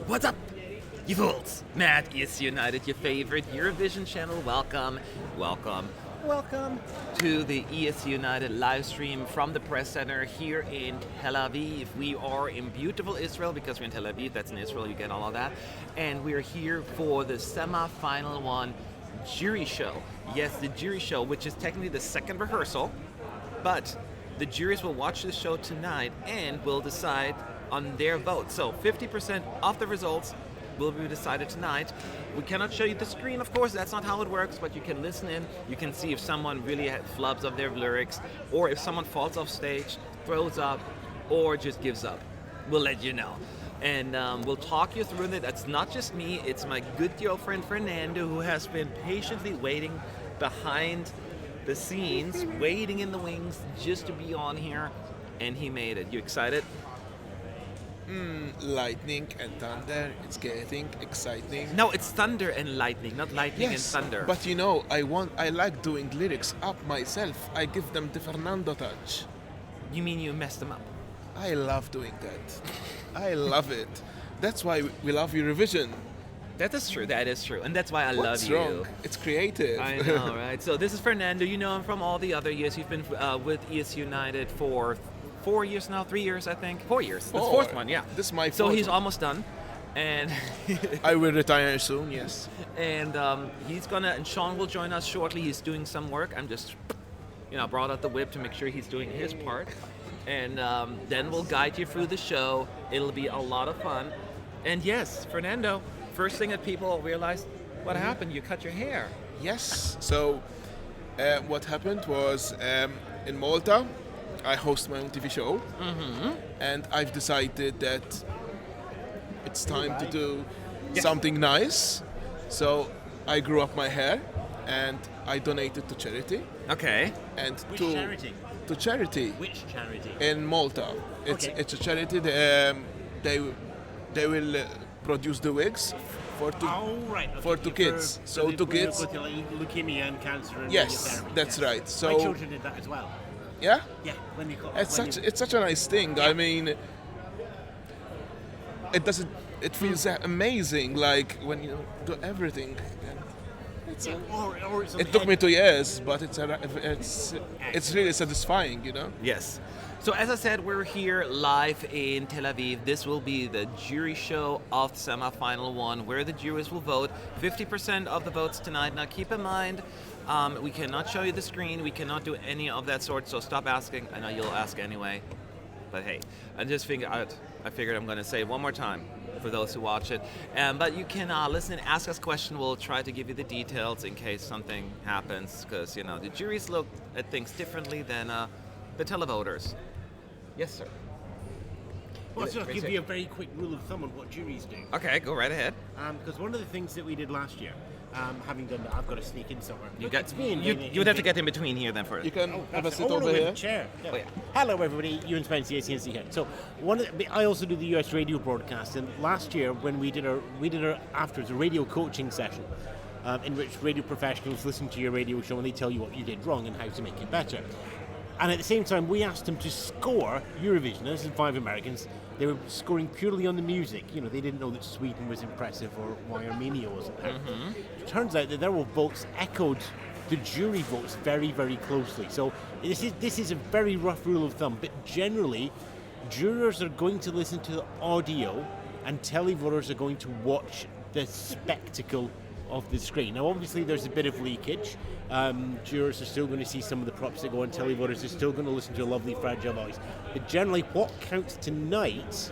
What's up, you fools? Matt is United, your favorite Eurovision channel. Welcome to the ES United live stream from the press center here in Tel Aviv. We are in beautiful Israel because we're in Tel Aviv. That's in Israel, you get all of that. And we're here for the semi-final one jury show. Yes, the jury show, which is technically the second rehearsal, but the juries will watch the show tonight and will decide on their vote. So 50% of the results will be decided tonight. We cannot show you the screen, of course, that's not how it works, but you can listen in. You can see if someone really flubs of their lyrics, or if someone falls off stage, throws up, or just gives up. We'll let you know. And we'll talk you through it. That's not just me, it's my good girlfriend Fernando, who has been patiently waiting behind the scenes, waiting in the wings just to be on here, and he made it. You excited? Lightning and thunder, it's getting exciting. No, it's thunder and lightning, not lightning and thunder. But you know, I like doing lyrics up myself. I give them the Fernando touch. You mean you messed them up? I love doing that. I love it. That's why we love Eurovision. That is true, and that's why I love you. What's wrong? It's creative. I know, right? So this is Fernando, you know him from all the other years. He's been with ES United for 4 years now, 3 years I think. 4 years. It's the fourth one, yeah. This is my fourth. So he's almost done. And I will retire soon, yes. And and Sean will join us shortly. He's doing some work. I'm just, brought out the whip to make sure he's doing his part. And then we'll guide you through the show. It'll be a lot of fun. And yes, Fernando, first thing that people realize, what happened? You cut your hair. Yes. So what happened was in Malta, I host my own TV show, and I've decided that it's time to do something nice. So I grew up my hair, and I donated to charity. Okay. And Which charity? To charity. Which charity? In Malta. It's a charity. They will produce the wigs for two kids. So two kids. Leukemia and cancer. And yes, that's right. So my children did that as well. Yeah. Yeah. When they it's such a nice thing. Yeah. I mean, it feels amazing. Like when you do everything. It took me 2 years, but it's really satisfying, Yes. So as I said, we're here live in Tel Aviv. This will be the jury show of the semi-final one, where the juries will vote. 50% of the votes tonight. Now keep in mind, we cannot show you the screen. We cannot do any of that sort. So stop asking. I know you'll ask anyway. But hey, I figured I'm going to say it one more time for those who watch it. But you can listen and ask us questions. We'll try to give you the details in case something happens, because the juries look at things differently than the televoters. Yes, sir. Well, so I'll give you a very quick rule of thumb on what juries do. Okay, go right ahead. Because one of the things that we did last year, having done that, I've got to sneak in somewhere. You would have to get in between here then first. You can have a sit over here. Chair. Oh, yeah. Hello, everybody. Ewan Spence, CNC here. So, I also do the US radio broadcast, and last year when we did our afterwards a radio coaching session, in which radio professionals listen to your radio show and they tell you what you did wrong and how to make it better. And at the same time, we asked them to score Eurovision. This is 5 Americans. They were scoring purely on the music. They didn't know that Sweden was impressive or why Armenia wasn't there. It turns out that their votes echoed the jury votes very, very closely. So this is a very rough rule of thumb. But generally, jurors are going to listen to the audio, and televoters are going to watch the spectacle of the screen. Now, obviously, there's a bit of leakage. Jurors are still going to see some of the props that go on. Televoters are still going to listen to a lovely, fragile voice. But generally, what counts tonight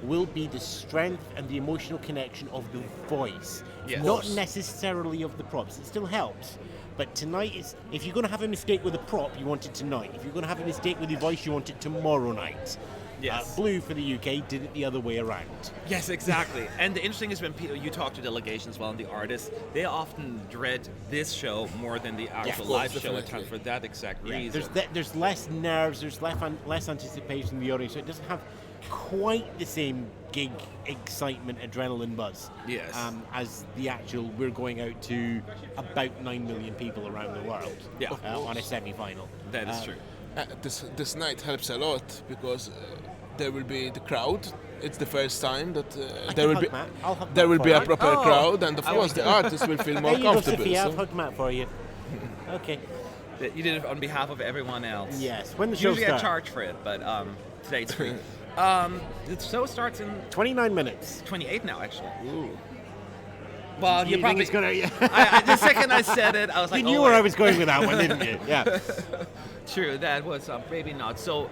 will be the strength and the emotional connection of the voice, not necessarily of the props. It still helps. But tonight, if you're going to have a mistake with a prop, you want it tonight. If you're going to have a mistake with your voice, you want it tomorrow night. Yes. Blue for the UK did it the other way around. Yes, exactly. And the interesting is when you talk to delegations, and the artists, they often dread this show more than the actual live show at times for that exact reason. There's less nerves, there's less anticipation in the audience, so it doesn't have quite the same gig excitement, adrenaline buzz as the actual. We're going out to about 9 million people around the world on a semi-final. That is true. This night helps a lot because there will be the crowd it's the first time that I there can will hug be Matt. I'll hug there Matt will for be a you. proper crowd, and of course the artists will feel more There you go, comfortable. Sophia. I'll so- hug Matt for you. Okay. That you did it on behalf of everyone else. Yes. When the show Usually I starts. charge for it, but today it's free. The show starts in 29 minutes. 28 now, actually. Ooh. Well, you think probably. it's gonna? The second I said it, I was like, You knew oh, where wait. I was going with that one, didn't you? Yeah. True, that was maybe not. So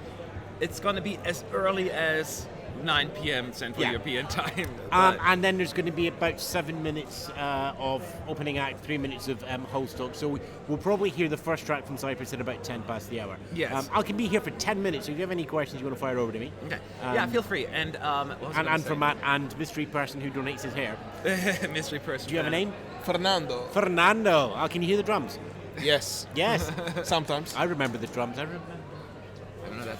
it's going to be as early as 9 p.m. Central Yeah. European time. but- And then there's going to be about 7 minutes of opening act, 3 minutes of host talk. So we'll probably hear the first track from Cyprus at about 10 past the hour. Yes. I can be here for 10 minutes, so if you have any questions you want to fire over to me. okay. Yeah, feel free. And what was I gonna And for say? Matt and mystery person who donates his hair. Mystery person. Do you have a name? Fernando. Fernando. Can you hear the drums? Yes. Yes. Sometimes. I remember the drums. I remember. I don't know that.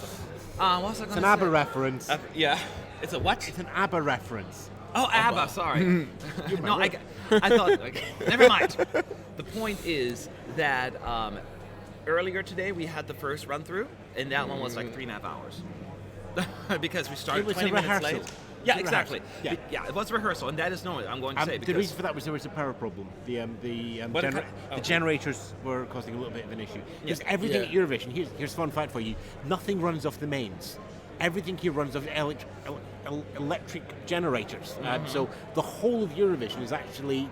What was I It's going an to say? ABBA reference. Yeah. It's a what? It's an ABBA reference. Oh, ABBA, sorry. No, I thought, okay, never mind. The point is that earlier today we had the first run through, and that one was like 3.5 hours. Because we started It was 20 a minutes rehearsal. late. Yeah, It's a exactly. rehearsal. Yeah. It was rehearsal, and that is normal, I'm going to say. The Because reason for that was there was a power problem. The What a the generators were causing a little bit of an issue. Because everything at Yeah. Eurovision, here's a fun fact for you, nothing runs off the mains. Everything here runs off electric generators. So the whole of Eurovision is actually,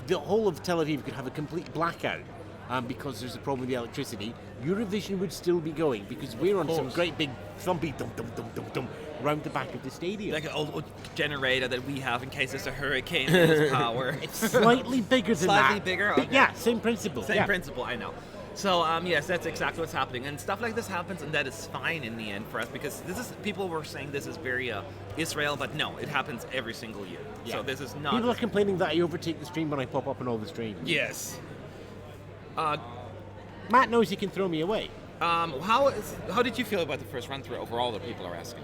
the whole of Tel Aviv could have a complete blackout because there's a problem with the electricity. Eurovision would still be going because we're on some great big thumpy dum dum dum dum dum around the back of the stadium. like an old generator that we have in case there's a hurricane and there's power. It's slightly bigger than that. Slightly bigger? But Okay. yeah, same principle. Same yeah. principle, I know. So yes, that's exactly what's happening, and stuff like this happens, and that is fine in the end for us because this is people were saying this is very Israel, but no, it happens every single year. Yeah. So this is not. People are complaining that I overtake the stream when I pop up on all the streams. Yes. Matt knows he can throw me away. How did you feel about the first run through overall? That people are asking.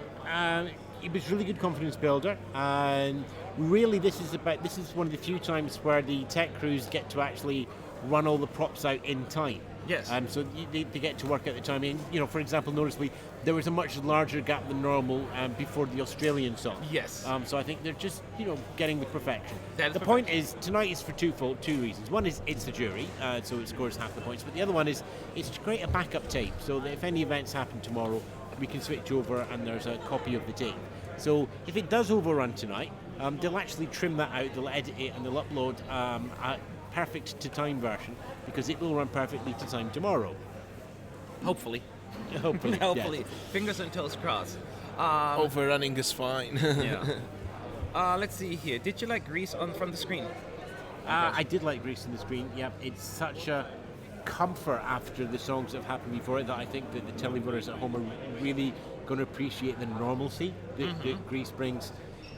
It was really good confidence builder, and really this is one of the few times where the tech crews get to actually run all the props out in time. Yes. So they get to work at the time. And, for example, noticeably, there was a much larger gap than normal before the Australian song. Yes. So I think they're just, getting with perfection. That is The point is, tonight is for two reasons. One is it's the jury, so it scores half the points. But the other one is it's to create a backup tape so that if any events happen tomorrow, we can switch over and there's a copy of the tape. So if it does overrun tonight, they'll actually trim that out, they'll edit it, and they'll upload a perfect to time version because it will run perfectly to time tomorrow. Hopefully. Hopefully. Hopefully. yes. Fingers and toes crossed. Overrunning is fine. Yeah. Let's see here. Did you like Greece from the screen? I did like Greece on the screen. Yeah, it's such a comfort after the songs that have happened before it that I think that the televiewers at home are really going to appreciate the normalcy that Greece brings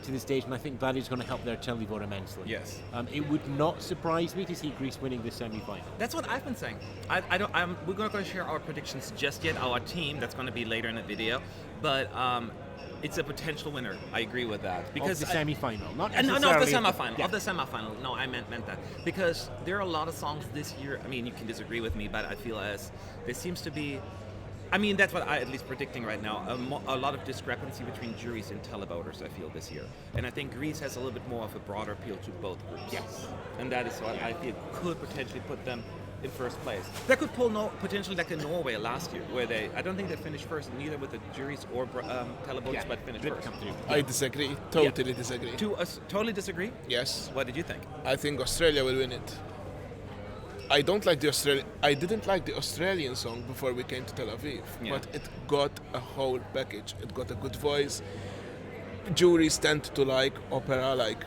to the stage, and I think that is going to help their televiewer immensely. Yes. It would not surprise me to see Greece winning the semi-final. That's what I've been saying. We're not going to share our predictions just yet. Our team, that's going to be later in the video, but it's a potential winner. I agree with that because Of the semi-final, not no, of the necessarily semi-final. yeah. Of the semi-final. No, I meant that because there are a lot of songs this year. I mean, you can disagree with me, but I feel as there seems to be. I mean, that's what I at least predicting right now. A lot of discrepancy between juries and televoters, I feel, this year. And I think Greece has a little bit more of a broader appeal to both groups. Yes. And that is what I feel could potentially put them in first place. That could pull potentially like in Norway last year, where I don't think they finished first, neither with the juries or televoters, Yeah, but finished did first. come through. I disagree. Totally disagree. Totally disagree? Yes. What did you think? I think Australia will win it. I didn't like the Australian song before we came to Tel Aviv, Yeah. but it got a whole package. It got a good voice. Juries tend to like opera, like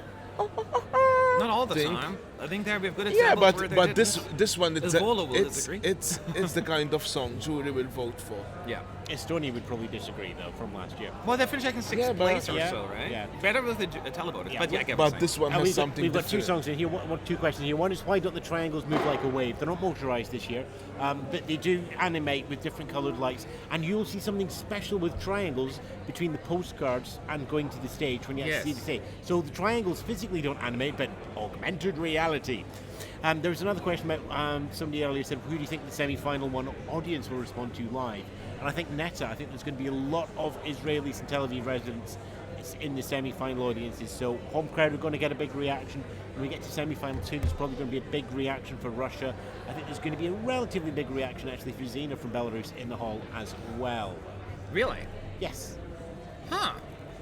Not all the think- time. I think there we have good yeah, examples where they but didn't. this one Vola will it's disagree. it's the kind of song jury will vote for. Yeah. Estonia would probably disagree though from last year. Well, they finished like in sixth Yeah, but- place or Yeah, so, right? yeah. Better with the televoters, Yeah, but yeah, I get what But you're this saying. one has We've something got two different. songs in here. Two questions here. One is why don't the triangles move like a wave? They're not motorized this year, but they do animate with different colored lights. And you'll see something special with triangles between the postcards and going to the stage when you actually see the stage. So the triangles physically don't animate, but augmented reality. There was another question about somebody earlier said, who do you think the semi-final one audience will respond to live? And I think Netta. I think there's going to be a lot of Israelis and Tel Aviv residents in the semi-final audiences. So home crowd are going to get a big reaction. When we get to semi-final 2, there's probably going to be a big reaction for Russia. I think there's going to be a relatively big reaction actually for ZENA from Belarus in the hall as well. Really? Yes. Huh.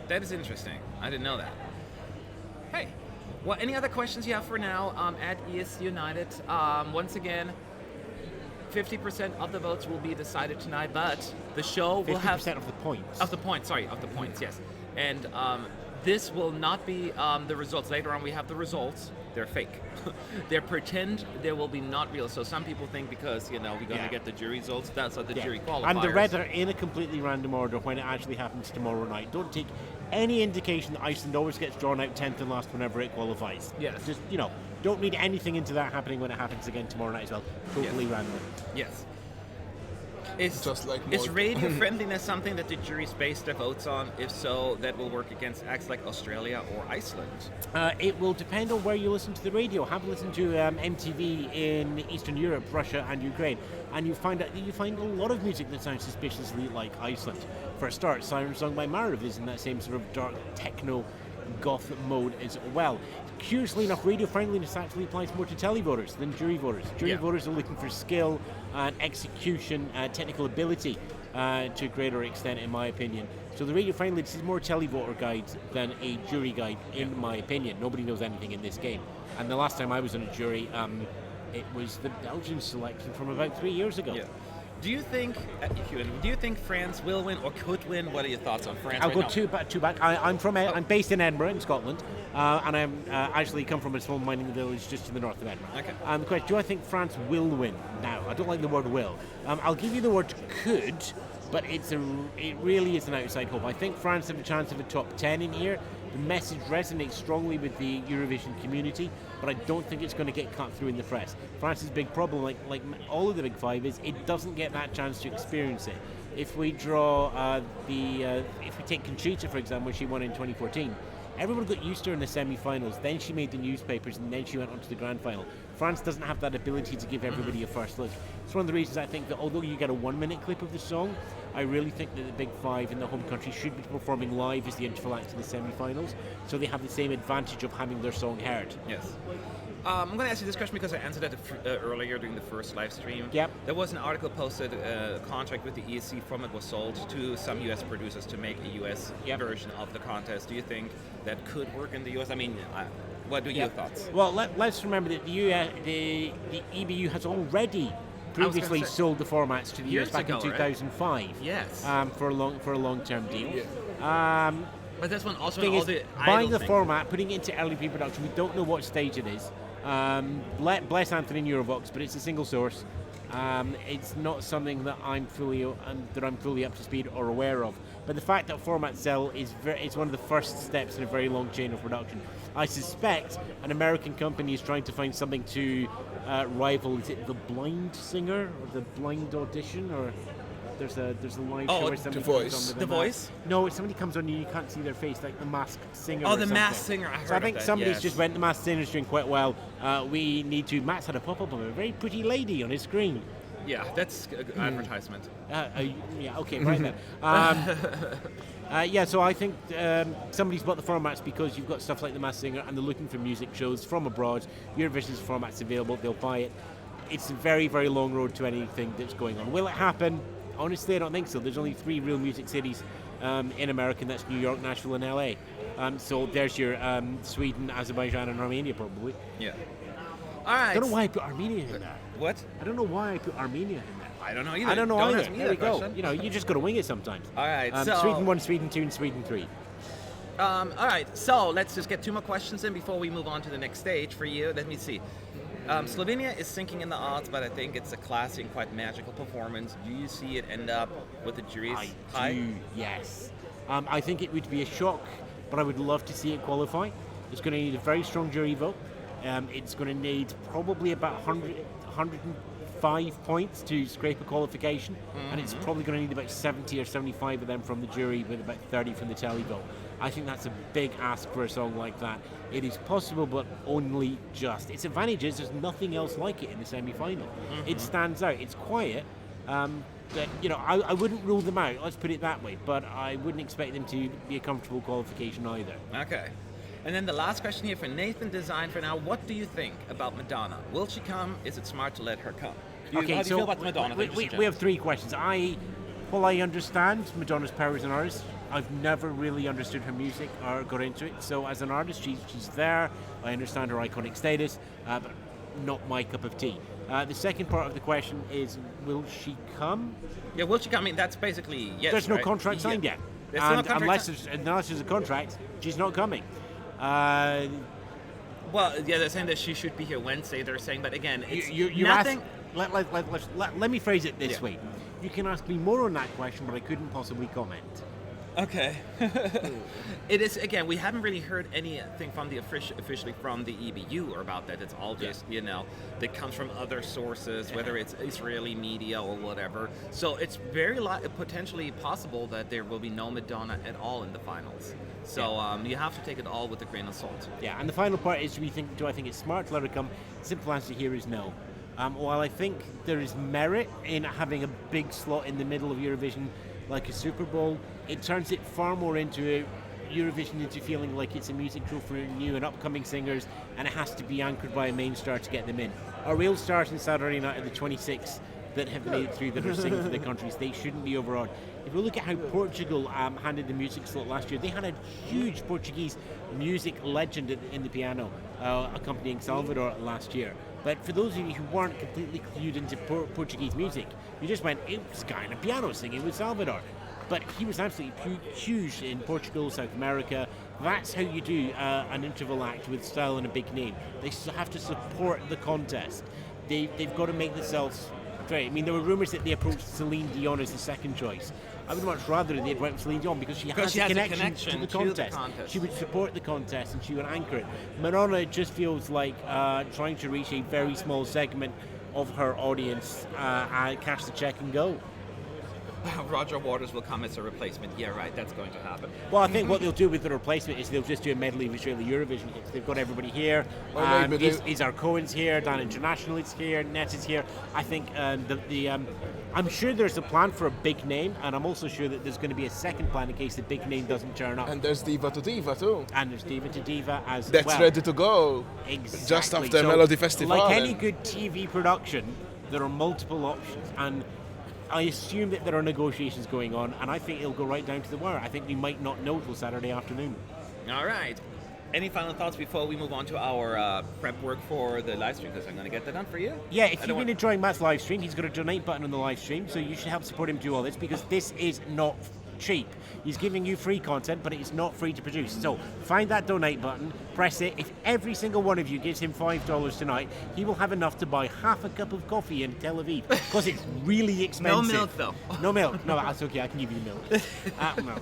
That is interesting. I didn't know that. Hey. Well, any other questions you have for now at ESC United? Once again, 50% of the votes will be decided tonight, but the show will have 50% of the points. Of the points, yes. And this will not be the results. Later on, we have the results. They're fake. They're pretend. They will be not real. So some people think because we're going to get the jury results, that's what the jury qualifiers. And the red are in a completely random order when it actually happens tomorrow night. Don't take any indication that Iceland always gets drawn out 10th and last whenever it qualifies. Yes. Just don't read anything into that happening when it happens again tomorrow night as well. Totally random. Yes. Is Just like radio friendliness something that the juries base their votes on? If so, that will work against acts like Australia or Iceland? It will depend on where you listen to the radio. Have a listen to MTV in Eastern Europe, Russia and Ukraine, and you find a lot of music that sounds suspiciously like Iceland. For a start, Siren Song by Marav is in that same sort of dark techno goth mode as well. Curiously enough, radio friendliness actually applies more to televoters than jury voters. Jury voters are looking for skill and execution, technical ability to a greater extent, in my opinion. So the radio friendliness is more a televoter guide than a jury guide, in my opinion. Nobody knows anything in this game. And the last time I was on a jury, it was the Belgian selection from about 3 years ago. Yeah. Do you think France will win or could win? What are your thoughts on France? I'll go two back. I'm based in Edinburgh, in Scotland, and I'm actually come from a small mining village just to the north of Edinburgh. Okay. The question: do I think France will win? Now, I don't like the word "will." I'll give you the word "could," but it really is an outside hope. I think France have a chance of a top 10 in here. The message resonates strongly with the Eurovision community, but I don't think it's going to get cut through in the press. France's big problem, like all of the big five, is it doesn't get that chance to experience it. If we draw if we take Conchita, for example, when she won in 2014, everyone got used to her in the semi-finals, then she made the newspapers, and then she went on to the grand final. France doesn't have that ability to give everybody a first look. It's one of the reasons I think that although you get a 1-minute clip of the song, I really think that the big five in the home country should be performing live as the interval act in the semi-finals, so they have the same advantage of having their song heard. Yes. I'm going to ask you this question because I answered it earlier during the first live stream. Yep. There was an article posted, a contract with the ESC from it was sold to some US producers to make a US version of the contest. Do you think that could work in the US? I mean, what are your thoughts? Well, let's remember that the EBU has already previously sold the formats to the US back in 2005. Right? Yes. For a long-term deal. Yeah. But this one also buying the format, putting it into early pre-production. We don't know what stage it is. Bless Anthony and Eurovox, but it's a single source. It's not something that I'm fully up to speed or aware of. But the fact that formats sell is one of the first steps in a very long chain of production. I suspect an American company is trying to find something to rival. Is it The Blind Singer or The Blind Audition or? There's a live show where somebody comes on The Voice? No, somebody comes on and you can't see their face, like The Masked Singer. Oh, The Masked Singer. I think somebody's just went, The Masked Singer's doing quite well. We need to. Matt's had a pop-up of a very pretty lady on his screen. Yeah, that's advertisement. Okay, right then. So I think somebody's bought the formats because you've got stuff like The Masked Singer and they're looking for music shows from abroad. Eurovision's format's available, they'll buy it. It's a very, very long road to anything that's going on. Will it happen? Honestly, I don't think so. There's only 3 real music cities in America, and that's New York, Nashville, and LA. So there's your Sweden, Azerbaijan, and Armenia, probably. Yeah. All right. I don't know why I put Armenia in there. What? I don't know why I put Armenia in there. I don't know either. I don't know either. There we go. You just got to wing it sometimes. All right. So Sweden 1, Sweden 2, and Sweden 3. All right. So let's just get 2 more questions in before we move on to the next stage for you. Let me see. Slovenia is sinking in the odds, but I think it's a classy and quite magical performance. Do you see it end up with the jury's I do, yes. I think it would be a shock, but I would love to see it qualify. It's going to need a very strong jury vote. It's going to need probably about 105 points to scrape a qualification, and it's probably going to need about 70 or 75 of them from the jury with about 30 from the tally vote. I think that's a big ask for a song like that. It is possible, but only just. Its advantage is there's nothing else like it in the semi-final. It stands out. It's quiet, that, I wouldn't rule them out, let's put it that way, but I wouldn't expect them to be a comfortable qualification either. Okay. And then the last question here for Nathan Design for now. What do you think about Madonna? Will she come? Is it smart to let her come? How do you feel about Madonna? We have three questions. While I understand Madonna's power as an artist, I've never really understood her music or got into it. So as an artist, she's there. I understand her iconic status, but not my cup of tea. The second part of the question is, will she come? Yeah, will she come? I mean, that's basically yes. There's no contract signed yet. And unless there's a contract, she's not coming. Well, yeah, they're saying that she should be here Wednesday. They're saying, but again, it's nothing. Let me phrase it this way. You can ask me more on that question, but I couldn't possibly comment. Okay. It is, again, we haven't really heard anything from the officially from the EBU or about that. It's all just, that comes from other sources, whether it's Israeli media or whatever. So it's very potentially possible that there will be no Madonna at all in the finals. So you have to take it all with a grain of salt. Yeah, and the final part is, do I think it's smart to let her come? Simple answer here is no. While I think there is merit in having a big slot in the middle of Eurovision like a Super Bowl, it turns it far more into Eurovision into feeling like it's a music show for new and upcoming singers, and it has to be anchored by a main star to get them in. Our real stars in Saturday night are the 26 that have made it through, that are singing for the countries. They shouldn't be overawed. If we look at how Portugal handled the music slot last year, they had a huge Portuguese music legend in the piano accompanying Salvador last year. But for those of you who weren't completely clued into Portuguese music, you just went, it was a guy on a piano singing with Salvador. But he was absolutely huge in Portugal, South America. That's how you do an interval act with style and a big name. They have to support the contest. They've got to make themselves great. I mean, there were rumours that they approached Celine Dion as the second choice. I would much rather they'd went with Celine Dion because she has a connection to the contest. She would support the contest and she would anchor it. Madonna just feels like trying to reach a very small segment of her audience, cash the check and go. Roger Waters will come as a replacement. Yeah, right, that's going to happen. Well, I think what they'll do with the replacement is they'll just do a medley of Israeli Eurovision hits. They've got everybody here. Izar Cohen's here, Dan International is here, Net is here. I think I'm sure there's a plan for a big name, and I'm also sure that there's going to be a second plan in case the big name doesn't turn up. And there's Diva to Diva too. And there's Diva to Diva as well. That's ready to go. Exactly. Just after Melody Festival. Like any good TV production, there are multiple options, and I assume that there are negotiations going on, and I think it'll go right down to the wire. I think we might not know till Saturday afternoon. All right. Any final thoughts before we move on to our prep work for the live stream? Because I'm going to get that done for you. Yeah, if you've been enjoying Matt's live stream, he's got a donate button on the live stream, so you should help support him do all this, because this is not cheap. He's giving you free content, but it's not free to produce. So find that donate button, press it. If every single one of you gives him $5 tonight, he will have enough to buy half a cup of coffee in Tel Aviv, because it's really expensive. No milk, though. No milk. No, that's okay. I can give you milk. No.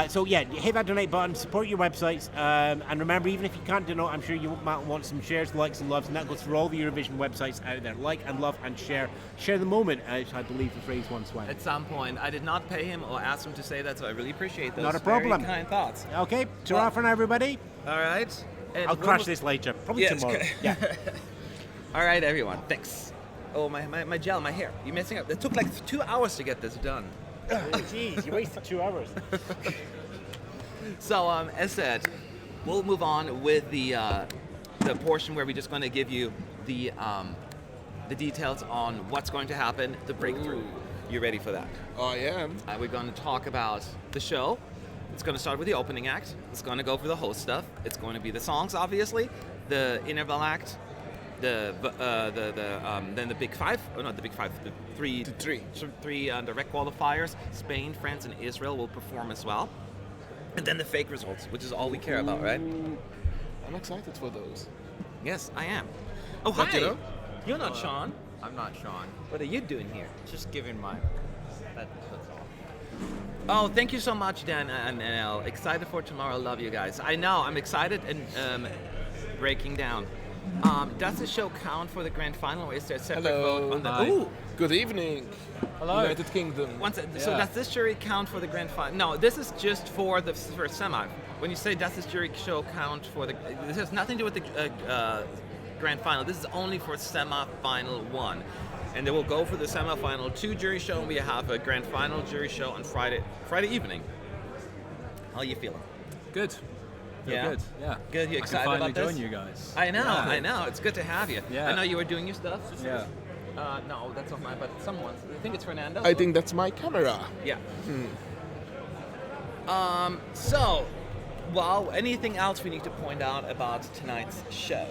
So yeah, hit that donate button, support your websites, and remember, even if you can't donate, I'm sure you might want some shares, likes, and loves, and that goes for all the Eurovision websites out there. Like and love and share the moment, as I believe the phrase once went. At some point, I did not pay him or ask him to say that, so I really appreciate those. Not a problem. Very kind thoughts. Okay, ta-ra for now, everybody. All right. And I'll crash this later, probably tomorrow. Yeah. All right, everyone. Thanks. Oh, my gel, my hair. You're messing up. It took like 2 hours to get this done. Jeez, you wasted 2 hours. So, as said, we'll move on with the portion where we're just going to give you the details on what's going to happen, the breakthrough. Ooh. You ready for that? I am. We're going to talk about the show. It's going to start with the opening act. It's going to go for the host stuff. It's going to be the songs, obviously, the interval act, then the big five. Oh, not the big five. The three direct qualifiers. Spain, France, and Israel will perform as well. And then the fake results, which is all we care about, right? I'm excited for those. Yes, I am. Oh, but hi. You're not Sean. I'm not Sean. What are you doing here? Just giving my... That's Oh, all. thank you so much, Dan and Elle. Excited for tomorrow. Love you guys. I know. I'm excited and breaking down. Does the show count for the grand final, or is there a separate vote on the... Ooh! Good evening. Hello. United Kingdom. So does this jury count for the grand final? No, this is just for the first semi. When you say does this jury show count for the... This has nothing to do with the grand final. This is only for semi-final one. and they will go for the semi-final 2 jury show, and we have a grand final jury show on Friday evening. How are you feeling? Good. Feel Yeah? good. Yeah. Good, you excited I can about finally this? join you guys. I know, Yeah. I know. It's good to have you. Yeah. I know you were doing your stuff. Yeah. No, that's not mine, but someone's. I think it's Fernando's. I think that's my camera. Yeah. So, well, anything else we need to point out about tonight's show?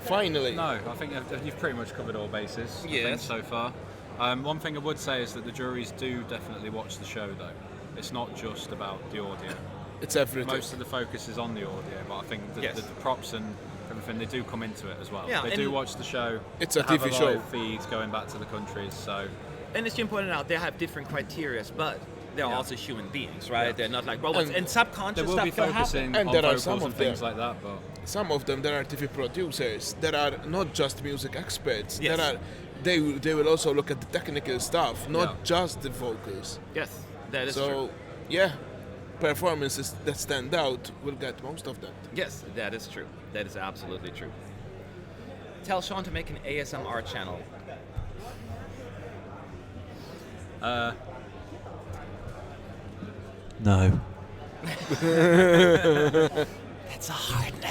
Finally. No, I think you've pretty much covered all bases. I think Yes. so far. One thing I would say is that the juries do definitely watch the show, though. It's not just about the audio. It's everything. Most of the focus is on the audio, but I think the, Yes. the props and everything, they do come into it as well. Yeah, they and do watch the show. It's a They have TV a show. live feed going back to the countries, so And as Jim pointed out, they have different criteria, but they're Yeah. also human beings, right? Yeah. They're not like robots. And they subconscious will be stuff will happen. focusing And on there are vocals some and of things them. like that, but Some of them, there are TV producers. There are not just music experts. Yes. They will also look at the technical stuff, not Yeah. just the vocals. Yes, that is true. So, yeah, performances that stand out will get most of them. Yes, that is true. That is absolutely true. Tell Sean to make an ASMR channel. No. That's a hard no.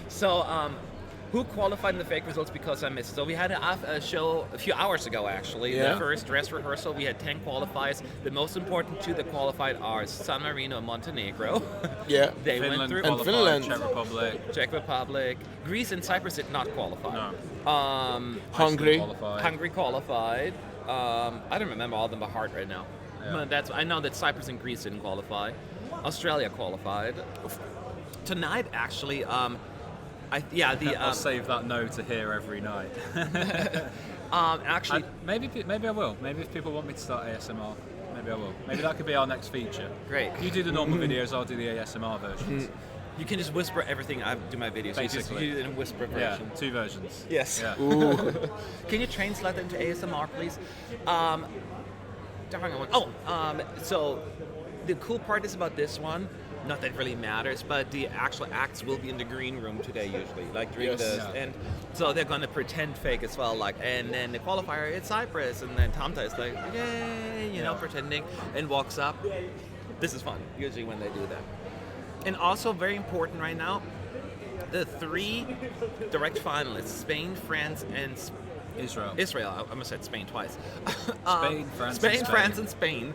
So, who qualified in the fake results because I missed? So we had a show a few hours ago, actually. Yeah. The first dress rehearsal, we had 10 qualifiers. The most important 2 that qualified are San Marino and Montenegro. Yeah. They Finland went through. And qualified, Finland. Czech Republic, Czech Republic. Greece and Cyprus did not qualify. no. Hungary. Qualified. Hungary qualified. I don't remember all of them by heart right now. Yeah. But I know that Cyprus and Greece didn't qualify. Australia qualified. Tonight, actually, I'll save that no to hear every night. actually, Maybe I will. Maybe if people want me to start ASMR, maybe I will. Maybe that could be our next feature. great. You do the normal videos, I'll do the ASMR versions. You can just whisper everything. I do my videos. Basically. You do it in whisper Yeah, version. 2 versions. Yes. Yeah. Can you translate that into ASMR, please? So the cool part is about this one. Not that it really matters, but the actual acts will be in the green room today usually, like during Yes. the Yeah. and so they're gonna pretend fake as well, like and then the qualifier it's Cyprus, and then Tamta is like yay, you know, pretending and walks up. This is fun usually when they do that. And also very important right now, the 3 direct finalists: Spain, France, and Israel. I almost said Spain twice. Spain, France, and Spain. France, and Spain.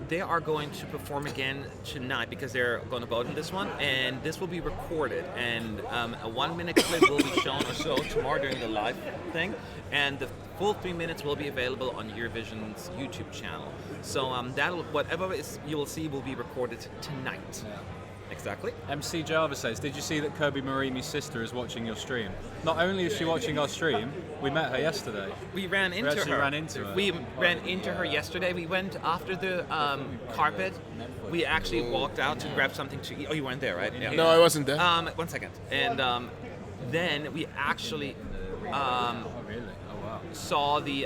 They are going to perform again tonight because they're going to vote in this one, and this will be recorded. And a 1-minute clip will be shown or so tomorrow during the live thing, and the full 3 minutes will be available on Eurovision's YouTube channel. So whatever you will see will be recorded tonight. Yeah. Exactly. MC Java says, did you see that Kirby Marimi's sister is watching your stream? Not only is she watching our stream, we met her yesterday. We ran into actually her. ran into her. We ran into her yesterday. We went after the carpet. We actually walked out to grab something to eat. Oh, you weren't there, right? Yeah. No, I wasn't there. 1 second. And then we actually Oh, really? Oh, wow. saw the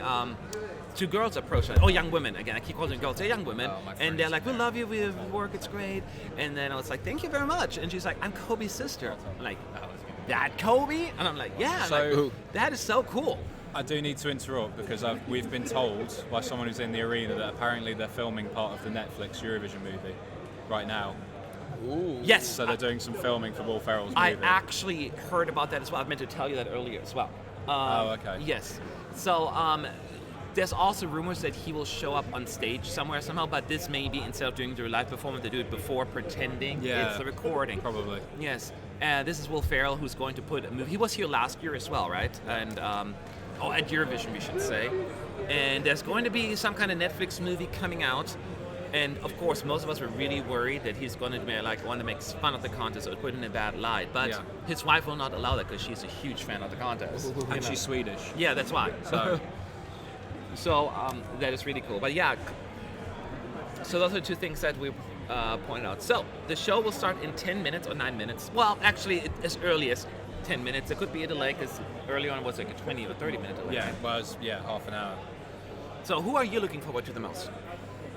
2 girls approach us. Oh, young women. Again, I keep calling them girls. They're young women. Oh, my And they're friends. like, we love you. We work. It's great. And then I was like, thank you very much. And she's like, I'm Kobe's sister. I'm like, that Kobe? And I'm like, yeah. I'm So- like, that is so cool. I do need to interrupt because we've been told by someone who's in the arena that apparently they're filming part of the Netflix Eurovision movie right now. Ooh. Yes. So they're doing some filming for Will Ferrell's movie. I actually heard about that as well. I meant to tell you that earlier as well. okay. Yes. So there's also rumors that he will show up on stage somewhere somehow, but this may be instead of doing the live performance, they do it before pretending Yeah, it's a recording. Probably. Yes. This is Will Ferrell who's going to put a movie. He was here last year as well, right? And at Eurovision, we should say. And there's going to be some kind of Netflix movie coming out. And of course, most of us were really worried that he's going to want to make fun of the contest or put it in a bad light. But Yeah. his wife will not allow that because she's a huge fan of the contest. you And know. she's Swedish. Yeah, that's why. So So that is really cool. But yeah, so those are 2 things that we pointed out. So the show will start in 10 minutes or 9 minutes. Well, actually, as early as 10 minutes. It could be a delay because early on it was like a 20 or 30-minute delay. yeah, it was half an hour. So who are you looking forward to the most?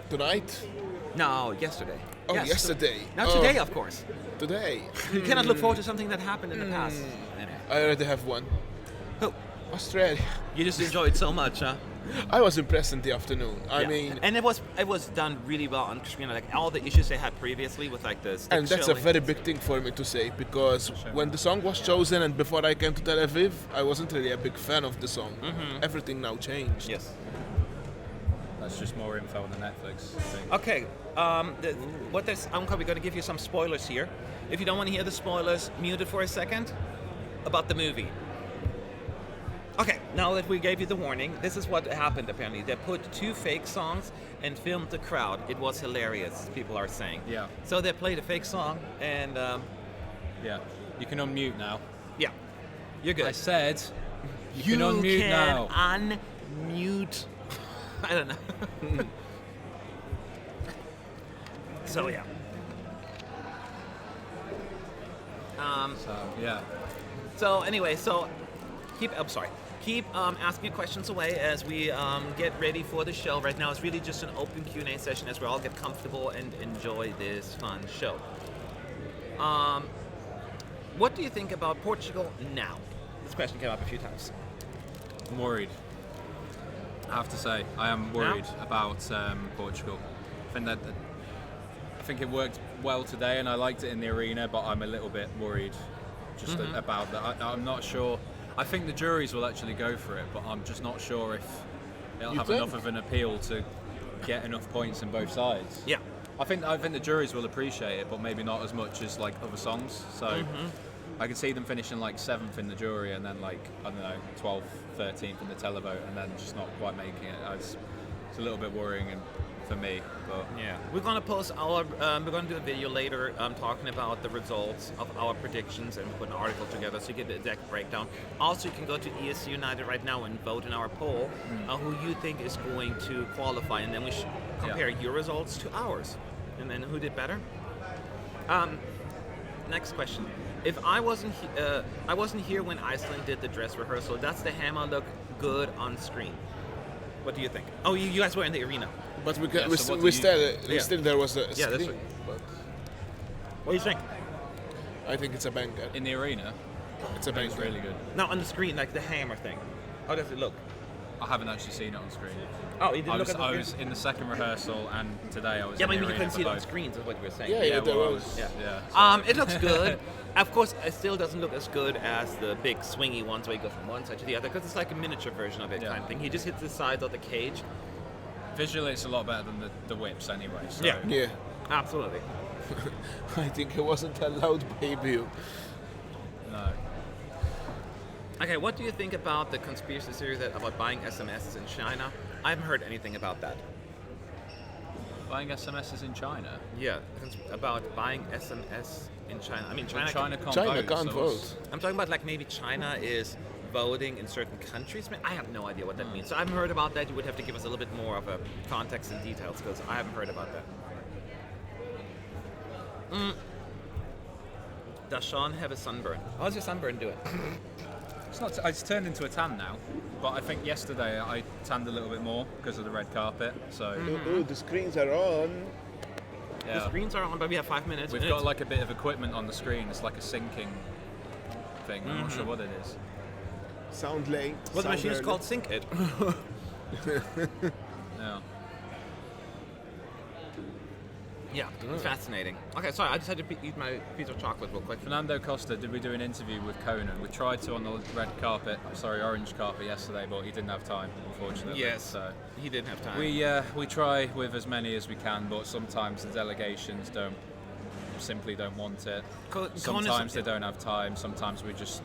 Tonight, No, yesterday. Oh, Yes. yesterday. Not Oh, today, of course. Today. You cannot look forward to something that happened in the past. Anyway. I already have one. Oh, Australia. you just enjoyed so much, huh? I was impressed in the afternoon. I Yeah. mean, and it was done really well on screen. Like all the issues they had previously with like the stick and that's a showing. very big thing for me to say, because when the song was chosen and before I came to Tel Aviv, I wasn't really a big fan of the song. Everything now changed. Yes. That's just more info on the Netflix thing. Okay. I'm going to give you some spoilers here. If you don't want to hear the spoilers, mute it for a second. About the movie. Okay, now that we gave you the warning, this is what happened apparently. They put 2 fake songs and filmed the crowd. It was hilarious, people are saying. Yeah. So they played a fake song and Yeah. You can unmute now. yeah, you're good. I said you can unmute now. Unmute. I don't know. So yeah. So yeah. So anyway, keep asking questions away as we get ready for the show. Right now, it's really just an open Q&A session as we all get comfortable and enjoy this fun show. What do you think about Portugal now? This question came up a few times. I'm worried. I have to say, I am worried about Portugal. I think it worked well today, and I liked it in the arena, but I'm a little bit worried just about that. I'm not sure. I think the juries will actually go for it, but I'm just not sure if it'll have enough of an appeal to get enough points in both sides. Yeah. I think the juries will appreciate it, but maybe not as much as like other songs. So I can see them finishing like 7th in the jury, and then like, I don't know, 12th, 13th in the televote, and then just not quite making it. It's a little bit worrying for me, but Yeah, we're gonna post our. We're gonna do a video later talking about the results of our predictions and put an article together so you get the exact breakdown. Also, you can go to ESC United right now and vote in our poll who you think is going to qualify, and then we should compare your results to ours, and then who did better. Next question: if I wasn't here when Iceland did the dress rehearsal, does the hammer look good on screen? What do you think? Oh, you guys were in the arena. But we so what do still there was a Yeah, that's screen. right. But What do you think? I think it's a banger. in the arena, It's a banger. it's really good. No, on the screen, like the hammer thing. How does it look? I haven't actually seen it on screen. Oh, you didn't I look was, at the I screen? was in the second rehearsal, and today I was Yeah, in but the you arena couldn't see it for on both. screens, is what you were saying. Yeah, there well, I was. Yeah. It looks good. Of course, it still doesn't look as good as the big swingy ones where you go from one side to the other, because it's like a miniature version of it kind of thing. He just hits the sides of the cage. Visually, it's a lot better than the whips anyway. So. Yeah. Yeah. Absolutely. I think he wasn't allowed by you. No. Okay, what do you think about the conspiracy theory about buying SMSs in China? I haven't heard anything about that. Buying SMSs in China. Yeah, about buying SMS in China. I mean, China China can't China vote. can't so vote. I'm talking about like maybe China is voting in certain countries. I have no idea what that means. So I haven't heard about that. You would have to give us a little bit more of a context and details because I haven't heard about that. Does Sean have a sunburn? How's your sunburn doing? It's not. It's turned into a tan now, but I think yesterday I tanned a little bit more because of the red carpet. So Ooh, the screens are on. yeah. The screens are on, but we have 5 minutes. We've got like a bit of equipment on the screen. It's like a syncing thing. I'm not sure what it is. Sound late. Well, the sound machine is early. called Sync It. Yeah. Yeah, fascinating. Okay, sorry, I just had to eat my piece of chocolate real quick. Fernando Costa, did we do an interview with Conan? We tried to on the orange carpet yesterday, but he didn't have time, unfortunately. Yes, So he didn't have time. we try with as many as we can, but sometimes the delegations simply don't want it. Sometimes they don't have time. Sometimes we're just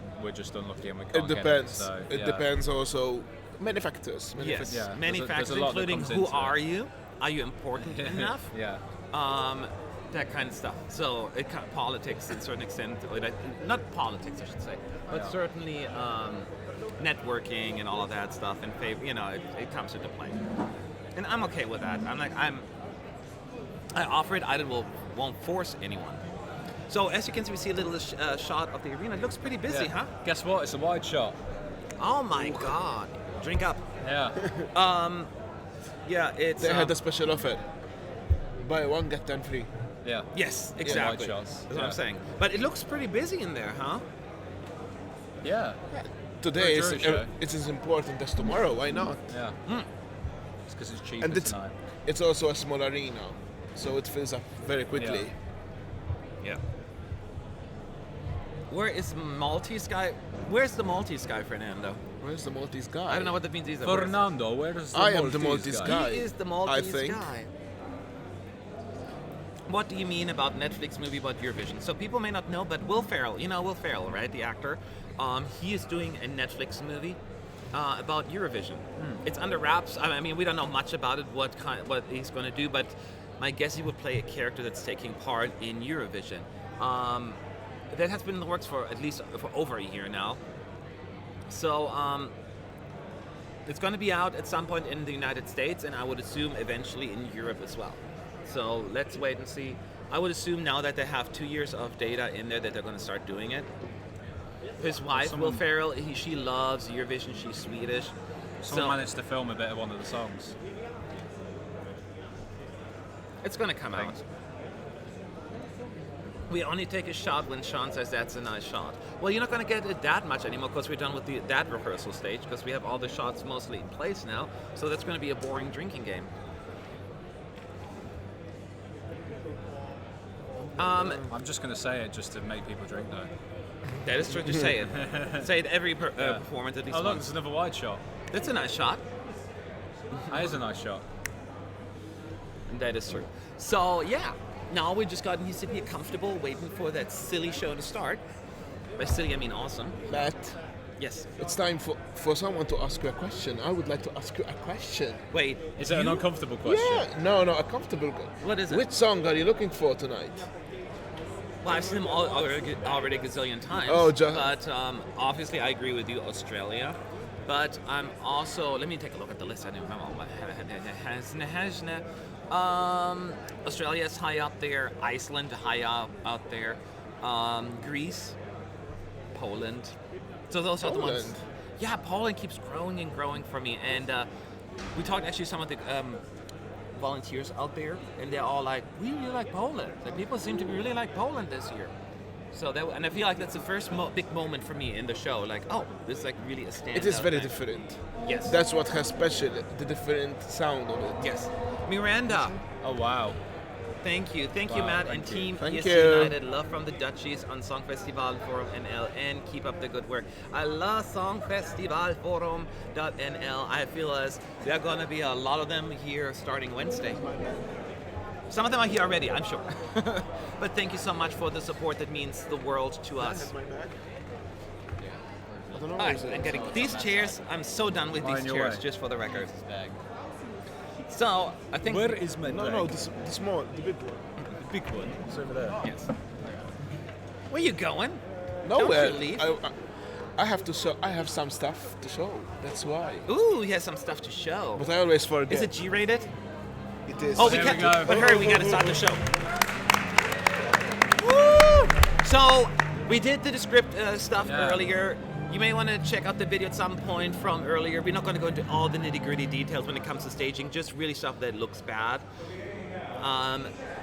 unlucky and we can't It depends. get it. So, It yeah. depends also. Many factors. Yes, Yeah, many there's factors, a lot that including comes who into are it. you? Are you important enough? Yeah. That kind of stuff. So politics, to a certain extent, or not politics, I should say, but Yeah. certainly networking and all of that stuff. And it comes into play. And I'm okay with that. I offer it. I won't force anyone. So as you can see, we see a little shot of the arena. It looks pretty busy, Yeah. huh? Guess what? It's a wide shot. Oh my God! Drink up. Yeah. Yeah, it's. They had a special offer. buy one get 10 free. Yeah. Yes, White exactly. shots. That's what I'm saying. But it looks pretty busy in there, huh? Yeah. Today For a jury show. it's as important as tomorrow. Why not? Yeah. It's because it's cheaper And tonight. it's also a small arena, so it fills up very quickly. Yeah. Where is Maltese guy? Where's the Maltese guy, Fernando? Where's the Maltese guy? I don't know what that means either. Fernando, where's the I am the Maltese guy. He is the Maltese I think. guy. What do you mean about Netflix movie about Eurovision? So people may not know, but Will Ferrell, you know Will Ferrell, right? The actor. He is doing a Netflix movie about Eurovision. It's under wraps. I mean, we don't know much about it, what he's going to do, but my guess he would play a character that's taking part in Eurovision. That has been in the works for at least for over a year now. So it's going to be out at some point in the United States, and I would assume eventually in Europe as well. So let's wait and see. I would assume now that they have 2 years of data in there that they're going to start doing it. His wife, Will Ferrell, she loves Eurovision. She's Swedish. Someone managed to film a bit of one of the songs. It's going to come out. We only take a shot when Sean says that's a nice shot. Well, you're not going to get it that much anymore because we're done with that rehearsal stage because we have all the shots mostly in place now. So that's going to be a boring drinking game. I'm just going to say it just to make people drink though. That is true. Just say it. Say it every performance at least Oh look, once. there's another wide shot. That's a nice shot. That is a nice shot. That is true. So yeah, now we just got needs to be comfortable waiting for that silly show to start. By silly I mean awesome. Matt, Yes. it's time for someone to ask you a question. I would like to ask you a question. Wait. Is it an uncomfortable question? Yeah, no, a comfortable. What is it? Which song are you looking for tonight? Well, I've seen them already a gazillion times. Oh, but obviously I agree with you, Australia. But I'm also, let me take a look at the list. I don't remember what Australia is high up there. Iceland high up out there. Greece, Poland. So those are the ones. Poland? Yeah, Poland keeps growing and growing for me. And we talked actually to some of the volunteers out there, and they're all like, "We really like Poland. Like people seem to really like Poland this year." So that, and I feel like that's the first big moment for me in the show. Like, oh, this is like really a standout. It is very thing. different. Yes. That's what has special, the different sound of it. Yes. Miranda, Oh wow. thank you, Wow, Matt, thank and you. Team Thank ES you. United. Love from the Dutchies on Songfestival Forum NL, and keep up the good work. I love Songfestival Forum.nl. I feel as there are going to be a lot of them here starting Wednesday. Some of them are here already, I'm sure. But thank you so much for the support. That means the world to us. I don't know. All right, I'm getting these chairs. I'm so done with Mine these your chairs, way. just for the record. So I think. Where is my No, the small, the big one. the big one? It's over there. Yes. Where you going? Nowhere. Don't you leave. I have to show. I have some stuff to show. That's why. Ooh, he has some stuff to show. But I always forget. Is it G-rated? It is. Oh, we There can't. we go. But hurry, we gotta start the show. Woo! So we did the script stuff Yeah. earlier. You may want to check out the video at some point from earlier. We're not going to go into all the nitty-gritty details when it comes to staging, just really stuff that looks bad.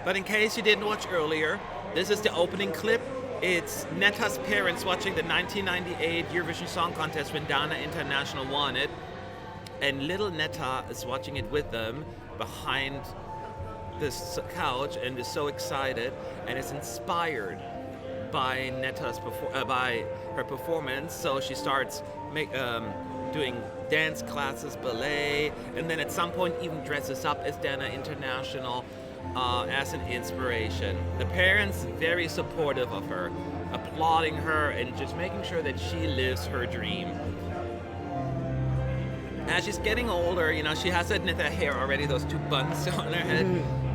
But in case you didn't watch earlier, this is the opening clip. It's Neta's parents watching the 1998 Eurovision Song Contest when Dana International won it. And little Neta is watching it with them behind this couch and is so excited and is inspired by Neta's by her performance. So she starts doing dance classes, ballet, and then at some point even dresses up as Dana International as an inspiration. The parents very supportive of her, applauding her and just making sure that she lives her dream. As she's getting older, you know, she has that Neta hair already, those two buns on her head,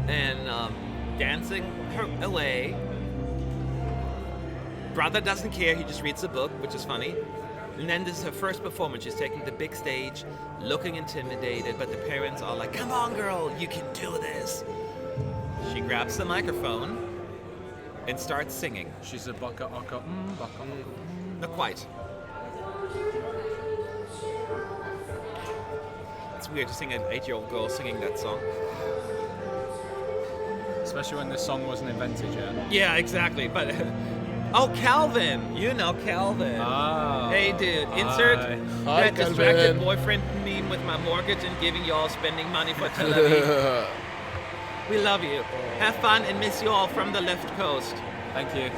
and dancing her away. Brother doesn't care, he just reads the book, which is funny. And then this is her first performance. She's taking the big stage, looking intimidated, but the parents are like, "Come on, girl, you can do this." She grabs the microphone and starts singing. She's a baka aka baka. Not quite. It's weird to sing an 8-year-old girl singing that song. Especially when this song wasn't invented yet. Yeah, exactly. But oh, Calvin, you know Calvin. Ah. Hey, dude, insert Hi, that distracted Calvin. boyfriend meme with my mortgage and giving y'all spending money for Tel Aviv. We love you. Have fun and miss you all from the left coast. Thank you.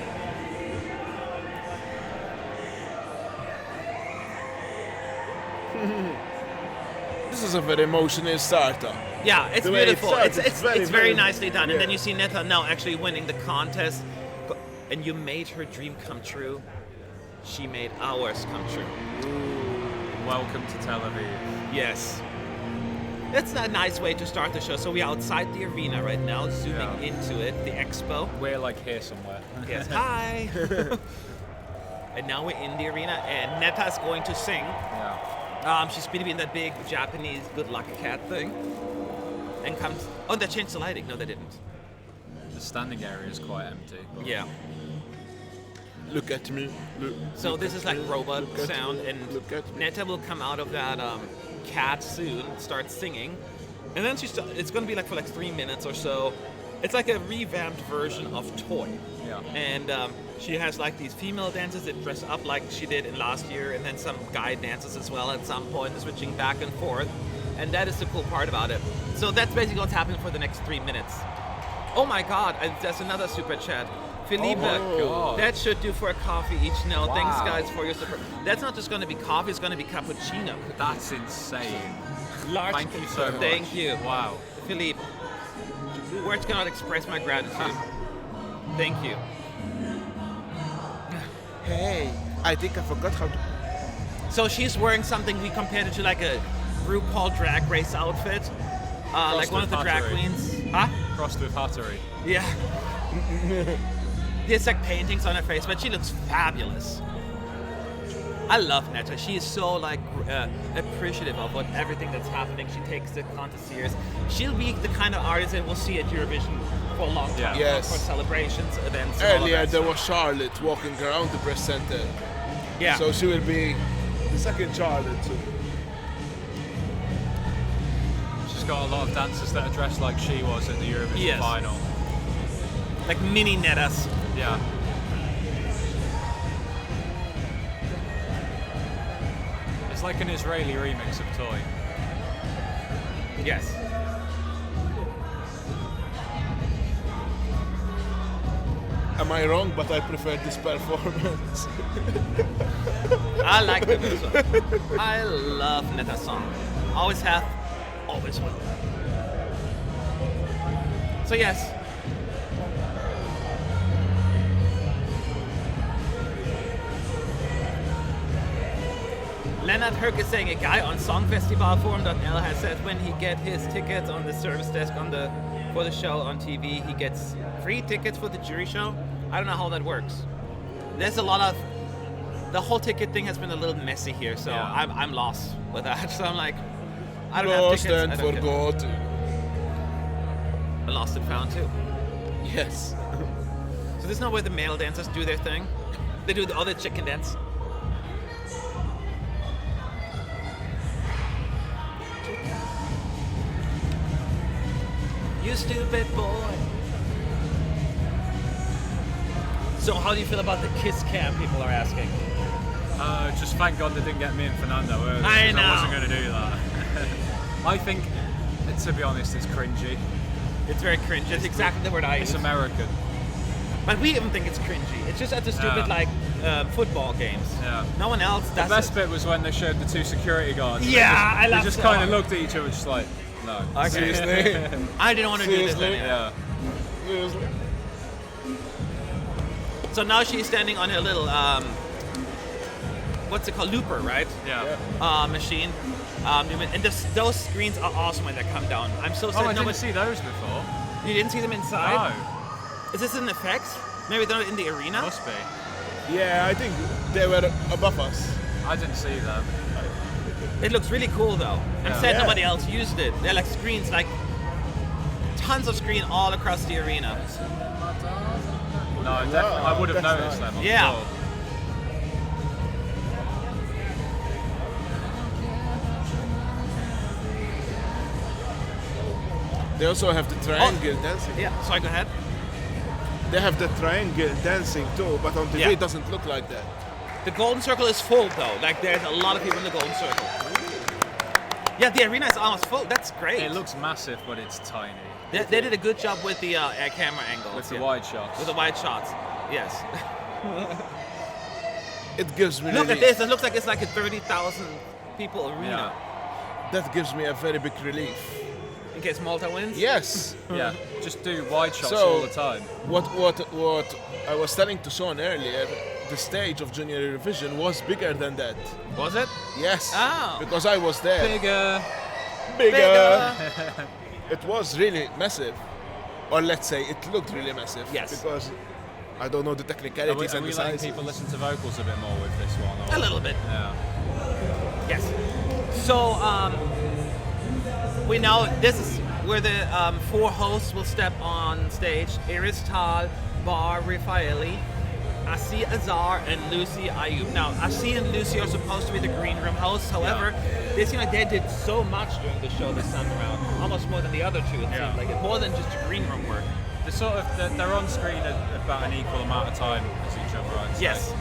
This is a very emotional starter. Yeah, it's The way it beautiful. starts, It's it's very very nicely done. yeah. And then you see Netta now actually winning the contest. And you made her dream come true. She made ours come true. Welcome to Tel Aviv. Yes. That's a nice way to start the show. So we're outside the arena right now, zooming into it, the expo. We're like here somewhere. Yes, hi. And now we're in the arena, and Netta's going to sing. Yeah. She's going to be in that big Japanese good luck cat thing. And comes. Oh, they changed the lighting. No, they didn't. The standing area is quite empty. Yeah. Look at me. So this is like robot look at sound, me, and look at me. Netta will come out of that cat soon, start singing, and then it's going to be like for like 3 minutes or so. It's like a revamped version of Toy. Yeah. And she has like these female dancers that dress up like she did in last year, and then some guy dances as well at some point, switching back and forth. And that is the cool part about it. So that's basically what's happening for the next 3 minutes. Oh my God, there's another super chat. Felipe, God. that should do for a coffee each. No, thanks Wow. guys for your support. That's not just going to be coffee, it's going to be cappuccino. That's insane. Large. Thank you so much. Thank you. Wow. Philippe, words cannot express my gratitude. Thank you. Hey, I think I forgot how to. So she's wearing something we compared it to like a RuPaul Drag Race outfit. Like one of the drag pottery. queens. Huh? Crossed with Hattery. Yeah. There's like paintings on her face, but she looks fabulous. I love Netta. She is so like appreciative of everything that's happening. She takes the contest serious. She'll be the kind of artist that we'll see at Eurovision for a long time. Yeah. Yes. For celebrations, events. and all of Earlier that there stuff. was Charlotte walking around the press center. Yeah. So she will be the second Charlotte. So. She's got a lot of dancers that are dressed like she was at the Eurovision Yes. final. Like mini Nettas. Yeah. It's like an Israeli remix of Toy. Yes. Am I wrong? But I prefer this performance. I like them as well. I love Netta's song. Always have, always will. So yes. Leonard Herc is saying a guy on songfestivalforum.nl has said when he get his tickets on the service desk for the show on TV, he gets free tickets for the jury show. I don't know how that works. There's a lot of the whole ticket thing has been a little messy here, so Yeah. I'm lost with that. So I'm like, I don't Lost have tickets. and I don't get- forgot. Lost and found too. Yes. So this is not where the male dancers do their thing. They do the other chicken dance. You stupid boy. So how do you feel about the kiss cam, people are asking? Just thank God they didn't get me and Fernando early. I 'cause know. I wasn't going to do that. I think, to be honest, it's cringy. It's very cringe. That's exactly the word I It's use. American. But we even think it's cringy. It's just at the stupid football games. Yeah. No one else The does best it. bit was when they showed the two security guards. Yeah, I They love just that. kind of looked at each other, just like, no. Okay. Seriously? I didn't want to do this Seriously? anymore. Yeah. Seriously? So now she's standing on her little, what's it called, looper, right? Yeah. Machine. And those screens are awesome when they come down. I'm so sad Oh, I nobody- didn't see those before. You didn't see them inside? No. Is this an effect? Maybe they're in the arena? Must be. Yeah, I think they were above us. I didn't see them. It looks really cool though. I'm Yeah. sad Yeah. nobody else used it. They're like screens, like tons of screen all across the arena. No, definitely. I would have that's noticed nice. them. I'm Yeah. sure. They also have the triangle dancing. Yeah, sorry, go ahead. They have the triangle dancing too, but on TV Yeah. it doesn't look like that. The Golden Circle is full though. Like there's a lot of people in the Golden Circle. Yeah, the arena is almost full. That's great. It looks massive, but it's tiny. They did a good job with the camera angles. With the yeah. wide shots. With the wide shots. Yes. It gives me Look at relief. this. It looks like it's like a 30,000 people arena. That gives me a very big relief. In case Malta wins. Yes. Yeah, just do wide shots So- all the time. What I was telling to Sean earlier, the stage of Junior Eurovision was bigger than that. Was it? Yes. Oh. Because I was there. Bigger. Bigger. It was really massive. Or let's say it looked really massive. Yes. Because I don't know the Are we, technicalities are and we the letting sizes. people listen to vocals a bit more with this one? Or? A little bit. Yeah. Yes. So we know this is where the 4 hosts will step on stage: Iris Tal, Bar Raffaelli, Asi Azar, and Lucy Ayub. Now, Asi and Lucy are supposed to be the green room hosts. However, they seem like they did so much during the show this time around, almost more than the other two. It seemed like more than just green room work. They're on screen at about an equal amount of time as each other, I'd say. Yes.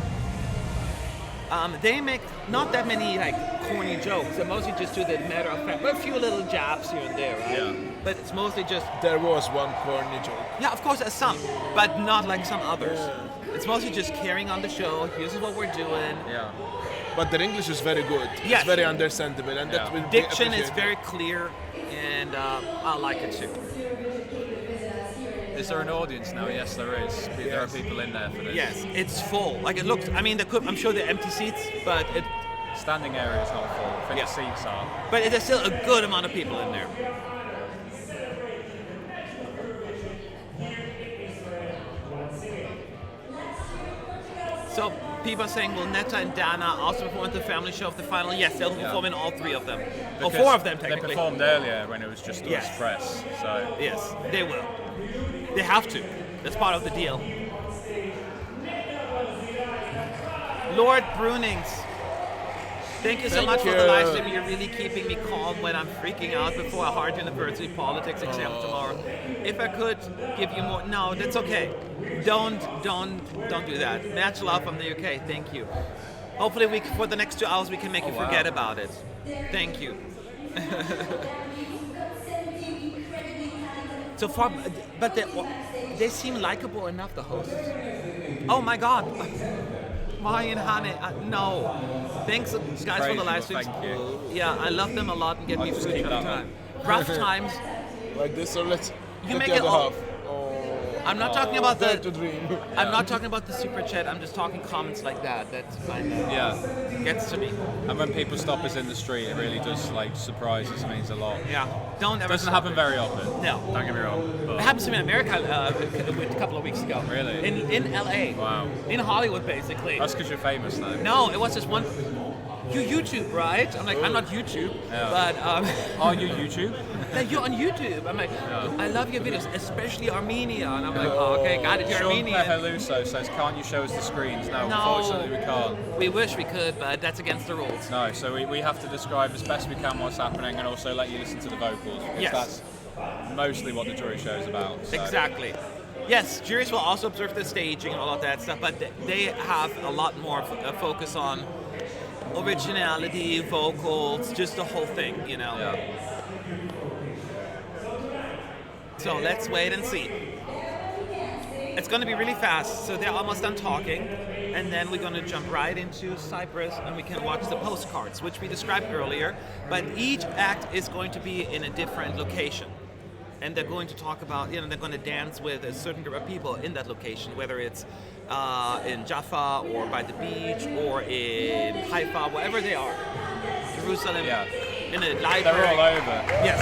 They make not that many like corny jokes. They mostly just do the matter of fact, but a few little jabs here and there, right? Yeah. But it's mostly just There was one corny joke. yeah, of course, there's some, but not like some others. It's mostly just carrying on the show. Here's what we're doing. Yeah. But their English is very good. Yes. It's very understandable, and that Yeah. will be Diction is appreciated. very clear, and I like it too. Is there an audience now? Yes, there is. There are Yes. people in there for this. Yes, it's full. Like it looks. I mean, I'm sure they're empty seats, but Standing area is not full. I think Yeah. the seats are. there's still a good amount of people in there. So people are saying, will Netta and Dana also perform at the family show of the final? Yes, they'll perform in all 3 of them. Or 4 of them, They technically. performed earlier when it was just us Yes. press. So Yes, they will. They have to. That's part of the deal. Lord Brunings, thank you so Thank much for the you. live stream. You're really keeping me calm when I'm freaking out before a hard university politics exam tomorrow. If I could give you more, no, that's okay. Don't do that. Match love from the UK. Thank you. Hopefully, for the next 2 hours, we can make you wow. forget about it. Thank you. So far, but they seem likable enough, the hosts. Oh my God. Ryan Hane, no. Thanks, guys, for the live streams. Thank you. Yeah, I love them a lot and get I'll me just food keep every that time. Rough times. Like this, or let's You get make the it other all. half. Oh, I'm not talking about dare to the. dream. I'm not talking about the super chat. I'm just talking comments like that. That's fine. yeah. Gets to me. And when people stop us in the street, it really does like surprise us. It means a lot. Yeah. Don't ever. Doesn't stop happen it. very often. No. Don't get me wrong. It But happened to me in America a couple of weeks ago. Really? In LA. Wow. In Hollywood, basically. That's because you're famous though. No, it was just one. You YouTube, right? I'm like, I'm not YouTube, Yeah. but Are you YouTube? yeah, you're on YouTube. I'm like, I love your videos, especially Armenia, and I'm like, oh, okay, got it. You're Sean Armenian. Peheluso says, can't you show us the screens? No, No. unfortunately we can't. We wish we could, but that's against the rules. No, so we have to describe as best we can what's happening and also let you listen to the vocals. Because Yes. that's mostly what the jury show is about. So. Exactly. Yes, juries will also observe the staging and all of that stuff, but they have a lot more focus on originality, vocals, just the whole thing, you know. Yeah. So let's wait and see. It's going to be really fast, so they're almost done talking, and then we're going to jump right into Cyprus, and we can watch the postcards, which we described earlier, but each act is going to be in a different location. And they're going to talk about, they're going to dance with a certain group of people in that location, whether it's in Jaffa or by the beach or in Haifa, wherever they are. Jerusalem, Yeah. in a library. They're all over. Yes.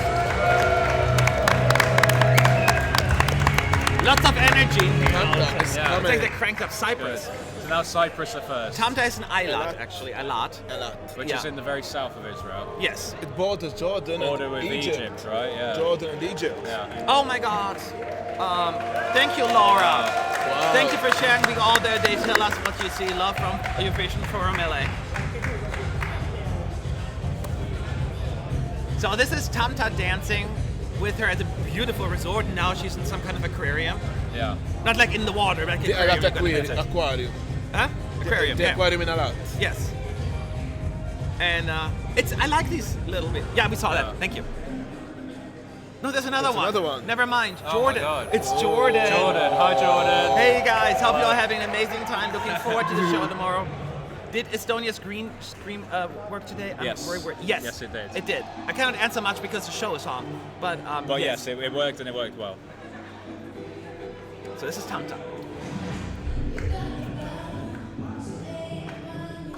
Lots of energy. Tamta is Yeah. It's coming. like they cranked up Cyprus. Good. So now Cyprus are first, Tamta is an Eilat, actually. Eilat. A lot. which Yeah. is in the very south of Israel. Yes. It borders Jordan Border and with Egypt. Egypt, right? Yeah. Jordan and Egypt. Yeah. Oh my God. Thank you, Laura. Wow. Thank you for sharing with all the. They tell us what you see. Love from Eurovision Forum LA. So this is Tamta dancing with her at a beautiful resort, and now she's in some kind of aquarium. Yeah. Not like in the water, but like in The aquarium. Alat you're gonna visit. aquarium. Huh? Aquarium. The yeah. aquarium in Alat. Yes. And I like these little bit. Yeah, we saw Yeah. that. Thank you. No, there's another There's one. another one. Never mind. Oh my Jordan. God. It's Jordan. Jordan. Hi, Jordan. Hey guys, hope you all having an amazing time. Looking forward to the show tomorrow. Did Estonia's green screen work today? Yes. Yes. Yes, it did. It did. I cannot answer much because the show is on, but But yes, it worked and it worked well. So this is Tamta.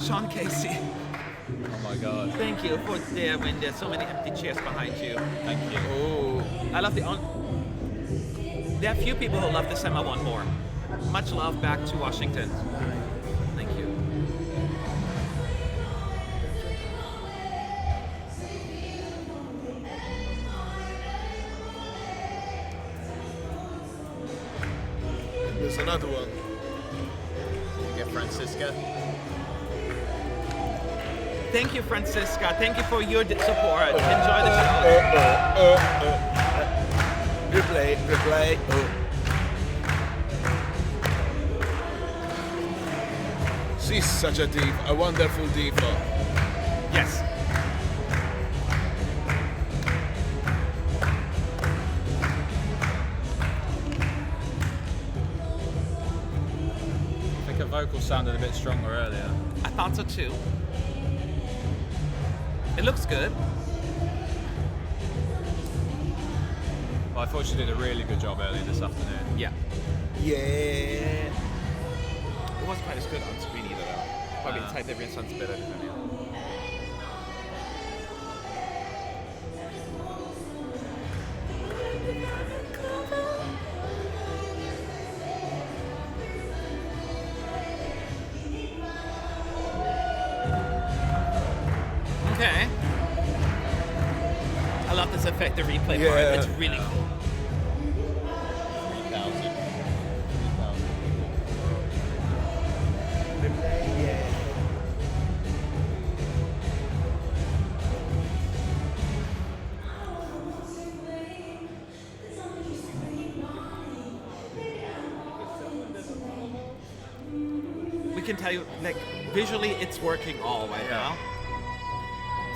Sean Casey, Oh my God. thank you for there when there's so many empty chairs behind you. Thank you. Oh. I love there are few people who love the summer one more. Much love back to Washington. Thank you. There's another one. Get Francisca. Thank you, Francisca. Thank you for your support. Enjoy the show. Replay. Oh. She's such a diva, a wonderful diva. Yes. I think her vocals sounded a bit stronger earlier. I thought so too. It looks good. But I thought she did a really good job earlier this afternoon. Yeah. Yeah. It wasn't quite as good on screen either though. Probably inside the ring sounds better than it. Okay. I love this effect, the replay part. Yeah. It's really cool. 3,000. We can tell you, like, visually it's working all right now.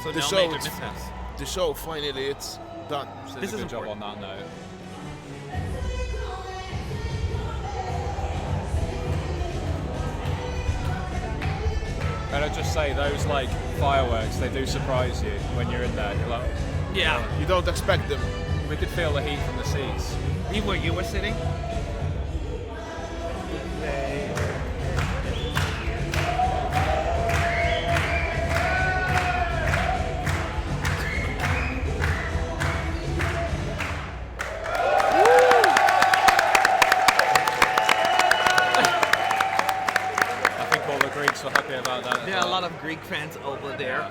So The no show, major it's- mishaps. The show finally it's done. She did This a is good job on important. that note. Can I just say, those like fireworks, they do surprise you when you're in there. You're like, Yeah. You don't expect them. we could feel the heat from the seats. You were sitting? I think all the Greeks were happy about that. as There are a well. lot of Greek fans over there.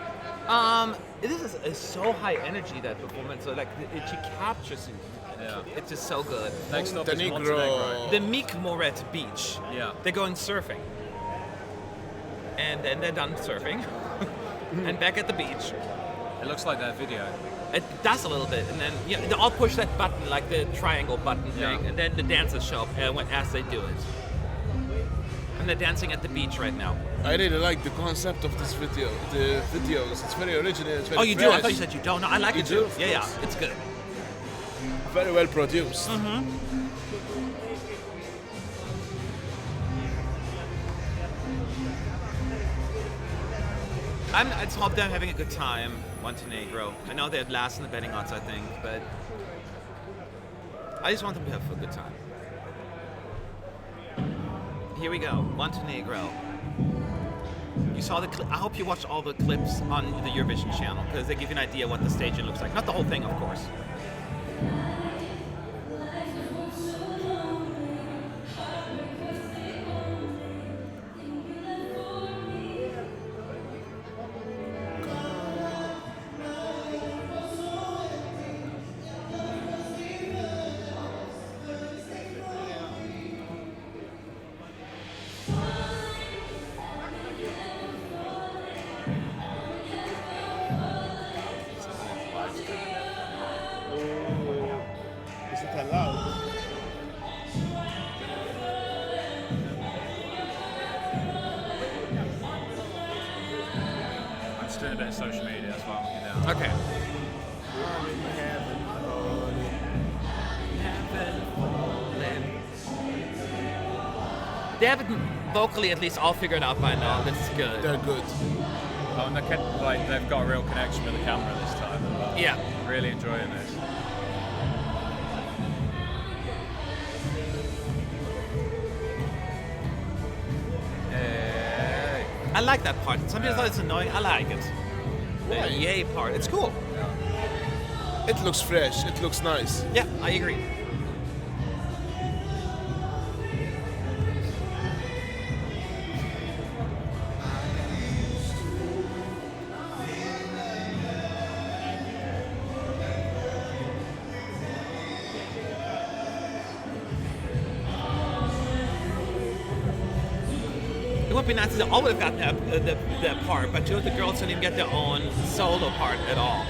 This is so high energy, that performance. So like she captures it. Yeah. It's just so good. Next up is Montenegro. Montenegro. The Mikmoret beach. Yeah. They're going surfing. And then they're done surfing. And back at the beach. It looks like their video. It does a little bit, and then they all push that button, like the triangle button thing, Yeah. and then the dancers show up as they do it. And they're dancing at the beach right now. I really like the concept of this video. The videos. It's very original. It's very Oh, you fresh, do? I thought you said you don't. No, I like You it do, too. of Yeah, course. it's good. very well produced. I just hope they're having a good time, Montenegro. I know they're last in the betting odds, I think, but I just want them to have a good time. Here we go, Montenegro. You saw the I hope you watched all the clips on the Eurovision channel, because they give you an idea what the staging looks like. Not the whole thing, of course. Is it allowed? I'm just doing a bit of social media, that's why I'm looking down. Okay. They have it vocally at least all figured out by now. That's good. They're good. Oh, and they've got a real connection with the camera this time. Yeah. Really enjoying this. Hey. I like that part. Some people thought it's annoying. I like it. Why? The yay part. It's cool. It looks fresh. It looks nice. Yeah, I agree. It would be nice to always got that part, but two of the girls don't even get their own solo part at all.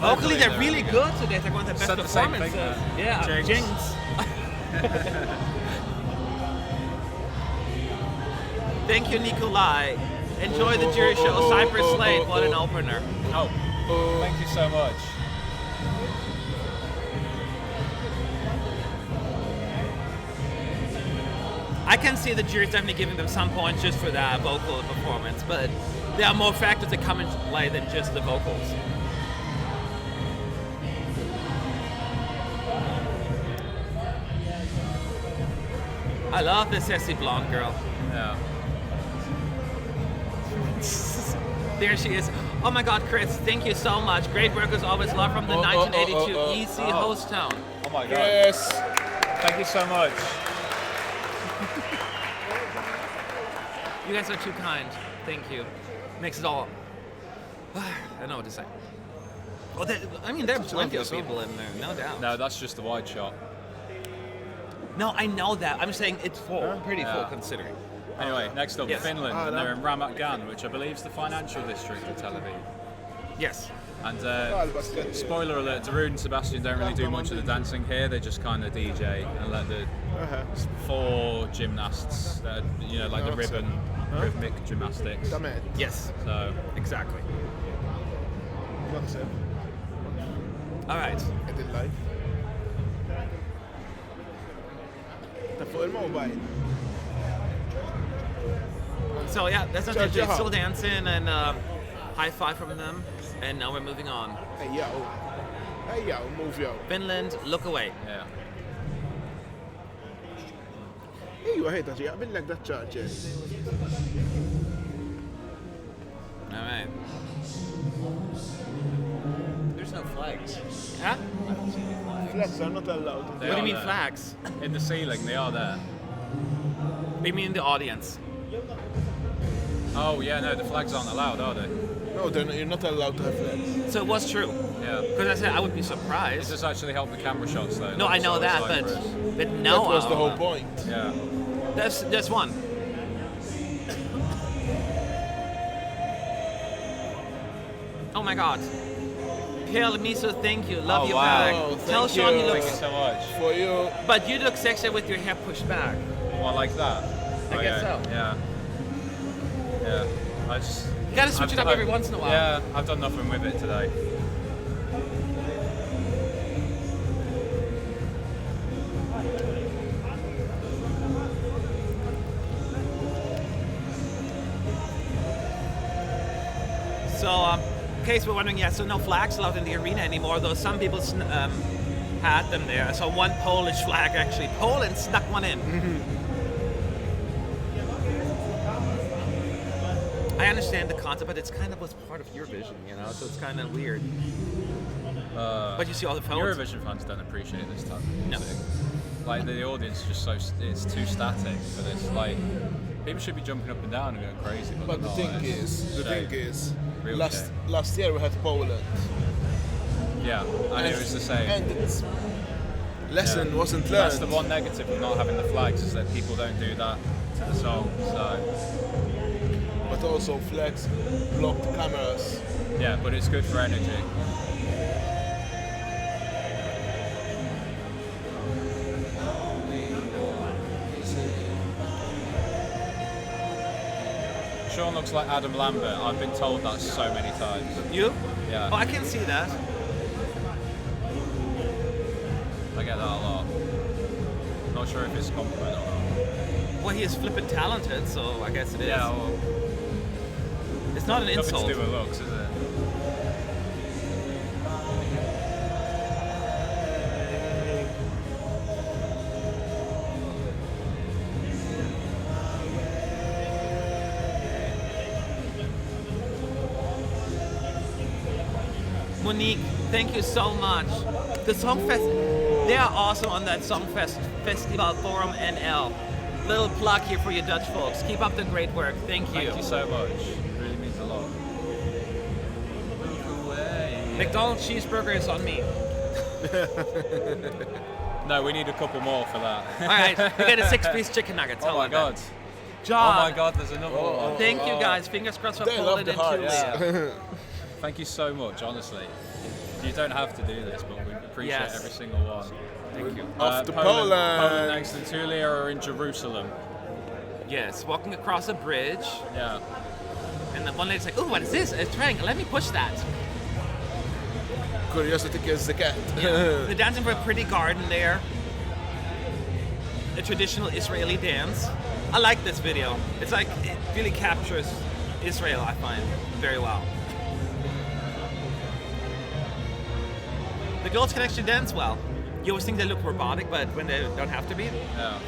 Vocally, they're really good today. They're one of the best Said the same thing, performances. Yeah, Jinx. Thank you, Nikolai. Enjoy the jury show. Cyprus Slate, what an opener. Oh, thank you so much. I can see the jury's definitely giving them some points just for that vocal performance, but there are more factors that come into play than just the vocals. I love this sexy blonde girl. Yeah. There she is. Oh my God, Chris, thank you so much. Great work as always. Love from the 1982 EC host town. Oh my God. Yes. Thank you so much. You guys are too kind. Thank you. Makes it all. I know what to say. Well, I mean, there are plenty of people in there, no doubt. No, that's just the wide shot. No, I know that. I'm saying it's full, pretty full Yeah. considering. Anyway, next up, Yes. Finland, and they're in Ramat Gan, which I believe is the financial district of Tel Aviv. Yes. And spoiler alert, Darude and Sebastian don't really do much of the dancing here. They just kind of DJ and let the four gymnasts, like the rhythmic gymnastics. Yes. So Exactly. All right. So yeah, that's not they're still dancing and high five from them, and now we're moving on. Hey yo, move yo. Finland, look away. yeah. Hey, I hate that. I've been like that church. All right. There's no flags. Huh? Flags are not allowed. They What do are you mean there. flags? In the ceiling, they are there. We mean the audience. Oh yeah, no, the flags aren't allowed, are they? No, you're not allowed to have flags. So it was true. Yeah. Because I said I would be It surprised. does actually help the camera shots though. No, I like know sort of that, Cyprus. but no. That was the whole point. Yeah. There's one. Oh my God. Pale Miso, thank you. Love Oh, you wow. back. Oh, Tell thank Sean you. he Thank you looks. so much. For you. But you look sexy with your hair pushed back. Well, like that. I guess so. Yeah. Yeah. I just. You gotta switch it up every once in a while. Yeah, I've done nothing with it today. So, in case we're wondering, yeah, so no flags allowed in the arena anymore, though some people had them there. So one Polish flag, actually. Poland snuck one in. I understand the concept, but it's kind of was part of Eurovision, so it's kind of weird. But you see all the phones. Eurovision fans don't appreciate this type of No. music. Like the audience is just it's too static for this. Like people should be jumping up and down and going crazy. But the they're not. thing It's is, Real last year we had Poland. yeah, and it was the same. And it's lesson wasn't So that's learned. the one negative of not having the flags, is that people don't do that to the song. So But also flags blocked cameras. yeah, but it's good for energy. Sean looks like Adam Lambert. I've been told that so many times. You? Yeah. Oh, I can see that. I get that a lot. Not sure if it's a compliment or not. Well, he is flippin' talented, so I guess it is. Yeah, well, It's not an nothing insult. to do with looks, is it? Monique, thank you so much. The Songfest, they are awesome on that Songfest Festival Forum NL. Little plug here for you Dutch folks. Keep up the great work. Thank you. Thank you so much. It really means a lot. McDonald's cheeseburger is on me. No, we need a couple more for that. All right, we get a 6-piece chicken nugget. Oh my god. John. Oh my god, there's another one. Thank you guys. Fingers crossed for They love Poland the and hearts. Tulia. Thank you so much, honestly. You don't have to do this, but we appreciate Yes. every single one. Thank you. Off to Poland Poland. next, and Tulia are in Jerusalem. Yes, walking across a bridge, Yeah. and the one lady's like, "Oh, what is this? A triangle. Let me push that." Curiosity kills the cat. They're dancing for a pretty garden there. A traditional Israeli dance. I like this video. It's like, it really captures Israel, I find, very well. The girls can actually dance well. You always think they look robotic, but when they don't have to be, Yeah.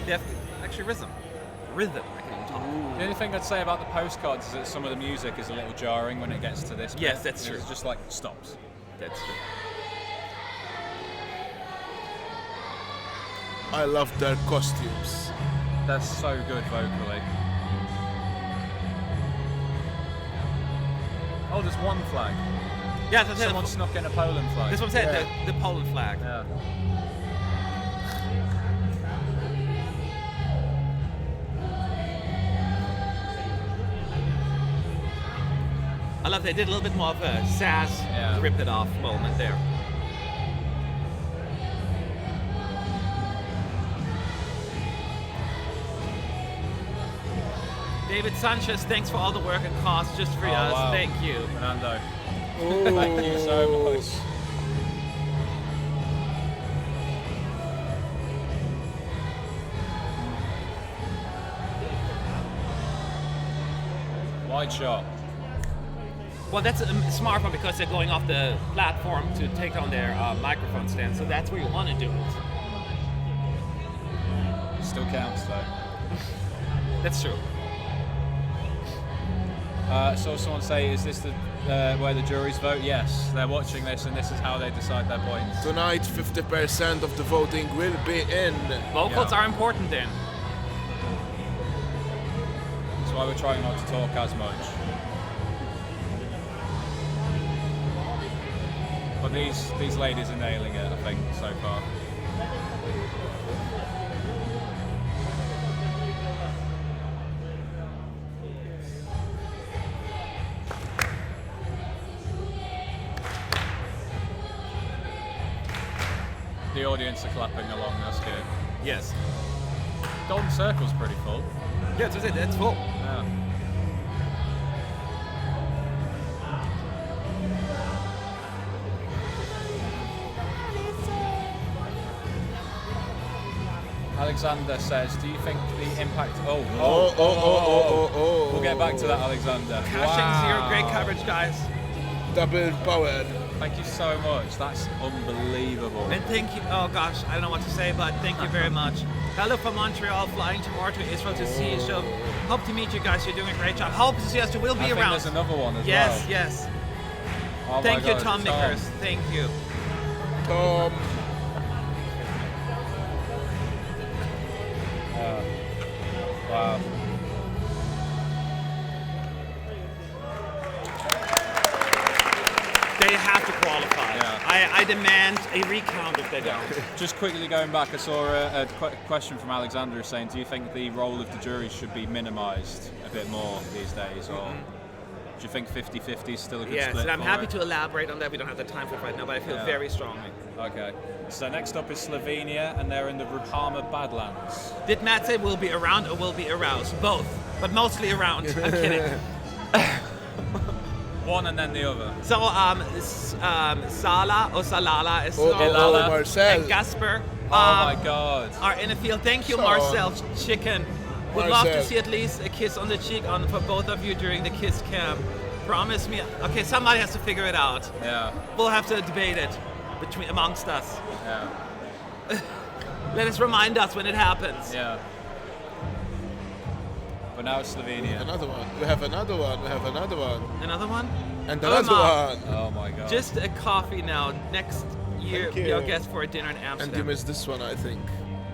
they have actually rhythm. Rhythm, I can even talk. The only thing I'd say about the postcards is that some of the music is a little jarring when it gets to this bit. Yes, that's true. It's just like stops. That's true. I love their costumes. They're so good vocally. Oh, there's one flag. Yeah, that's Someone snuck in a Poland flag. That's what I'm saying, the Poland flag. Yeah. I love they did a little bit more of a sass, Yeah. ripped it off moment there. David Sanchez, thanks for all the work and cost just for Oh, us. wow. Thank you. Fernando. Thank you so much. Wide shot. Well, that's a smart one because they're going off the platform to take on their microphone stand, so that's where you want to do it. Still counts though. That's true. Saw someone say, is this the where the juries vote? Yes, they're watching this and this is how they decide their points. Tonight, 50% of the voting will be in. Vocals Yeah. are important then. That's why we're trying not to talk as much. But these ladies are nailing it, I think, so far. The audience are clapping along, that's good. Yes. Golden Circle's pretty full. Yeah, that's it. That's full. Yeah. Alexander says, do you think the impact... Oh. We'll get back to that, Alexander. Cashings here, great coverage, guys. Double power. Thank you so much. That's unbelievable. And thank you. Oh gosh, I don't know what to say, but thank you very much. Hello from Montreal, flying tomorrow to Israel to see you. So hope to meet you guys. You're doing a great job. Hope to see us. You will be I think around. there's another one as yes, well. yes. Oh my Thank you, God, Tom Nickers. Thank you. Tom. Wow. They have to qualify. Yeah. I demand a recount if they don't. Just quickly going back, I saw a question from Alexander saying, do you think the role of the jury should be minimised a bit more these days, or do you think 50-50 is still a good Yes, split? and I'm for happy it? to elaborate on that. We don't have the time for it right now, but I feel very strongly. Okay. So next up is Slovenia, and they're in the Rejman Badlands. Did Matt say we'll be around or will be aroused? Both, but mostly around. I'm kidding. One and then the other. So, Zala or Salala is Marcel. and Gašper Oh my God. are in the field. Thank you, So, Marcel Chicken. Would love to Marcel. see at least a kiss on the cheek for both of you during the kiss cam. Promise me. Okay, somebody has to figure it out. Yeah. We'll have to debate it amongst us. Yeah. Let us remind us when it happens. Yeah. But now it's Slovenia. Another one. We have another one. We have another one. Another one? And Omar. another one. Oh my God. Just a coffee now. Next year, Thank you. your guest for a dinner in And Amsterdam. you missed this one, I think.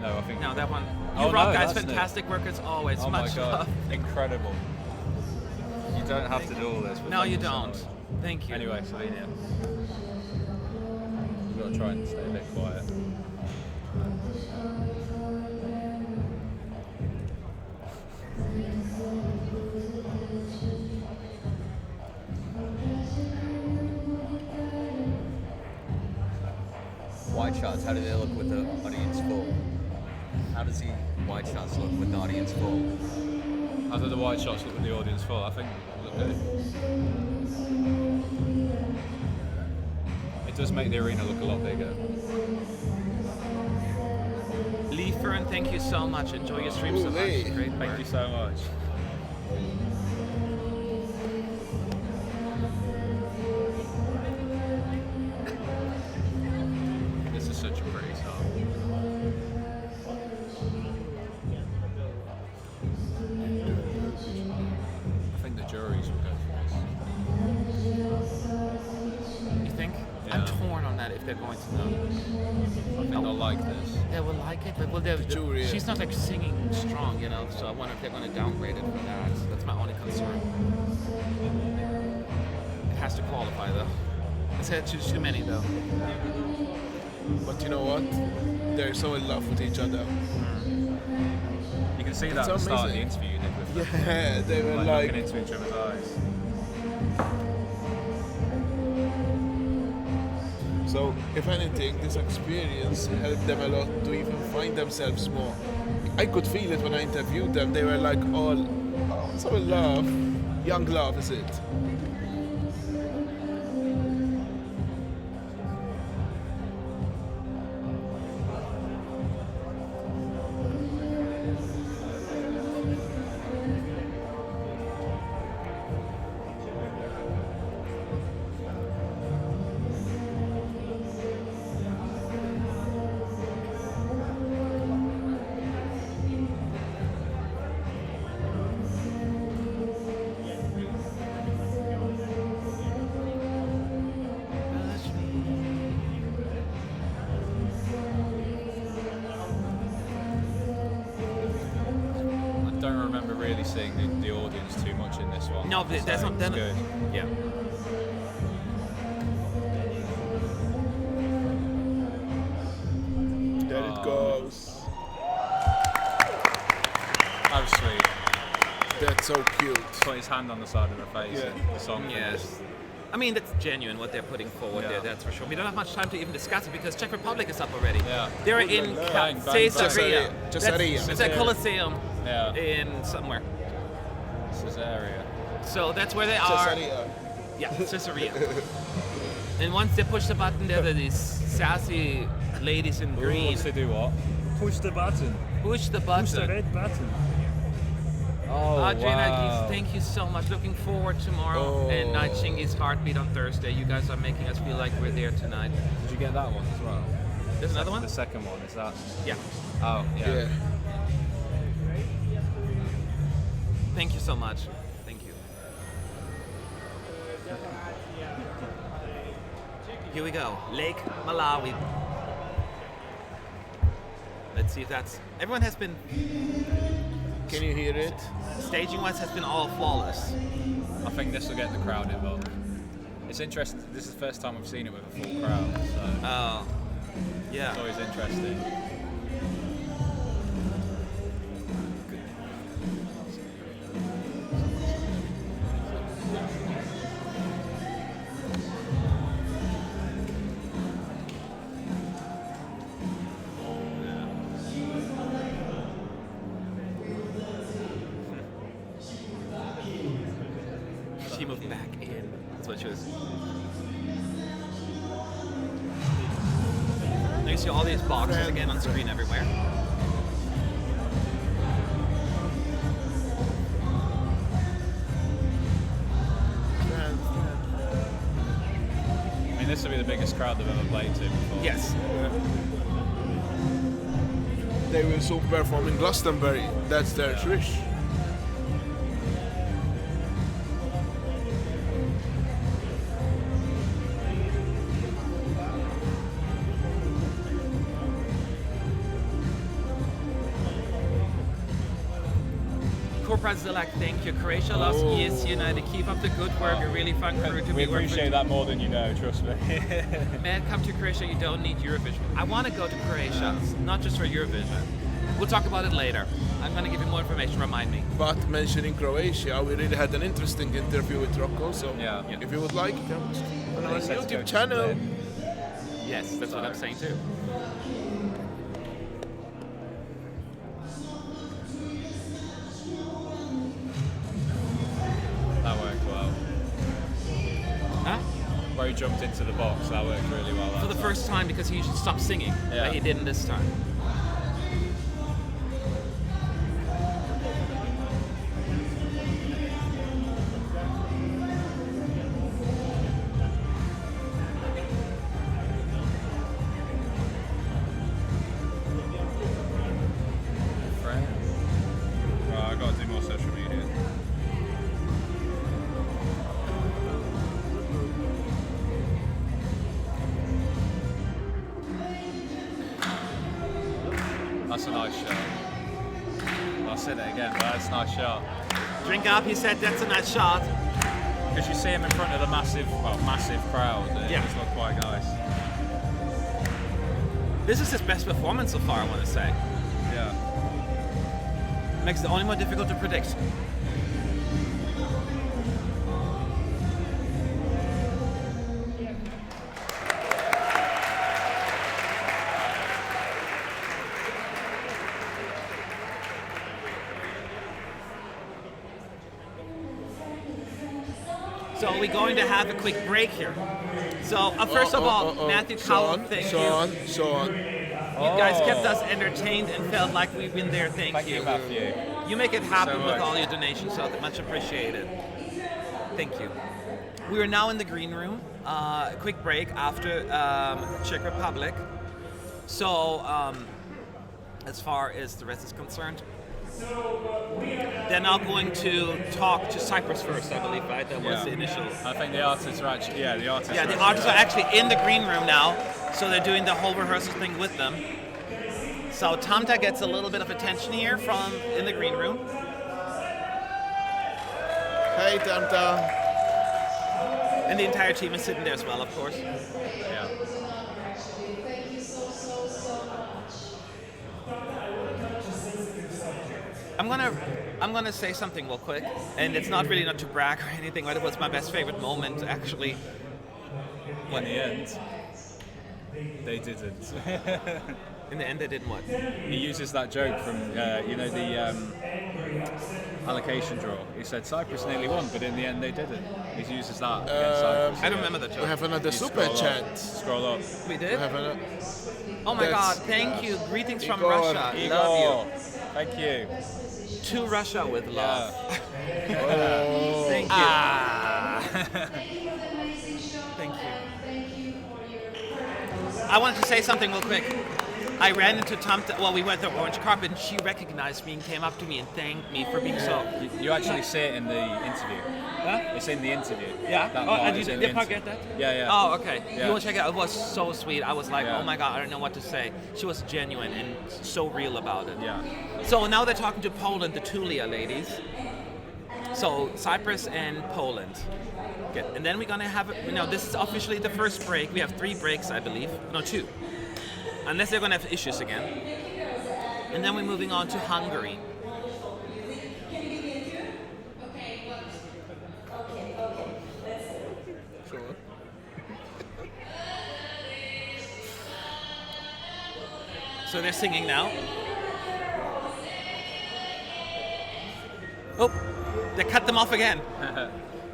No, I think. No, that one. You Oh, rock, no, guys. that's new. Fantastic work as always. Oh my Much God. love. Incredible. You don't have to do all this. but No, thank you so don't. much. Thank you. Anyway, Slovenia. We've got to try and stay a bit quiet. Wide shots, how do they look with the audience full? How does the wide shots look with the audience full? How do the wide shots look with the audience full? I think they look good. It does make the arena look a lot bigger. Lee Fern, thank you so much. Enjoy your stream so Ooh, Lee. much. Great Thank work. you so much. This is such a pretty song. I think the juries will go for You think? Yeah. I'm torn on that if they're going to know. this. I think they'll like this. They will like it, but jury, she's not like singing strong, you know, so I wonder if they're going to downgrade it for that. That's my only concern. It has to qualify though. It's had too many though. But you know what? They're so in love with each other. You can see that at the It's start of the amazing. interview you did with them. Yeah, they were Like like, looking into each other's eyes. so if anything, this experience helped them a lot to even find themselves more. I could feel it when I interviewed them. They were like all so in love. Young love is it. I don't remember really seeing the audience too much in this one. No, but that's so not. it's That's good. Yeah. There it goes. That was sweet. That's so cute. Put his hand on the side of her face Yeah. and the song Yes. I mean, that's genuine what they're putting forward Yeah. there, that's for sure. We don't have much time to even discuss it because Czech Republic is up already. Yeah. They're in Bang, bang, Caesarea. Caesarea. It's a Colosseum Yeah. in somewhere. Caesarea. So that's where they are. Caesarea. Yeah, Caesarea. And once they push the button, there are these sassy ladies in green. Once they do what? Push the button. Push the Push the button. red button. Oh, Adriana, wow. thank you so much. Looking forward tomorrow and Night Chingy's Heartbeat on Thursday. You guys are making us feel like we're there tonight. Did you get that one as well? There's another one? The second one, is that? Yeah. Oh, yeah. Yeah. Thank you so much. Thank you. Here we go. Lake Malawi. Let's see if that's... Everyone has been, Can you hear it? staging-wise, has been all flawless. I think this will get the crowd involved. It's interesting. This is the first time I've seen it with a full crowd, so Oh, yeah. it's always interesting. She moved back in. That's what she was. Now you see all these boxes again on screen everywhere. I mean, this will be the biggest crowd they've ever played to before. Yes. They will soon perform in Glastonbury. That's their wish. Zala, thank you. Croatia loves ES United. Keep up the good work. A really fun crew to We be working appreciate with. that more than you know, trust me. Man, come to Croatia. You don't need Eurovision. I want to go to Croatia, not just for Eurovision. We'll talk about it later. I'm going to give you more information. Remind me. But mentioning Croatia, we really had an interesting interview with Rocco. So Yeah. if you would like, you can watch on our He said to go YouTube to channel. Berlin. Yes, that's what I'm saying too. That worked well. Huh? Where he jumped into the box, that worked really well. For the first time, because he usually stopped singing, Yeah. but he didn't this time. I got to do more social media. That's a nice shot. I'll say that again, but that's a nice shot. Drink up, he said that's a nice shot. Because you see him in front of the massive crowd, it Yeah. just looked quite nice. This is his best performance so far, I want to say. Yeah. Makes it only more difficult to predict. So are we going to have a quick break here? So first of all, Matthew Cowell, thank you. You guys kept us entertained and felt like we've been there. Thank you. Matthew. You make it happen So with much. all your donations, so much appreciated. Thank you. We are now in the green room. A quick break after Czech Republic. So, as far as the rest is concerned, they're now going to talk to Cyprus first, I believe, right? That was the initial. I think the artists are actually, the artists. Yeah, the artists are actually in the green room now, so they're doing the whole rehearsal thing with them. So Tamta gets a little bit of attention here from in the green room. Hey, Tamta. And the entire team is sitting there as well, of course. Yeah. I'm gonna say something real quick, and it's not really not to brag or anything, but it was my best favorite moment actually. In the end, they didn't. In the end, they didn't what? He uses that joke from, the allocation draw. He said Cyprus nearly won, but in the end they didn't. He uses that against Cyprus. I don't remember the joke. We have another You super scroll chat. up. Scroll up. We We did? have another. Oh my That's- God! Thank you. Greetings from Igor. Russia. Igor. Love Thank you. you. To Russia with love. Oh. Thank you. Thank you. I wanted to say something real quick. I ran into Tamta. Well, we went to Orange Carpet, and she recognized me and came up to me and thanked me for being so. You actually see it in the interview. Huh? It's in the interview. Yeah. That Oh, line and is you in did the not interview. get that? Yeah, yeah. Oh, okay. Yeah. You will check it out. It was so sweet. I was like, Yeah. oh my God, I don't know what to say. She was genuine and so real about it. Yeah. So now they're talking to Poland, the Tulia ladies. So Cyprus and Poland. Good. And then we're gonna have, this is officially the first break. We have 3 breaks, I believe. No, 2. Unless they're gonna have issues again. And then we're moving on to Hungary. Sure. So they're singing now. Oh, they cut them off again.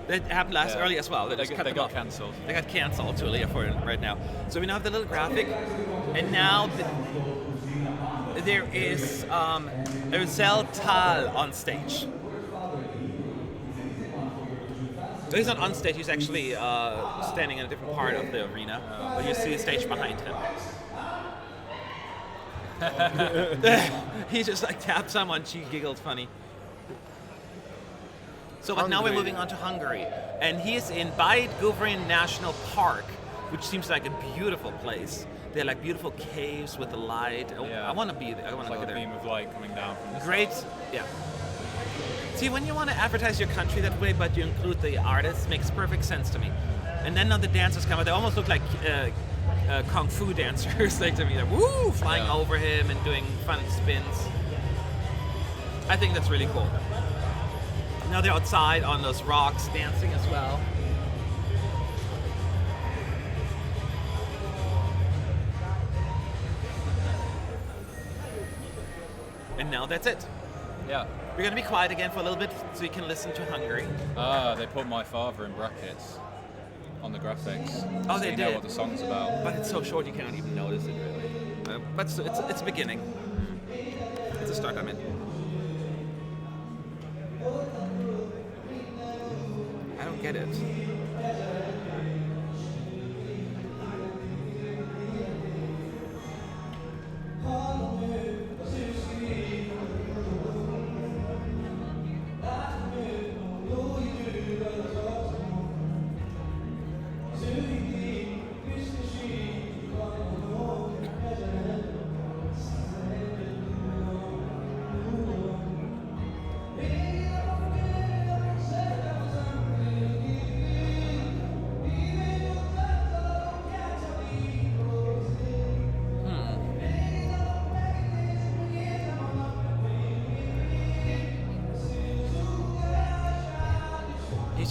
That happened early as well. They got cancelled. They got cancelled, Tulia, for it right now. So we now have the little graphic, and now there is Tal on stage. So he's not on stage, he's actually standing in a different part of the arena, but you see the stage behind him. He just tapped someone, she giggled funny. So but now we're moving on to Hungary, and he is in Baid-Guvrin National Park, which seems like a beautiful place. They're like beautiful caves with the light. Yeah. I want to be there. I want to go like there. a beam of light coming down from the Great, stars. yeah. See, when you want to advertise your country that way, but you include the artists, makes perfect sense to me. And then the dancers come out. They almost look like kung fu dancers, like to me. They're flying over him and doing fun spins. I think that's really cool. Now they're outside on those rocks dancing as well. And now that's it. Yeah. We're going to be quiet again for a little bit so you can listen to Hungary. They put my father in brackets on the graphics. Oh, so they you did. know what the song's about. But it's so short you cannot even notice it really. But it's a beginning. It's a start, I mean. I don't get it.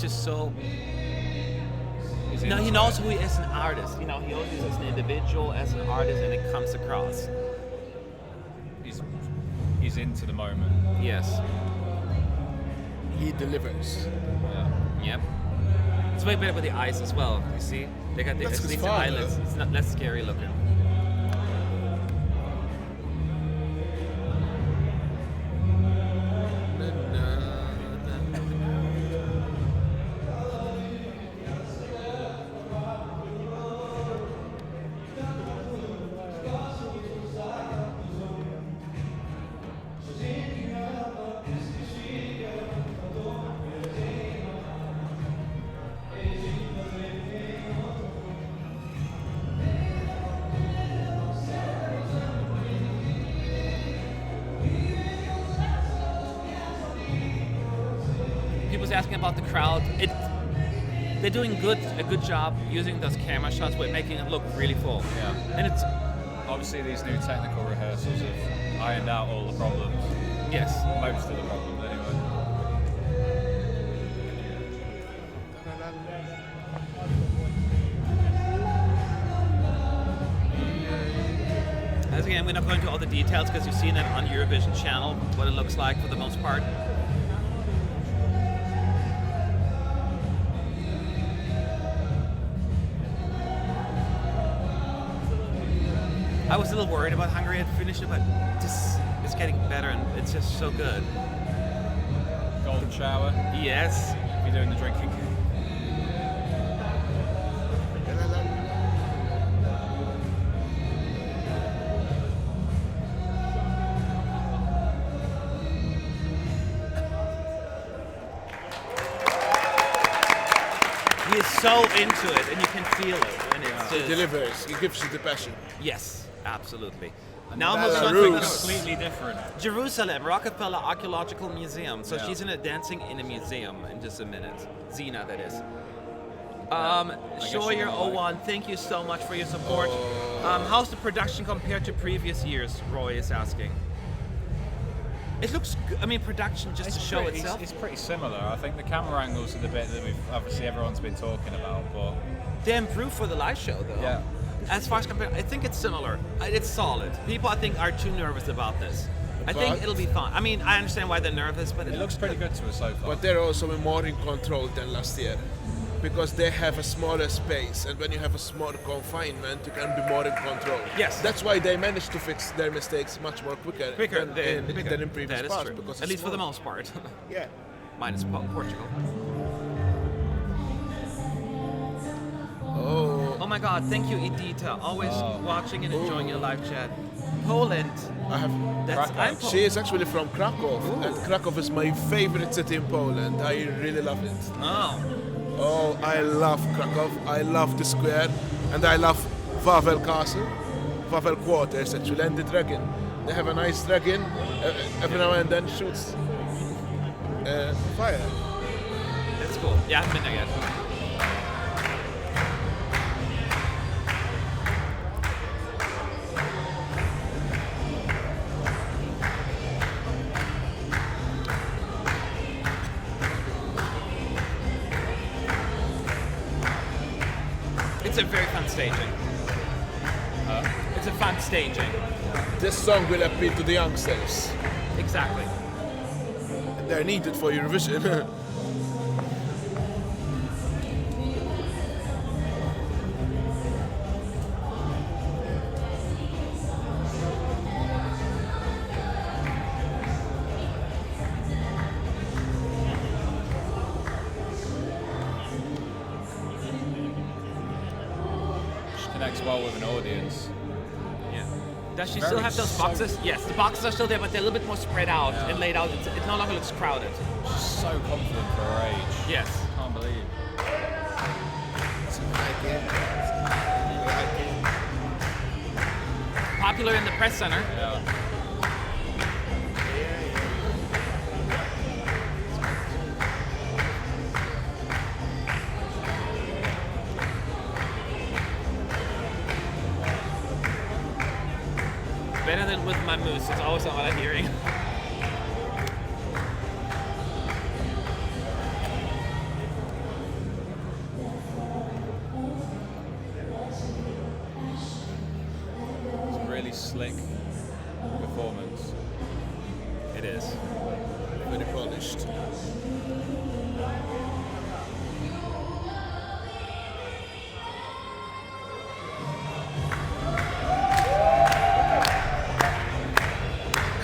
Just so he knows who he is as an artist. He knows who he is as an individual, as an artist, and it comes across. He's into the moment. Yes. He delivers. Yeah. Yep. It's way better with the eyes as well. You see, they got the That's his sleek father. eyelids. It's not less scary looking. Asking about the crowd, they're doing a good job using those camera shots, but making it look really full. Yeah. And it's obviously these new technical rehearsals have ironed out all the problems. yes. Most of the problems, anyway. As again, we're not going into all the details because you've seen it on Eurovision channel, what it looks like for the most part. I was a little worried about Hungary had finished it, but it's getting better and it's just so good. Golden shower. Yes. You're doing the drinking. He is so into it, and you can feel it. And it's He delivers. He gives you the passion. yes, absolutely. Now moving on to Belarus. Completely different. Jerusalem, Rockefeller Archaeological Museum. So Yeah. she's dancing in a museum in just a minute. Zena, that is. guess Shoyer you're gonna 01, thank you so much for your support. How's the production compared to previous years? Roy is asking. It looks good. I mean, production just to show itself. It's pretty similar. I think the camera angles are the bit that everyone's been talking about, but They improved for the live show, though. yeah. As far as compared, I think it's similar. It's solid. People, I think, are too nervous about this. I think But- it'll be fine. I mean, I understand why they're nervous, but It looks pretty good to us so far. But they're also more in control than last year, because they have a smaller space, and when you have a small confinement, you can be more in control. Yes. That's why they managed to fix their mistakes much more quicker than in previous That is parts. true. Because At it's least for the small. most part. Yeah. Minus Portugal. Oh, Oh my God! Thank you, Edita. Always watching and enjoying your live chat. Poland. I have. That's I'm She is actually from Krakow, and Krakow is my favorite city in Poland. I really love it. Oh. Oh, I love Krakow. I love the square, and I love Wawel Castle, Wawel Quarters actually, and the dragon. They have a nice dragon. Every now and then shoots fire. That's cool. Yeah, I haven't been there yet. It's a very fun staging. It's a fun staging. This song will appeal to the youngsters. Exactly. They're needed for Eurovision. She connects well with an audience. Yeah. Does she Very still have those so- boxes? Yes, the boxes are still there, but they're a little bit more spread out Yeah. and laid out. It no longer looks crowded. She's so confident for her age. Yes. Can't believe. Popular in the press center. Yeah. Better than with my moose. It's always what I'm hearing. It's a really slick performance. It is. Very polished.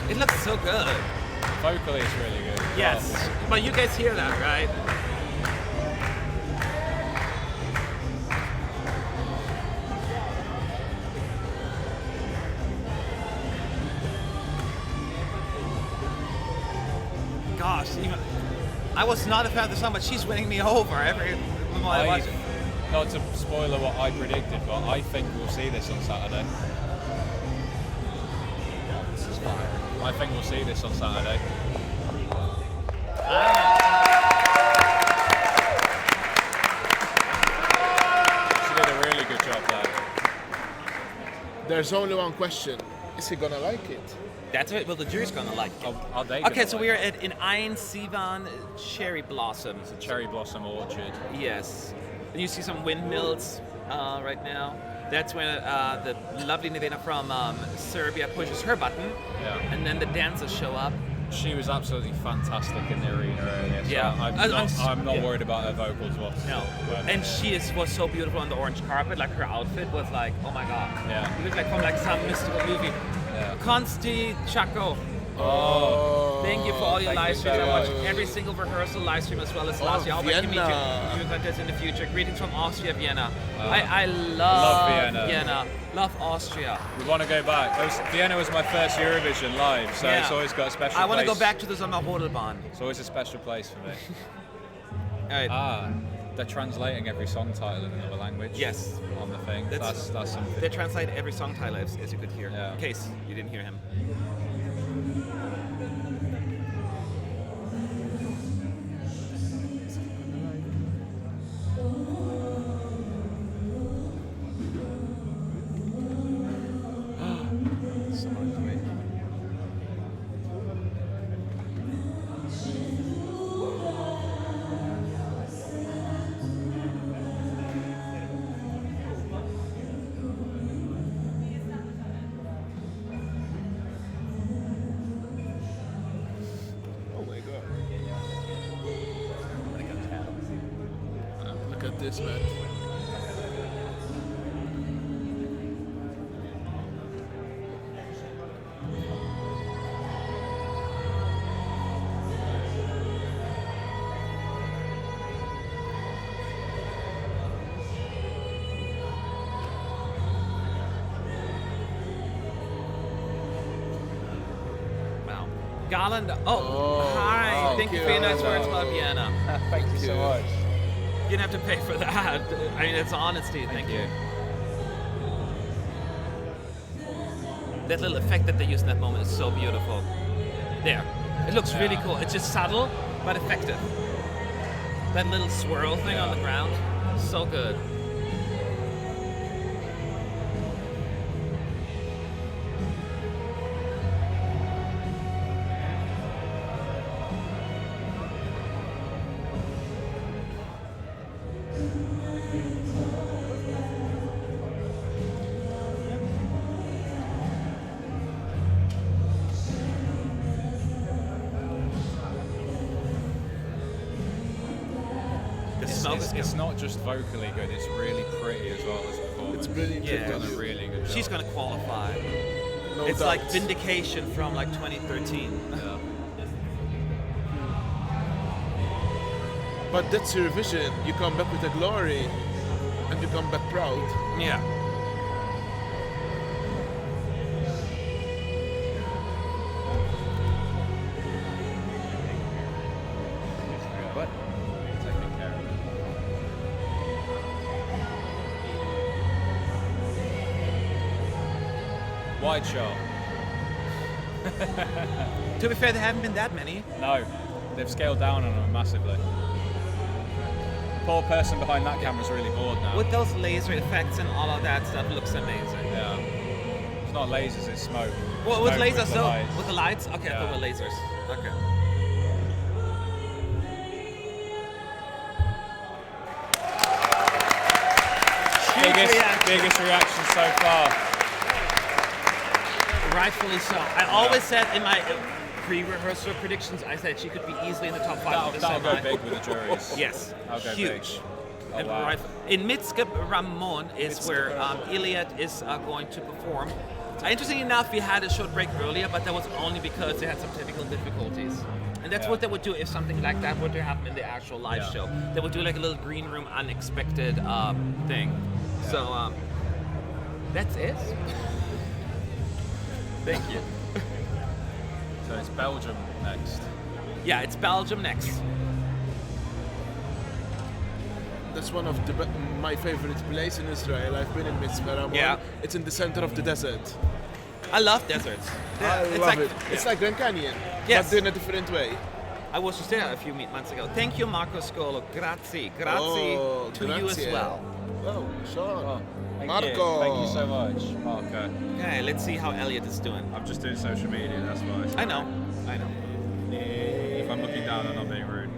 It looks so good. Vocally, it's really good. Yes. But you guys hear that, right? Gosh, even I was not a fan of the song, but she's winning me over every time I watch it. Not to spoiler what I predicted, but I think we'll see this on Saturday. This is fire. I think we'll see this on Saturday. She did a really good job there. There's only one question: is he gonna like it? That's it. Well, the jury's gonna like it. Are they Okay, gonna so like we are it? at in Ein Sivan Cherry Blossoms. Cherry Blossom Orchard. Yes. And you see some windmills right now. That's when the lovely Nevena from Serbia pushes her button, Yeah. and then the dancers show up. She was absolutely fantastic in the arena earlier. So Yeah. I'm not Yeah. worried about her vocals whatsoever. No. And she was so beautiful on the orange carpet. Like her outfit was like, oh my god. Yeah. You look like from like some mystical movie. Yeah. Konsti Chaco. Oh, Thank you for all your Thank live you streams. so I watched much. every single rehearsal live stream as well as last year. I hope I can meet Vienna. you contest in the future. Greetings from Austria, Vienna. Uh, I love love Vienna. Love Austria. We want to go back. Vienna was my first Eurovision live, so Yeah. it's always got a special I want to place. go back to the Sommerrodelbahn. It's always a special place for me. All right. they're translating every song title in another language. Yes. On the thing. That's something. They translate every song title, as you could hear. Yeah. In case you didn't hear him. Oh my god. Look at this, man. Wow. Garland. Hi. Thank you for your nice words about Vienna. Thank you so much. You didn't have to pay for that. I mean, it's honesty. Thank you. That little effect that they use in that moment is so beautiful. There. It looks really cool. It's just subtle, but effective. That little swirl thing on the ground, so good. It's not just vocally good, it's really pretty as well as performance. It's brilliant. Yeah. She's done a really good job. She's going to qualify. No It's doubt. like vindication from like 2013. Yeah. But that's Eurovision. You come back with a glory, and you come back proud. Yeah. But taking care of it. Wide shot. To be fair, there haven't been that many. No, they've scaled down on them massively. Poor person behind that camera's really bored now. With those laser effects and all of that stuff, looks amazing. Yeah. It's not lasers, it's smoke. Well, with Smoke lasers the though? lights. With the lights? Okay, I Yeah. thought with lasers. Okay. Biggest reaction so far. Rightfully so. I always said in my pre-rehearsal predictions, I said she could be easily in the top 5 of the That'll go semi. big with the juries. Yes, That'll go huge. big. Oh, And wow. in Mitskip Ramon is where Eliot is going to perform. Interestingly enough, we had a short break earlier, but that was only because they had some technical difficulties. And that's Yeah. what they would do if something like that were to happen in the actual live Yeah. show. They would do like a little green room unexpected thing. Yeah. So that's it. Thank you. So it's Belgium next. Yeah, it's Belgium next. That's one of my favorite places in Israel. I've been in Mitzvah Ramon. Yeah. It's in the center of the desert. I love deserts. I It's love like, it. It's like Grand Canyon, Yes. but in a different way. I was just there a few months ago. Thank you, Marco Scolo. Grazie. Grazie Oh, to you as grazie. well. Oh, Sean. Oh, thank Marco. You. Thank you so much, Marco. Okay, let's see how Eliot is doing. I'm just doing social media, that's why. I know. If I'm looking down, I'm not being rude.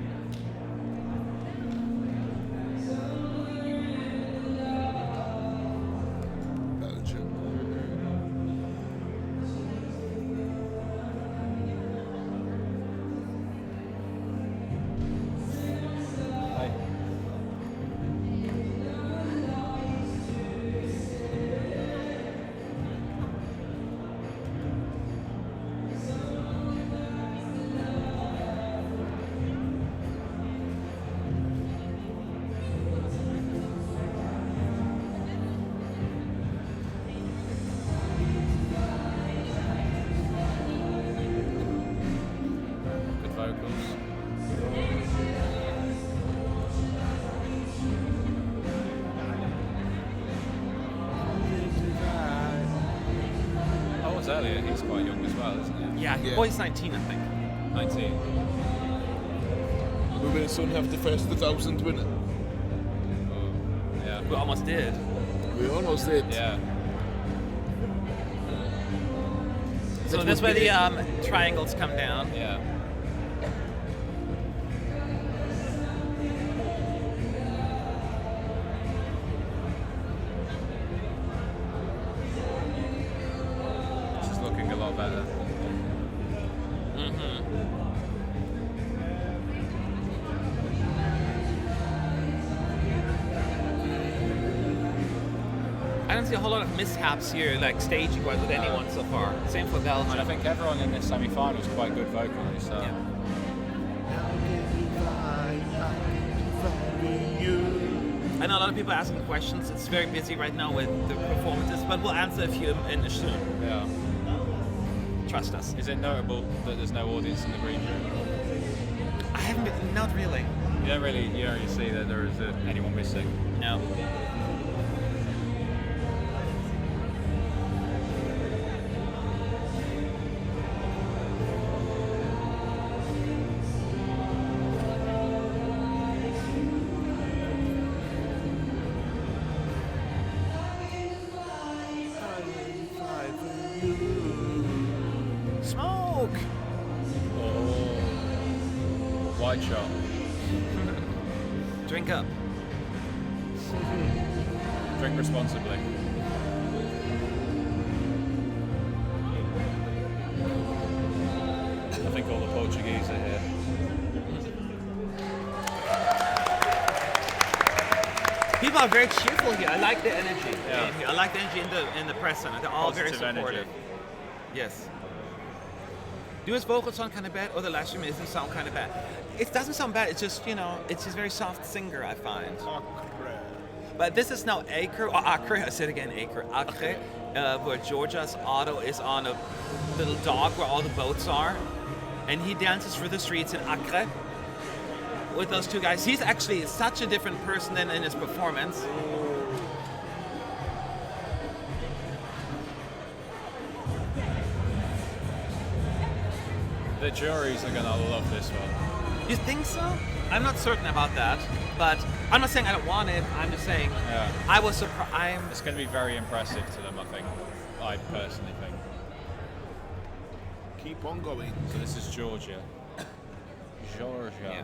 Belgium. Hi. Good vocals. well, isn't it? Yeah, Yeah. boy's 19, I think. 19. We will soon have the first 2,000 winner. Yeah. We almost did. We almost did. Yeah. So That that's would where be the triangles come down. Yeah. This is looking a lot better. I don't see a whole lot of mishaps here, like staging wise with anyone so far. Same for Belgium. And I think everyone in this semi-final is quite good vocally, so... Yeah. I know a lot of people are asking questions. It's very busy right now with the performances, but we'll answer a few in the soon. Yeah. Trust us. Is it notable that there's no audience in the green room? I haven't been, not really. You don't really see that there is anyone missing. No. Smoke! Oh. Wide shot. Drink up. Drink responsibly. I think all the Portuguese are here. People are very cheerful here. I like the energy Yeah. in here. I like the energy in the press center. They're all very Positive supportive. energy. Yes. Do his vocals sound kind of bad, or the live stream doesn't sound kind of bad? It doesn't sound bad. It's just, it's just very soft singer, I find. But this is now Acre, or Acre, I said again Acre, where Georgia's auto is on a little dock where all the boats are. And he dances through the streets in Acre with those two guys. He's actually such a different person than in his performance. The juries are gonna love this one. You think so? I'm not certain about that, but I'm not saying I don't want it. I'm just saying Yeah. I was surprised. It's gonna be very impressive to them, I think. I personally think. Keep on going. So this is Georgia. Georgia. Yeah.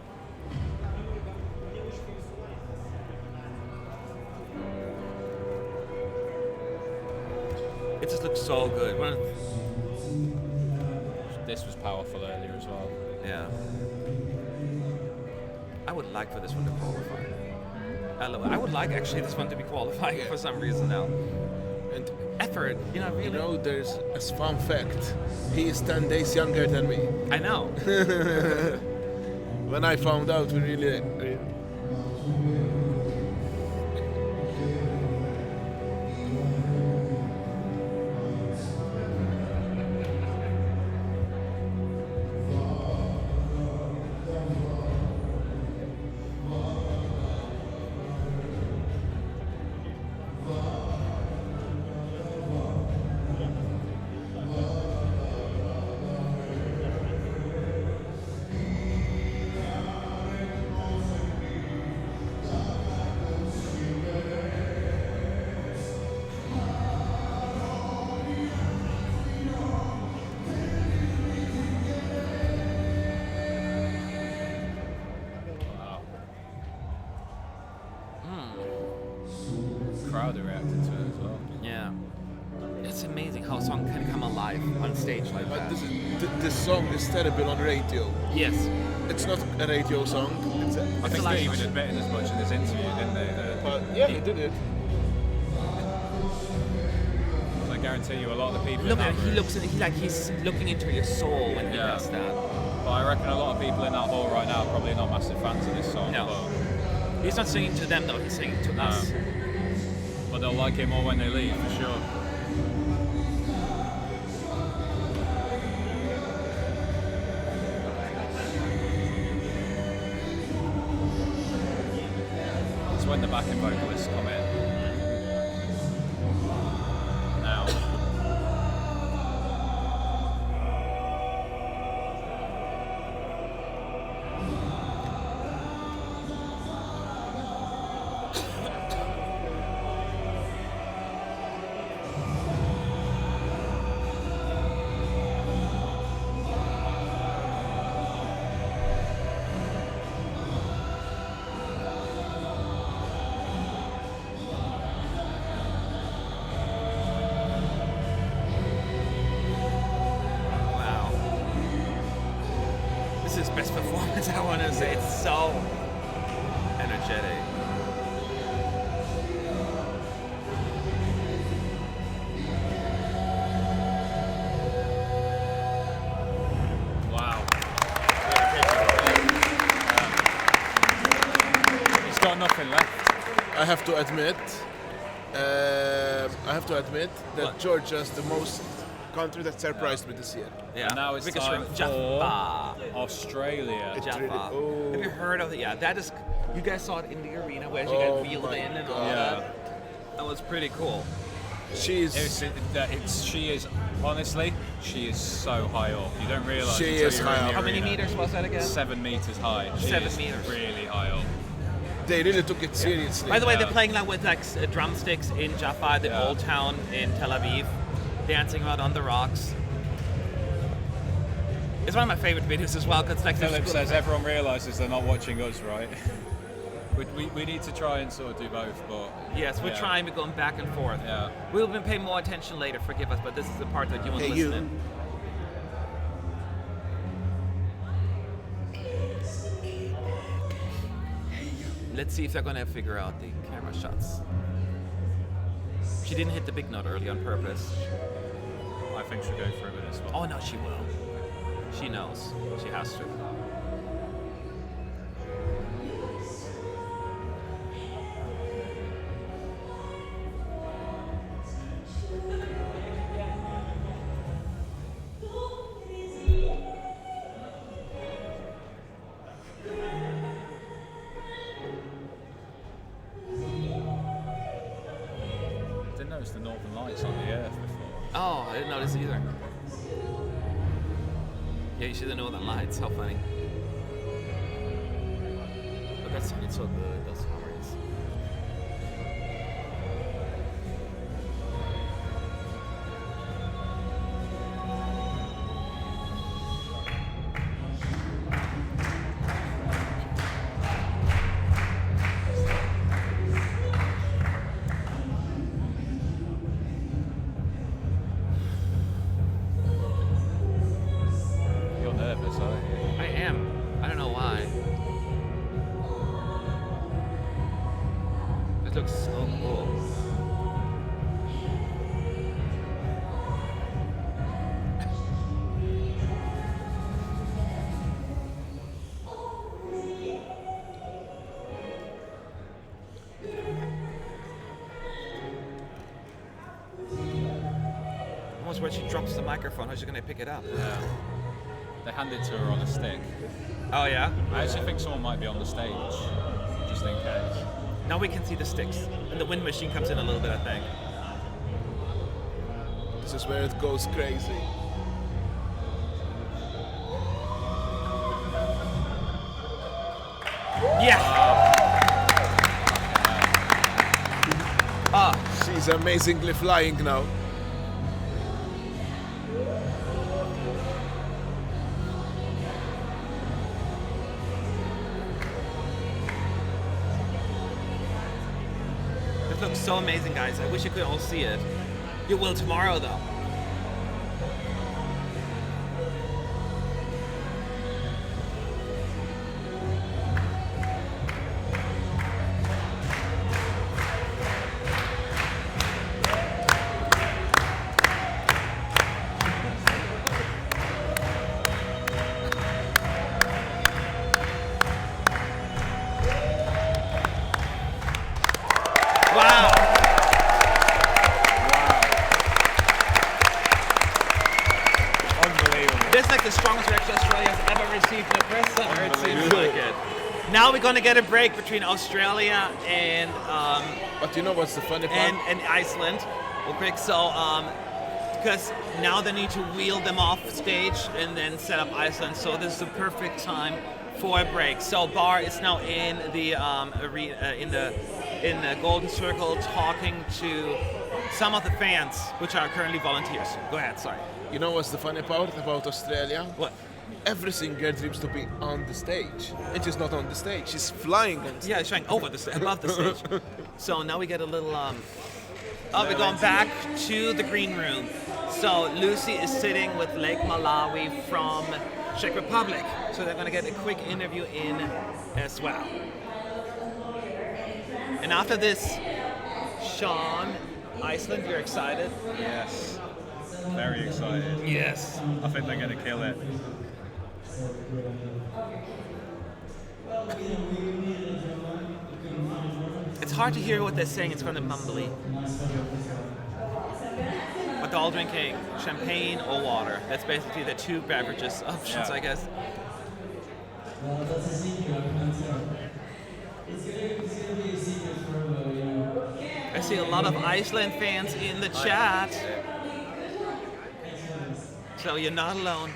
It just looks so good. This was powerful earlier as well. Yeah. I would like for this one to qualify. I would like actually this one to be qualifying for some reason now. And Effort, really. you know, there's a fun fact. He is 10 days younger than me. I know. When I found out, we really Crowd reacted to it as well. Yeah. It's amazing how a song can come alive on stage like But that. this song is terrible on radio. Yes. It's not a radio song. I think live they even song. admitted as much in this interview, didn't they? But yeah, he did it. I guarantee you, a lot of the people. Look in at that him. room- He's looking into your soul when he Yeah. does that. But I reckon a lot of people in that hall right now are probably not massive fans of this song. No. He's not singing to them though. He's singing to us. But they'll like it more when they leave, for sure. It's when the backing vocalists come in. Now. gonna say it's so energetic. Wow. He's got nothing left. I have to admit that What? Georgia's the most country that surprised me this year. Yeah. And now it's because time from for Jaffa. Australia. It's Jaffa. really- oh. Have you heard of it? Yeah, that is. You guys saw it in the arena where she Oh got wheeled my in and all Yeah. that. That was pretty cool. She is honestly, she is so high up. You don't realise. She until is you're in high the up. How many arena. meters was that again? 7 meters high. She 7 is meters. really high up. They really took it seriously. By the way, Yeah. they're playing that with like drumsticks in Jaffa, the Yeah. old town in Tel Aviv, dancing out on the rocks. It's one of my favorite videos as well because like Philip there's- says everyone realises they're not watching us, right? we need to try and sort of do both, but Yes, we're yeah. trying, we're going back and forth. Yeah. We'll be paying more attention later, forgive us, but this is the part that you want to Hey, listen you. in. Let's see if they're going to figure out the camera shots. She didn't hit the big note early on purpose. I think she'll go through with this one. Oh no, she will. She knows. She has to. Didn't notice the northern lights on the earth before. Oh, I didn't notice either. Yeah, you should have known the lights. How funny. But that sounded so good, those horns. You're nervous, aren't you? I am. I don't know why. It looks so cool. Almost when she drops the microphone, how's she gonna pick it up? Yeah. They hand it to her on a stick. Oh yeah? I actually think someone might be on the stage, just in case. Now we can see the sticks. And the wind machine comes in a little bit, I think. This is where it goes crazy. Yeah! Ah, She's amazingly flying now. this looks so amazing, guys. I wish you could all see it. You will tomorrow, though. Wow! Unbelievable. This is like the strongest reaction Australia's ever received in a press center. It seems like it. Now we're going to get a break between Australia and But you know what's the funny part? and Iceland. We'll break so because now they need to wheel them off stage and then set up Iceland. So this is the perfect time for a break. So Bar is now in the arena in the Golden Circle talking to some of the fans, which are currently volunteers. Go ahead. Sorry. You know what's the funny part about Australia? What? Every singer dreams to be on the stage. And she's not on the stage, she's flying on stage. Yeah, it's showing over the above the stage. So now we get a little. We're going back to the green room. So Lucy is sitting with Lake Malawi from Czech Republic. so they're going to get a quick interview in as well. And after this, Sean, Iceland, you're excited? Yes. Very excited. Yes. I think they're going to kill it. It's hard to hear what they're saying. It's kind of mumbly. But they're all drinking champagne or water. That's basically the two beverages options, I guess. I see a lot of Iceland fans in the chat. So you're not alone.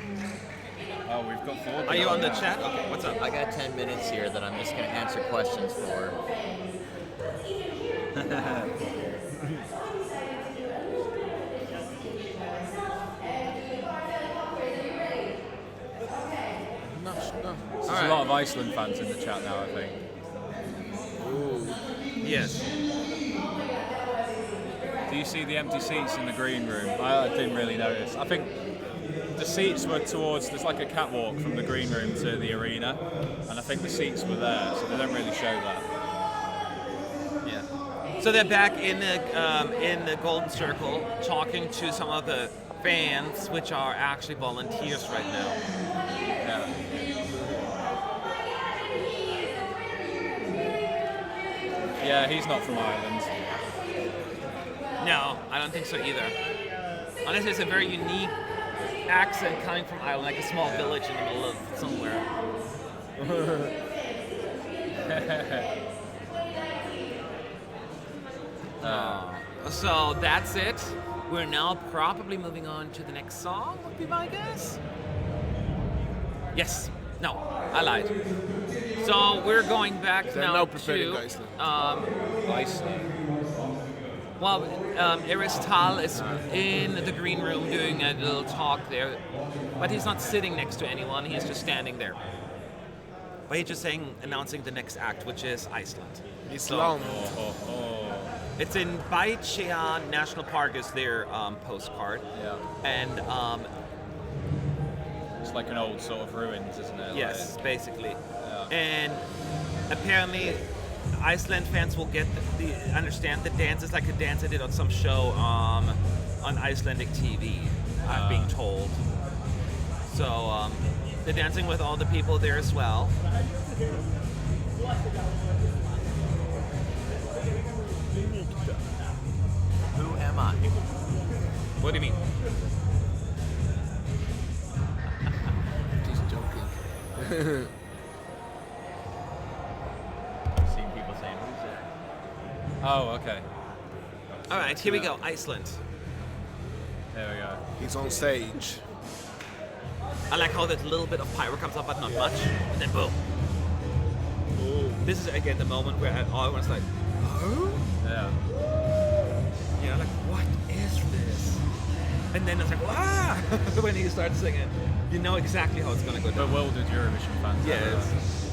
Oh, we've got 4. Are you on the chat? Okay, what's up? I got 10 minutes here that I'm just going to answer questions for. There's a lot of Iceland fans in the chat now, I think. Ooh. Yes. Do you see the empty seats in the green room? I didn't really notice. I think the seats were there's like a catwalk from the green room to the arena, and I think the seats were there, so they don't really show that. Yeah. So they're back in the Golden Circle talking to some of the fans, which are actually volunteers right now. Yeah. Yeah, he's not from Ireland. No, I don't think so either. Unless it's a very unique accent coming from Ireland, like a small village in the middle of somewhere. So that's it. We're now probably moving on to the next song, would be my guess. Yes. No, I lied. So we're going back They're now now preparing to Iceland. Iceland. well, Tal is in the green room doing a little talk there, but he's not sitting next to anyone. He's just standing there. But he's just announcing the next act, which is Iceland. Islam. It's in Baichea National Park is their postcard. Yeah. And It's like an old sort of ruins, isn't it? yes, Like, basically. yeah. And apparently Iceland fans will get understand the dance is like a dance I did on some show on Icelandic TV, I'm being told. So they're dancing with all the people there as well. Who am I? What do you mean? He's joking. I've seen people saying, who's that? Oh, okay. All right, here we go. Iceland. There we go. He's on stage. I like how that little bit of pyro comes up, but not much, and then boom. Ooh. This is again the moment where everyone's like, "Oh, Yeah. yeah, like what is this?" And then it's like, "Wow!" when he starts singing, you know exactly how it's gonna go down. Bewildered Eurovision fans. Yes.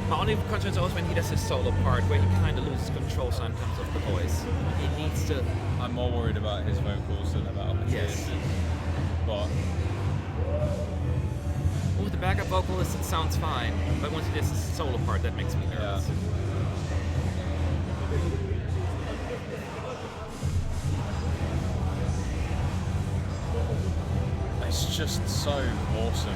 My only concern is always when he does his solo part, where he kind of loses control sometimes of the voice. He needs to. I'm more worried about his vocals than about Matthias's. But With the backup vocalist, it sounds fine, but once he does his solo part, that makes me nervous. it's just so awesome.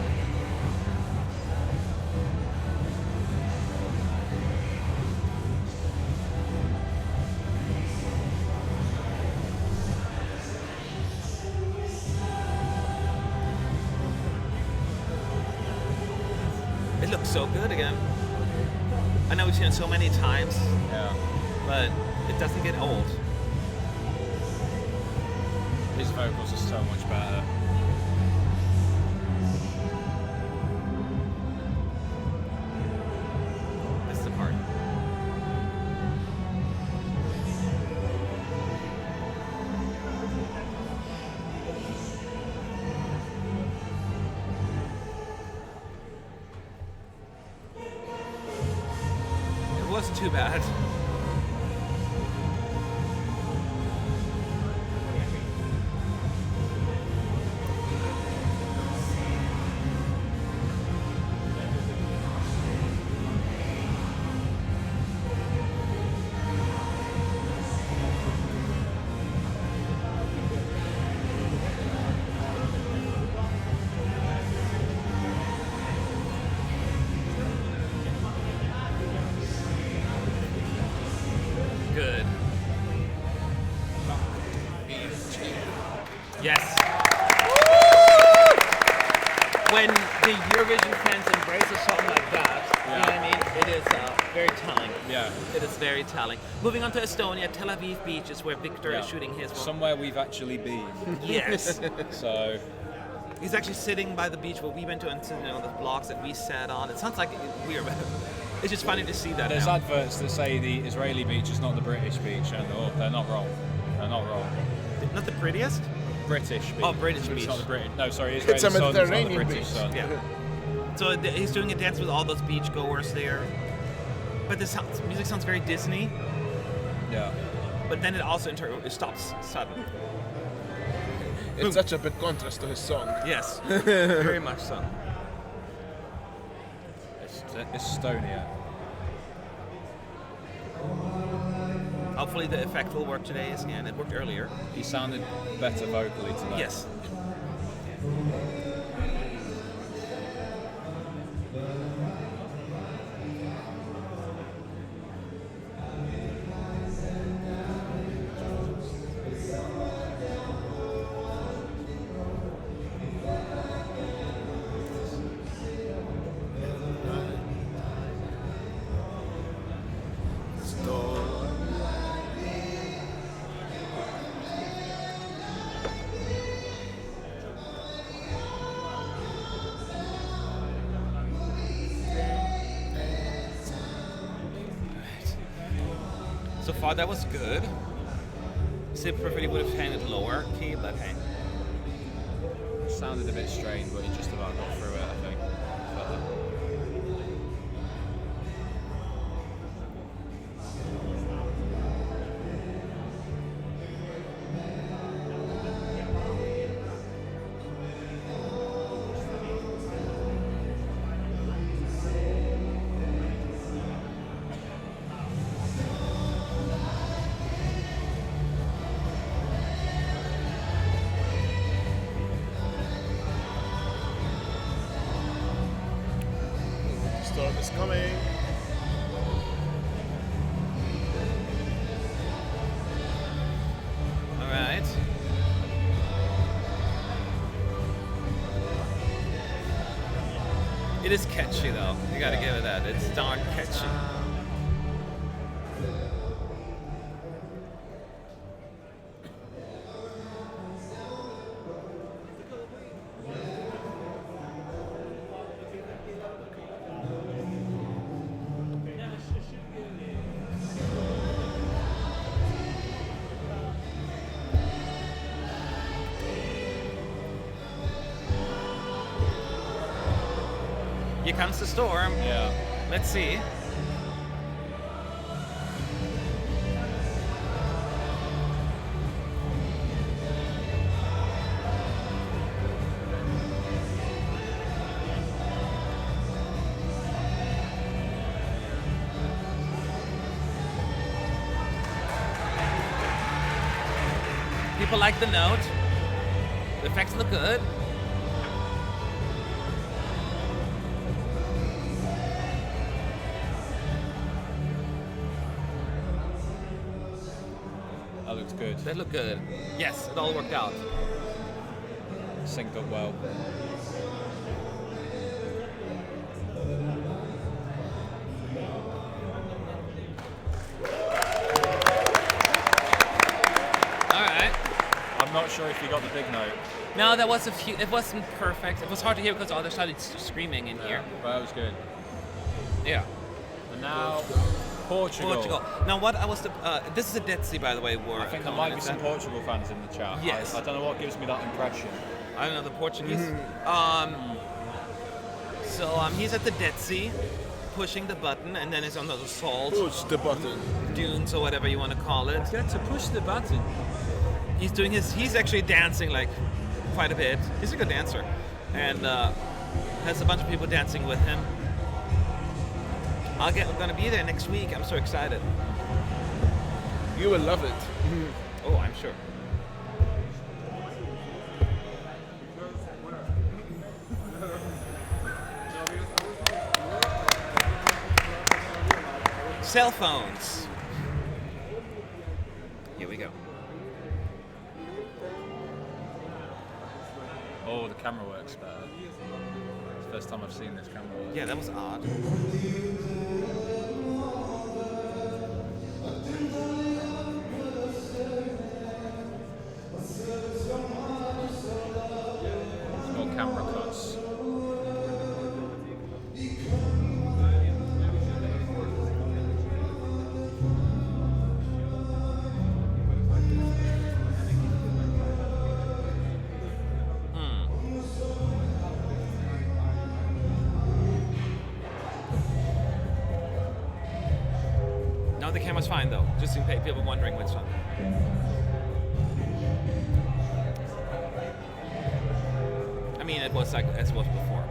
It looks so good again. I know we've seen it so many times, Yeah. but It doesn't get old. His vocals are so much better. This is the part. It wasn't too bad. Good. Yes. When the Eurovision fans embrace a song like that, you know what I mean? It is very telling. Yeah. It is very telling. Moving on to Estonia, Tel Aviv beach is where Victor is shooting his one. Somewhere we've actually been. Yes. So He's actually sitting by the beach where we went to, and the blocks that we sat on. It sounds like weird, but it's just funny to see that. there's now. adverts that say the Israeli beach is not the British beach, and they're not wrong. They're not wrong. Not the prettiest? British beach. Oh, British It's beach. not the British. No, sorry, Israeli It's a sun, Mediterranean not the British beach. sun. Yeah. So he's doing a dance with all those beach goers there. But music sounds very Disney, Yeah. but then it also it stops suddenly. It's such a big contrast to his song. Yes, very much so. Estonia. Hopefully the effect will work today again. It worked earlier. He sounded better vocally today. Yes. So far that was good. Sid preferably would have handed lower key, but hey. Sounded a bit strained, but he just about got through it, I think. Storm is coming. All right. It is catchy though. You gotta give it that. It's darn catchy. Here comes the storm. Yeah. Let's see. People like the note. The effects look good. That looks good. That looked good. Yes, it all worked out. Synced up well. I'm not sure if you got the big note. No, that was a few. It wasn't perfect. It was hard to hear because others started screaming in here. But that was good. Yeah. And now, Portugal. Now, what I was this is a Dead Sea, by the way. War. I think there might be some Portugal fans in the chat. Yes. I don't know what gives me that impression. I don't know the Portuguese. He's at the Dead Sea, pushing the button, and then he's on the salt Push the button. dunes or whatever you want to call it. Get to push the button. He's doing he's actually dancing like quite a bit. He's a good dancer, and has a bunch of people dancing with him. I'm gonna be there next week. I'm so excited. You will love it. Oh, I'm sure. Cell phones. Here we go. Oh, the camera works better. It's the first time I've seen this camera work. Yeah, that was odd. More camera cuts. No, the camera's fine though. Just in case people wondering which one. I mean, it was like as it was before.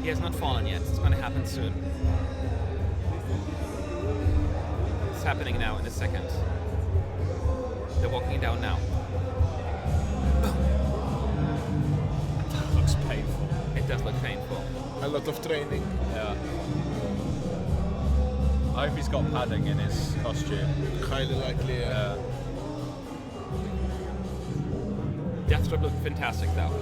He has not fallen yet. It's going to happen soon. It's happening now in a second. They're walking down now. That looks painful. It does look painful. A lot of training. Yeah. I hope he's got padding in his costume. Highly likely, yeah. Deathstroke looked fantastic though.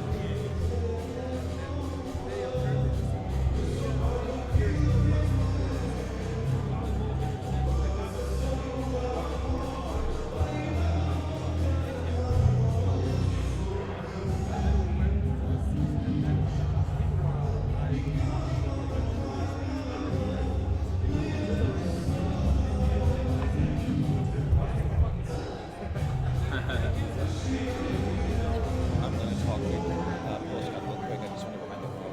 I'm going to talk with Portugal real quick. I just want to remind everyone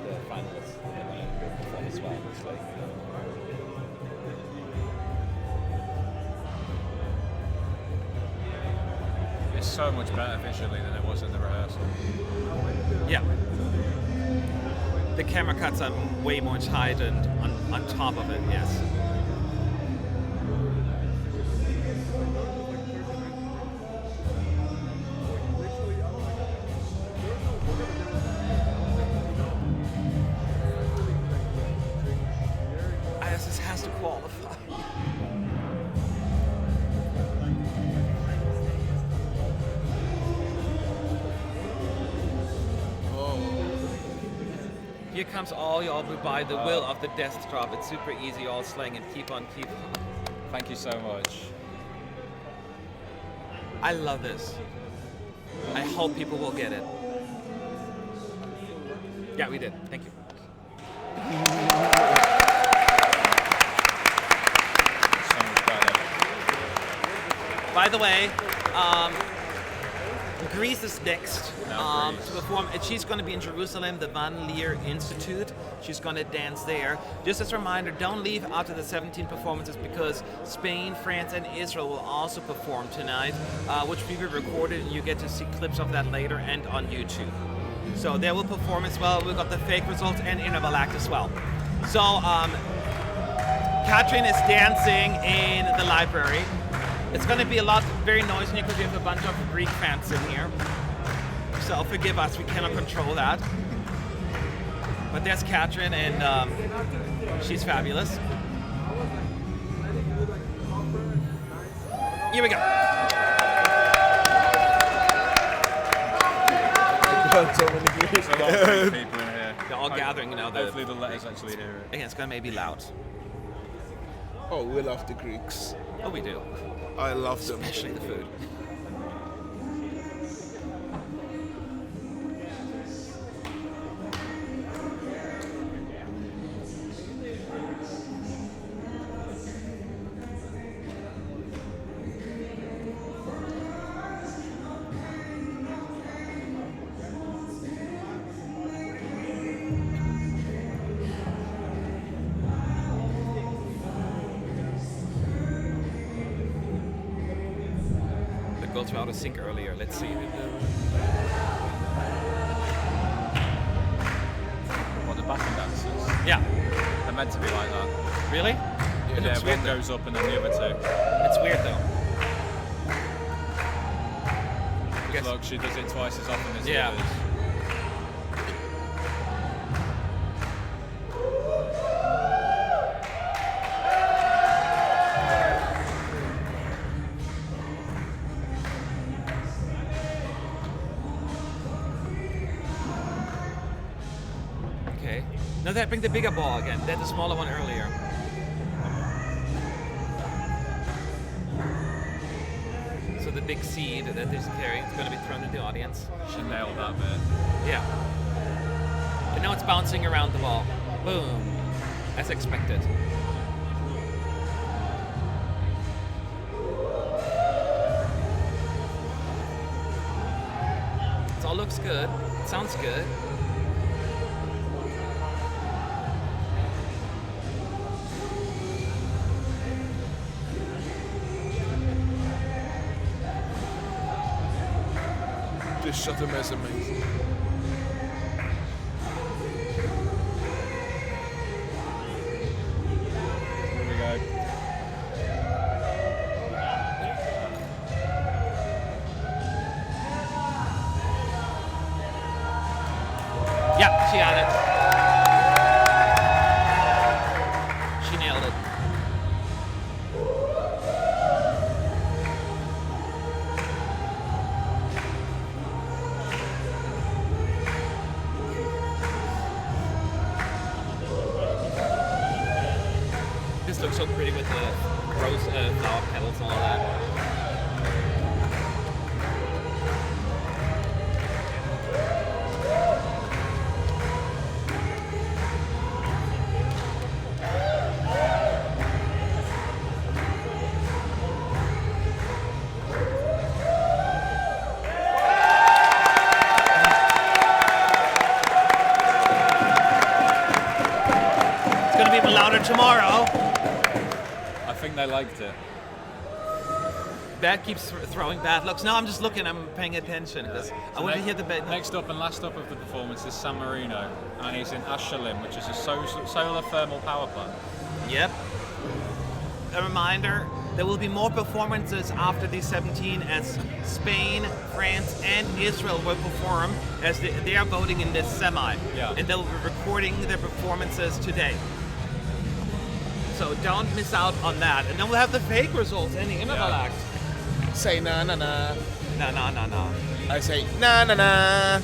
that the finalists are going to perform as well. It's like, It's so much better visually than it was in the rehearsal. Yeah. The camera cuts are way more tight and on top of it, yes. This has to qualify. Here comes all y'all by the will of the death drop. It's super easy, all slang and keep on. Thank you so much. I love this. I hope people will get it. Yeah, we did. Thank you. So much better. By the way, Greece is next Greece. to perform. And she's going to be in Jerusalem, the Van Leer Institute. She's going to dance there. Just as a reminder, don't leave after the 17 performances because Spain, France, and Israel will also perform tonight, which we will recorded, and you get to see clips of that later and on YouTube. So they will perform as well. We've got the fake results and interval act as well. So Katrin is dancing in the library. It's going to be very noisy in here because we have a bunch of Greek fans in here. So forgive us, we cannot control that. But there's Katrin, and she's fabulous. Here we go. So many Greeks. There's a lot of Greek people in here. they're all gathering, you know. Hopefully they'll let us actually hear it. Again, it's going to maybe loud. Oh, we love the Greeks. Oh, we do. I love them. Especially the food. Girls were out of sync earlier. Let's see. What, the backing dancers? Yeah. They're meant to be like that. Really? Yeah, looks one weird, though. goes up and then the other two. It's weird though. Guess- Look, she does it twice as often as Yeah. the others. Okay. Now they bring the bigger ball again. They had the smaller one earlier. So the big seed that is carrying is going to be thrown into the audience. She nailed that bit. Yeah. And now it's bouncing around the ball. Boom. As expected. It all looks good. It sounds good. This shot him as amazing. Here we go. Yeah, she got it. She nailed it. This looks so pretty with the rose flower petals and all that. It's going to be even louder tomorrow. I think they liked it. That keeps throwing bad looks. No, I'm just looking. I'm paying attention. 'Cause I want to hear the bit. Next up and last up of the performance is San Marino, and he's in Ashalim, which is a solar thermal power plant. Yep. A reminder, there will be more performances after the 17 as Spain, France, and Israel will perform as they are voting in this semi. Yeah. And they'll be recording their performances today. So don't miss out on that. And then we'll have the fake results and the interval Yeah. act. Say na na na. No. I say na na na.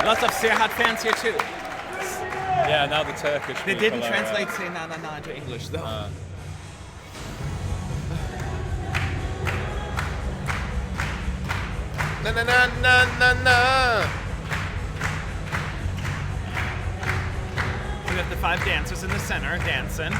Lots of Serhat fans here too. Yeah, now the Turkish They people didn't are, translate say na into English though. Na na na na na na. We have the 5 dancers in the center dancing.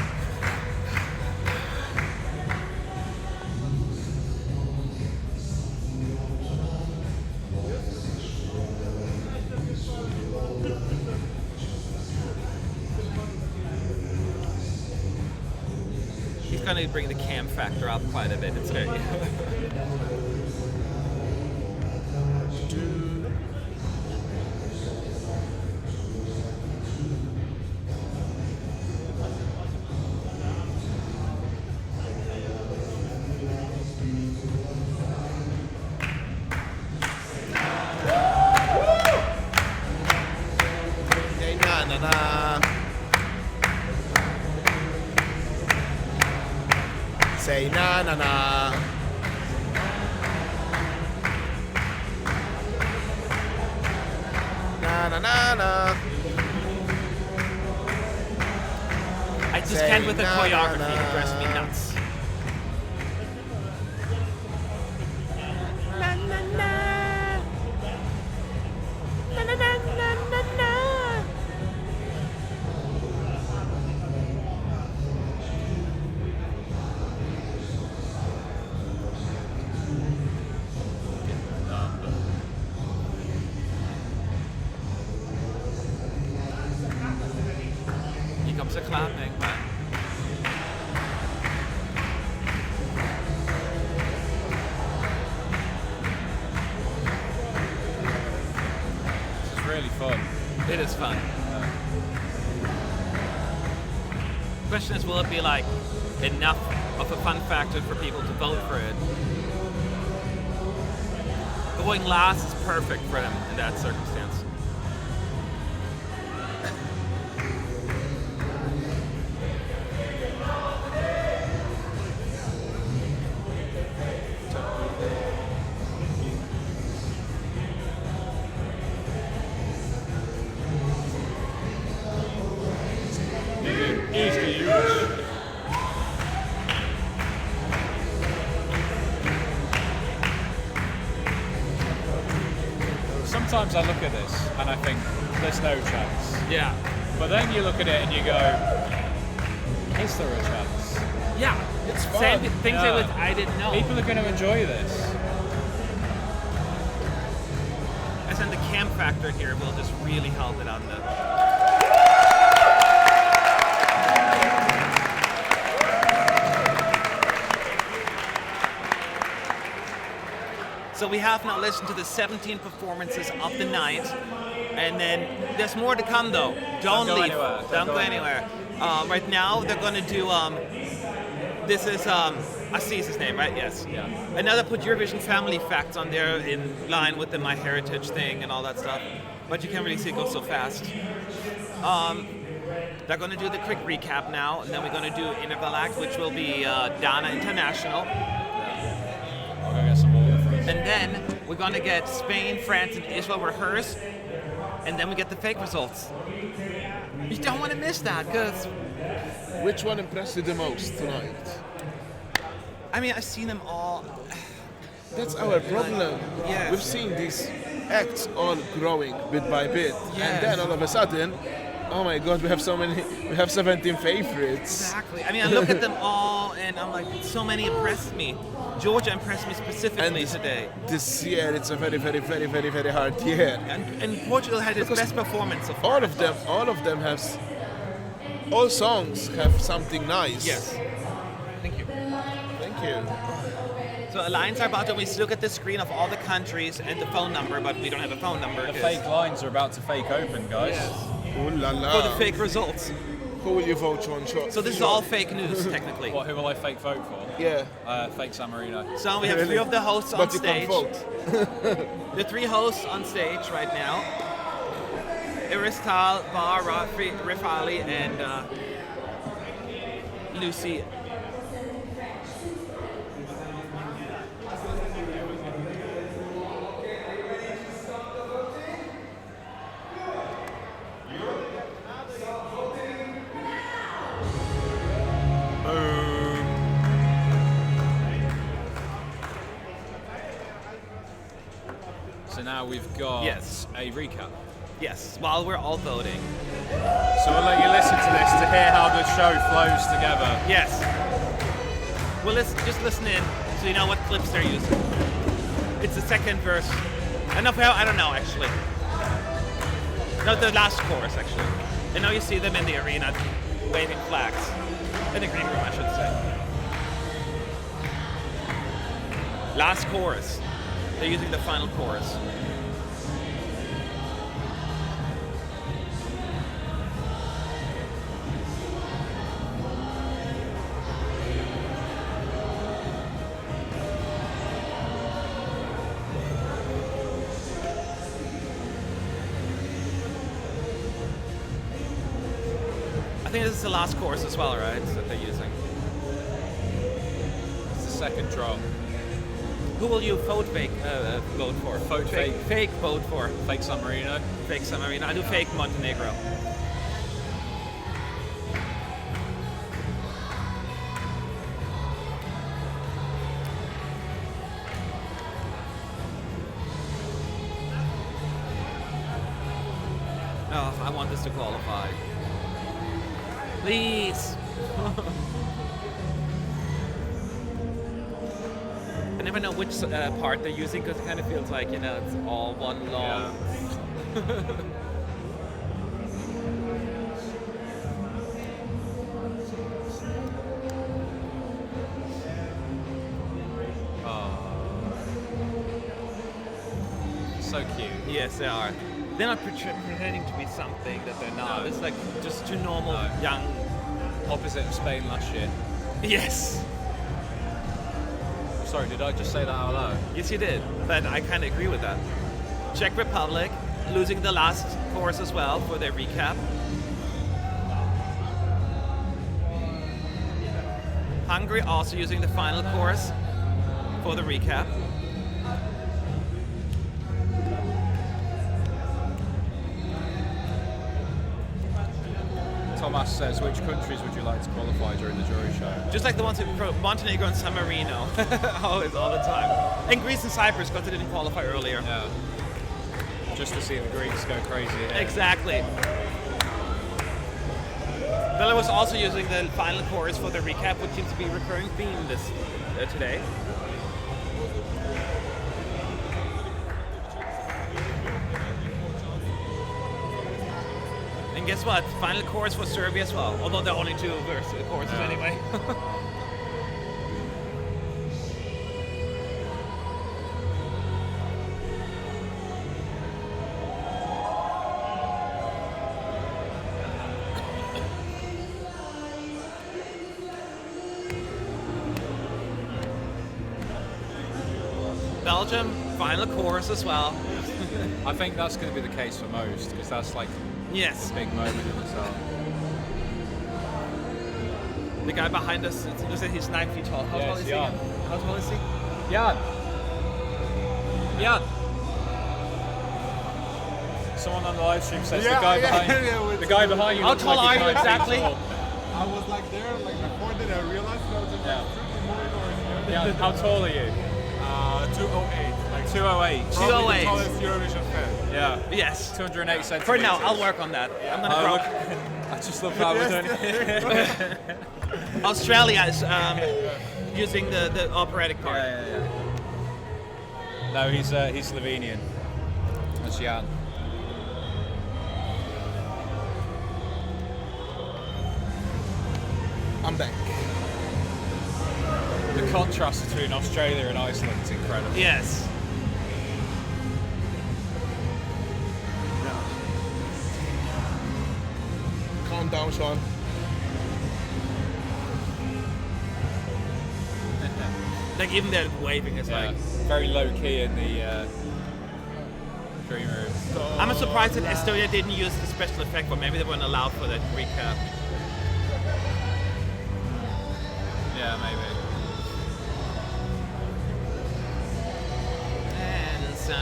He's going to bring the cam factor up quite a bit. It's very. Say na na na. Say na na na. Na na na na. I just can't with the choreography. It drives me nuts. Na na na. Na na na na na na. Here comes the clapping. Really fun. It is fun. Question is, will it be like enough of a fun factor for people to vote for it? Going last is perfect for them in that circumstance. Sometimes I look at this and I think there's no chance. Yeah. But then you look at it and you go, is there a chance? Yeah. It's fun. Same things Yeah. I didn't know. People are going to enjoy this. As in the camp factor here will just really help it on the. So we have now listened to the 17 performances of the night, and then there's more to come though. Don't go leave. anywhere. Don't go anywhere. Right now they're going to do. This is Asis's name, right? Yes. Yeah. Another put Eurovision family facts on there in line with the My Heritage thing and all that stuff, but you can't really see it go so fast. They're going to do the quick recap now, and then we're going to do Interval Act, which will be Dana International. I'll go get some water for us. And then we're going to get Spain, France, and Israel rehearse, and then we get the fake results. You don't want to miss that, because, Which one impressed you the most tonight? I mean, I've seen them all. That's our problem. Yes. We've seen these acts all growing bit by bit, Yes. and then all of a sudden, oh my God, we have so many. We have 17 favorites. Exactly. I mean, I look at them all, and I'm like, so many impressed me. Georgia impressed me specifically today. This year, it's a very, very, very, very, very hard year. And Portugal had its Because best performance so far. All of them have. All songs have something nice. Yes. Thank you. Thank you. So lines are about to, we look at the screen of all the countries and the phone number, but we don't have a phone number. The 'cause- fake lines are about to fake open, guys. Yes. Ooh la la. For the fake results. Who will you vote for? So this is all fake news, technically. Who will I fake vote for? Yeah. Fake San Marino. So we have Really? three of the hosts on But you stage. can't vote. The three hosts on stage right now. Iristal, Bar, Rifali, and Lucy. So now we've got Yes. a recap. Yes, while we're all voting. So we'll let you listen to this to hear how the show flows together. Yes. Well, just listen in so you know what clips they're using. It's the second verse. I don't know actually. No, the last chorus actually. I know you see them in the arena waving flags. In the green room, I should say. Last chorus. They're using the final chorus. I think this is the last chorus as well, right? That they're using. It's the second drum. Who will you vote for? Vote fake. Fake vote for. Fake San Marino. Fake San Marino. I do fake Montenegro. Oh, I want this to qualify. Please. I never know which part they're using because it kind of feels like, you know, it's all one long. So cute. Yes, they are. They're not pretending to be something that they're not. No. It's like just two normal, young. Opposite of Spain last year. Yes. Sorry, did I just say that out loud? Yes, you did. But I kind of agree with that. Czech Republic losing the last course as well for their recap. Hungary also using the final course for the recap. Thomas says, which countries would you like to qualify during the jury show? Just like the ones in Montenegro and San Marino. Always, all the time. And Greece and Cyprus because they didn't qualify earlier. Yeah. Just to see the Greeks go crazy. Yeah. Exactly. Belarus also using the final course for the recap, which seems to be a recurring theme this today. And guess what? Final course for Serbia as well. Although there are only two courses anyway. Belgium, final course as well. I think that's going to be the case for most, because that's like Yes. a big moment in itself. The guy behind us, it looks like he's 9 feet tall. How tall is he? Jan. How tall is he? Jan! Jan! Someone on the live stream says the guy behind you. How looks tall like are he's you 9 feet exactly? tall. I was like there, like before then I realized I was just Yeah. like freaking moving over here. Jan, how tall are you? 208. Like 208. probably 208. the tallest Eurovision fan. Yeah. Yes. 208 centimeters. For now, I'll work on that. I'm gonna Oh, grow. look. I just love how we're doing it. Australia is using the operatic part. Yeah. No, he's Slovenian. That's Jan. I'm back. The contrast between Australia and Iceland is incredible. Yes. Calm down, Sean. Like even they're waving is Yeah. like. Very low key in the dream room. I'm surprised that Estonia didn't use the special effect, but maybe they weren't allowed for that recap. Yeah, maybe. And so.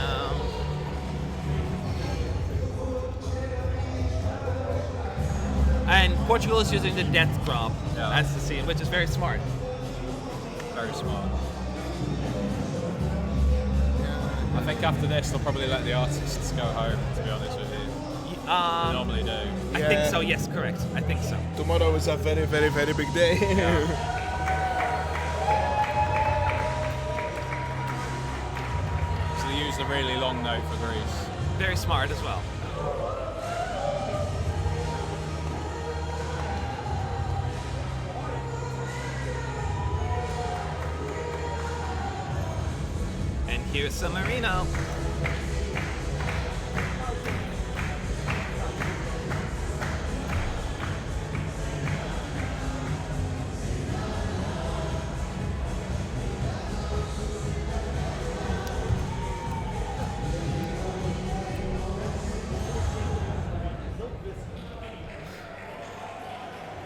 And Portugal is using the death drop Yeah. as the scene, which is very smart. Very smart. I think after this they'll probably let the artists go home, to be honest with you. They normally do. I think so, yes, correct. I think so. Tomorrow is a very, very, very big day. So they use the really long note for Greece. Very smart as well. And here's San Marino.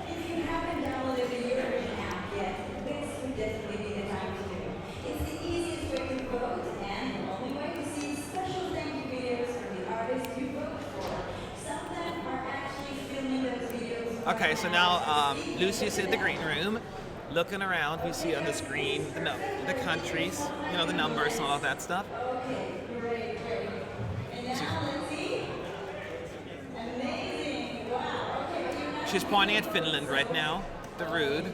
If you haven't downloaded the Eurovision app yet, this would definitely be the time to do Okay, so now Lucy's in the green room, looking around. We see on the screen the countries, the numbers and all of that stuff. She's pointing at Finland right now, Darude.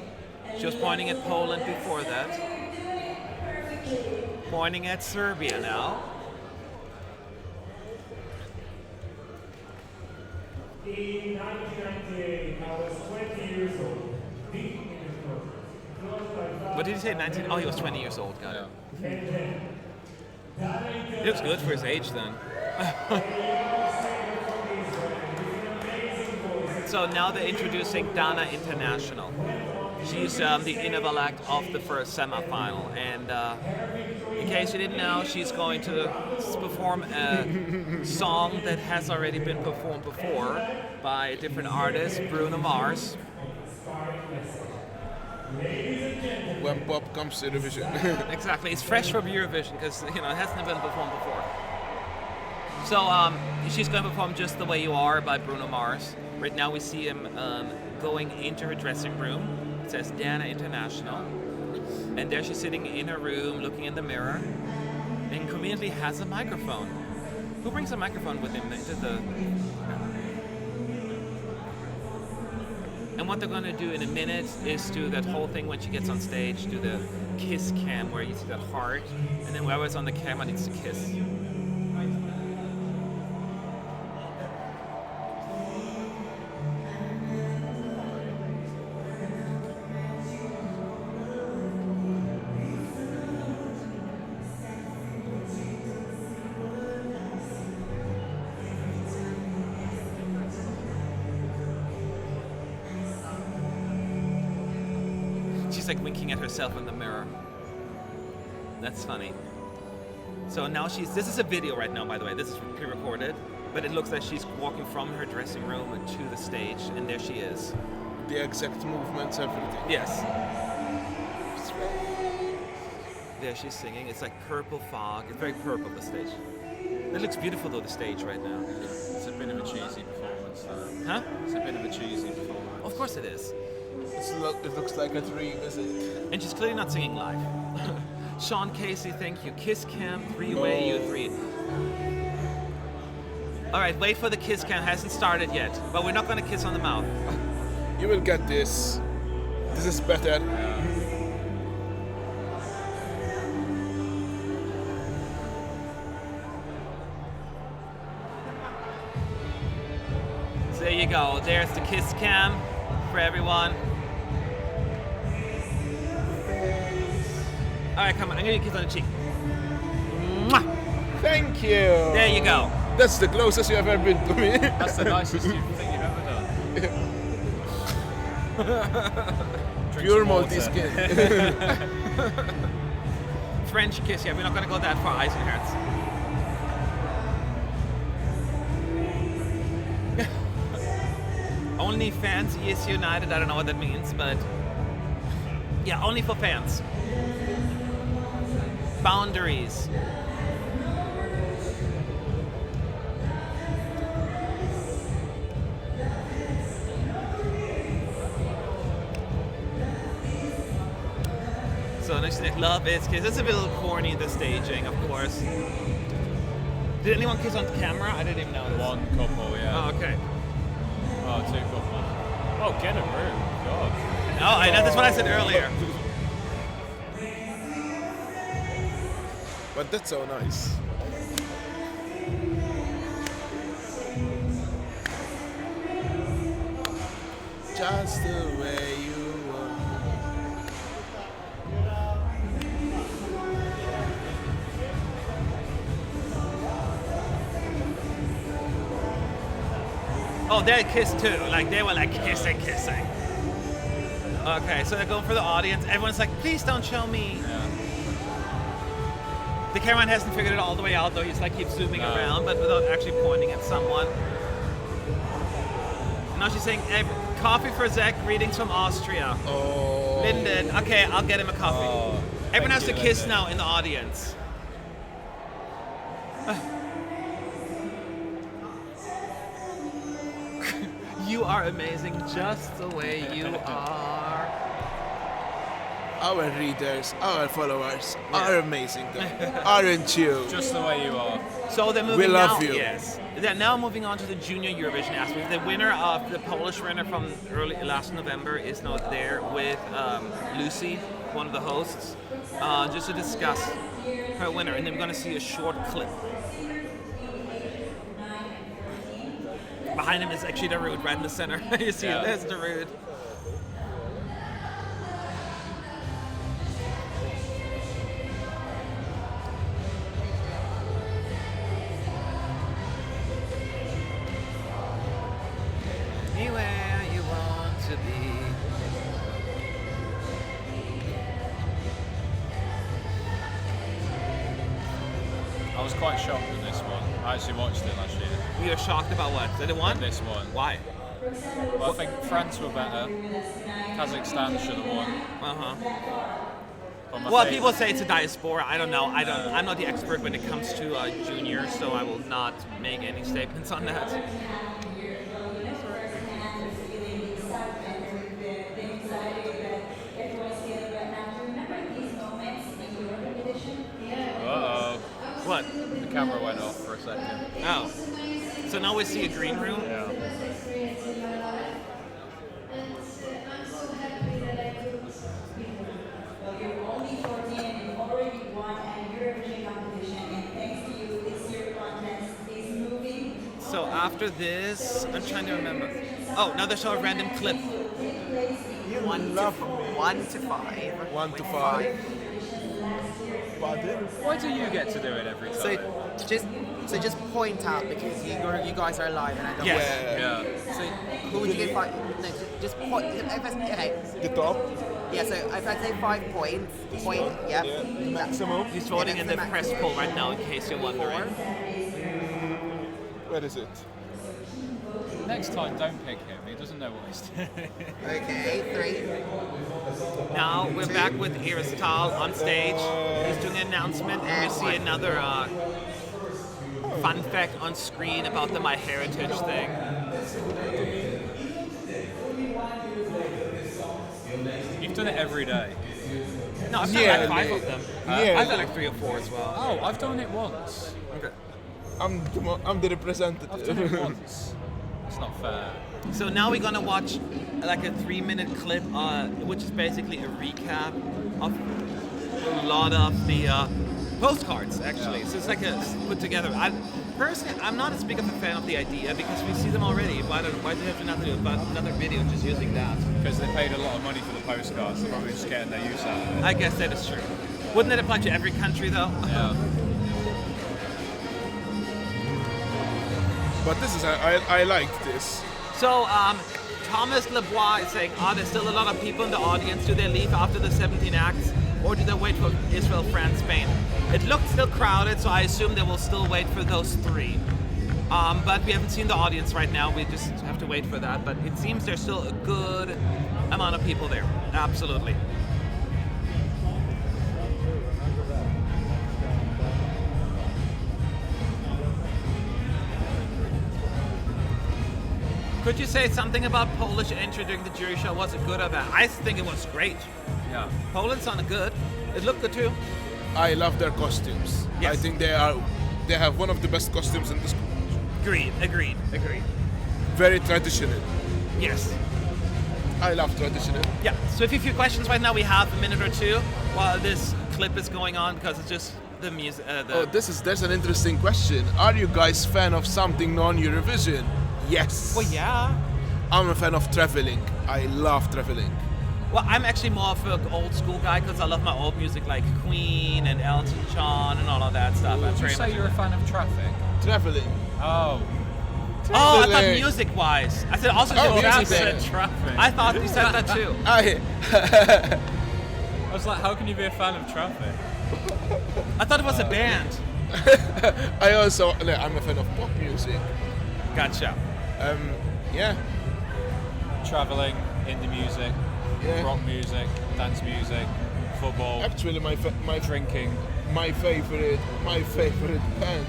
She was pointing at Poland before that. Pointing at Serbia now. In 1998, I was 20 years old. What did he say? 19? Oh, he was 20 years old. Got it. He looks good for his age then. So now they're introducing Dana International. She's the interval act of the first semi-final, and in case you didn't know, she's going to perform a song that has already been performed before by a different artist, Bruno Mars. When pop comes to Eurovision. Exactly, it's fresh from Eurovision because it hasn't been performed before. So she's going to perform "Just the Way You Are" by Bruno Mars. Right now we see him going into her dressing room. It says Dana International, and there she's sitting in her room looking in the mirror, and conveniently has a microphone. Who brings a microphone with him into the... And what they're going to do in a minute is do that whole thing when she gets on stage, do the kiss cam where you see that heart, and then whoever's on the camera needs to kiss. She's like winking at herself in the mirror. That's funny. So now this is a video right now, by the way. This is pre-recorded, but it looks like she's walking from her dressing room to the stage, and there she is. The exact movements, everything. Yes. There she's singing. It's like purple fog. It's very purple, the stage. It looks beautiful though, the stage right now. It's a bit of a cheesy performance. Huh? It's a bit of a cheesy performance. Of course it is. It looks like a dream, is it? And she's clearly not singing live. Sean Casey, thank you. Kiss cam, three-way, you three. All right, wait for the kiss cam. Hasn't started yet, but we're not going to kiss on the mouth. You will get this. This is better. So there you go. There's the kiss cam for everyone. All right, come on. I'm going to kiss on the cheek. Mwah! Thank you. There you go. That's the closest you have ever been to me. That's the nicest thing you've ever done. Pure Maltese skin. French kiss, yeah. We're not going to go that far. Eyes and hearts. Only fans, ES United. I don't know what that means, but yeah, only for fans. Boundaries. So next thing, love is kiss. It's a little corny, the staging, of course. Did anyone kiss on camera? I didn't even notice. One couple, yeah. Oh, okay. Oh, two couples. Oh, get a room. God. No, I know. That's what I said earlier. But that's so nice. Just the way you are. Oh, they kissed too. Like they were like kissing. Okay, so they're going for the audience. Everyone's like, please don't show me. Yeah. The cameraman hasn't figured it all the way out though. He's like keeps zooming around, but without actually pointing at someone. Now she's saying, coffee for Zach, greetings from Austria. Oh. Linden, okay, I'll get him a coffee. Oh, Everyone has to thank you, kiss Linden. now in the audience. You are amazing just the way you are. Our readers, our followers are amazing, though. Aren't you? Just the way you are. So they're moving We love now. you. Yes, they're now moving on to the junior Eurovision aspect. The winner of the Polish winner from last November is now there with Lucy, one of the hosts, just to discuss her winner. And then we're going to see a short clip. Behind him is actually Darude, right in the center. You see it? There's Darude. Be where you want to be. I was quite shocked with this one. I actually watched it last year. You are shocked about what? Did it won? This one. Why? Well, I think France were better. Kazakhstan should have won. But my Well, favourite- people say it's a diaspora. I don't know. I'm not the expert when it comes to junior, so I will not make any statements on that. Uh-oh. What? The camera went off for a second. Oh. So now we see a green room? Yeah. So after this, I'm trying to remember. Oh, now they show a random clip. One to 5. 1 to 5. Pardon? Why do you get to do it every time? So just point out because you guys are alive and I don't. Yes. Yeah. So who would you give 5? No, just point. Okay. The top. Yeah. So if I say 5 points, point. Yep. Maximum. He's voting in the that's the press maximum. poll right now, in case you're wondering. Where is it? Next time, don't pick him. He doesn't know what he's doing. Okay. 3. Now we're back with Aristal on stage. He's doing an announcement, and we see another fun fact on screen about the My Heritage thing. You've done it every day. No, I've done like 5 of them. I've done like 3 or 4 as well. Oh, I've done it once. Okay. I'm the representative. I've done it once. It's not fair. So now we're gonna watch like a 3-minute clip, which is basically a recap of a lot of the postcards, actually. So it's like a put together. Personally, I'm not as big of a fan of the idea because we see them already. Why do they have another video just using that? Because they paid a lot of money for the postcards. They're probably just getting their use out of it. I guess that is true. Wouldn't it apply to every country though? Yeah. But this is I liked this. So Thomas Lebois is saying, there's still a lot of people in the audience. Do they leave after the 17 acts, or do they wait for Israel, France, Spain? It looked still crowded, so I assume they will still wait for those 3. But we haven't seen the audience right now. We just have to wait for that. But it seems there's still a good amount of people there. Absolutely. Could you say something about Polish entry during the jury show? Was it good or bad? I think it was great. Yeah. Poland sounded good. It looked good too. I love their costumes. Yes. I think they have one of the best costumes in this. Agreed. Very traditional. Yes. I love traditional. Yeah. So if you have a few questions right now, we have a minute or 2 while this clip is going on because it's just the music. There's an interesting question. Are you guys fan of something non-Eurovision? Yes. Well, yeah. I'm a fan of traveling. I love traveling. Well, I'm actually more of an old school guy because I love my old music like Queen and Elton John and all of that stuff. Did you say you're a fan of Traffic? Traveling. Oh. Oh, I thought Traveling. music-wise. I said also Oh, said music traffic. there. Traffic. I thought you said that too. I was like, how can you be a fan of Traffic? I thought it was a band. I'm a fan of pop music. Gotcha. Yeah. Traveling, indie music, Yeah. rock music, dance music, football, Actually, my drinking. my favorite band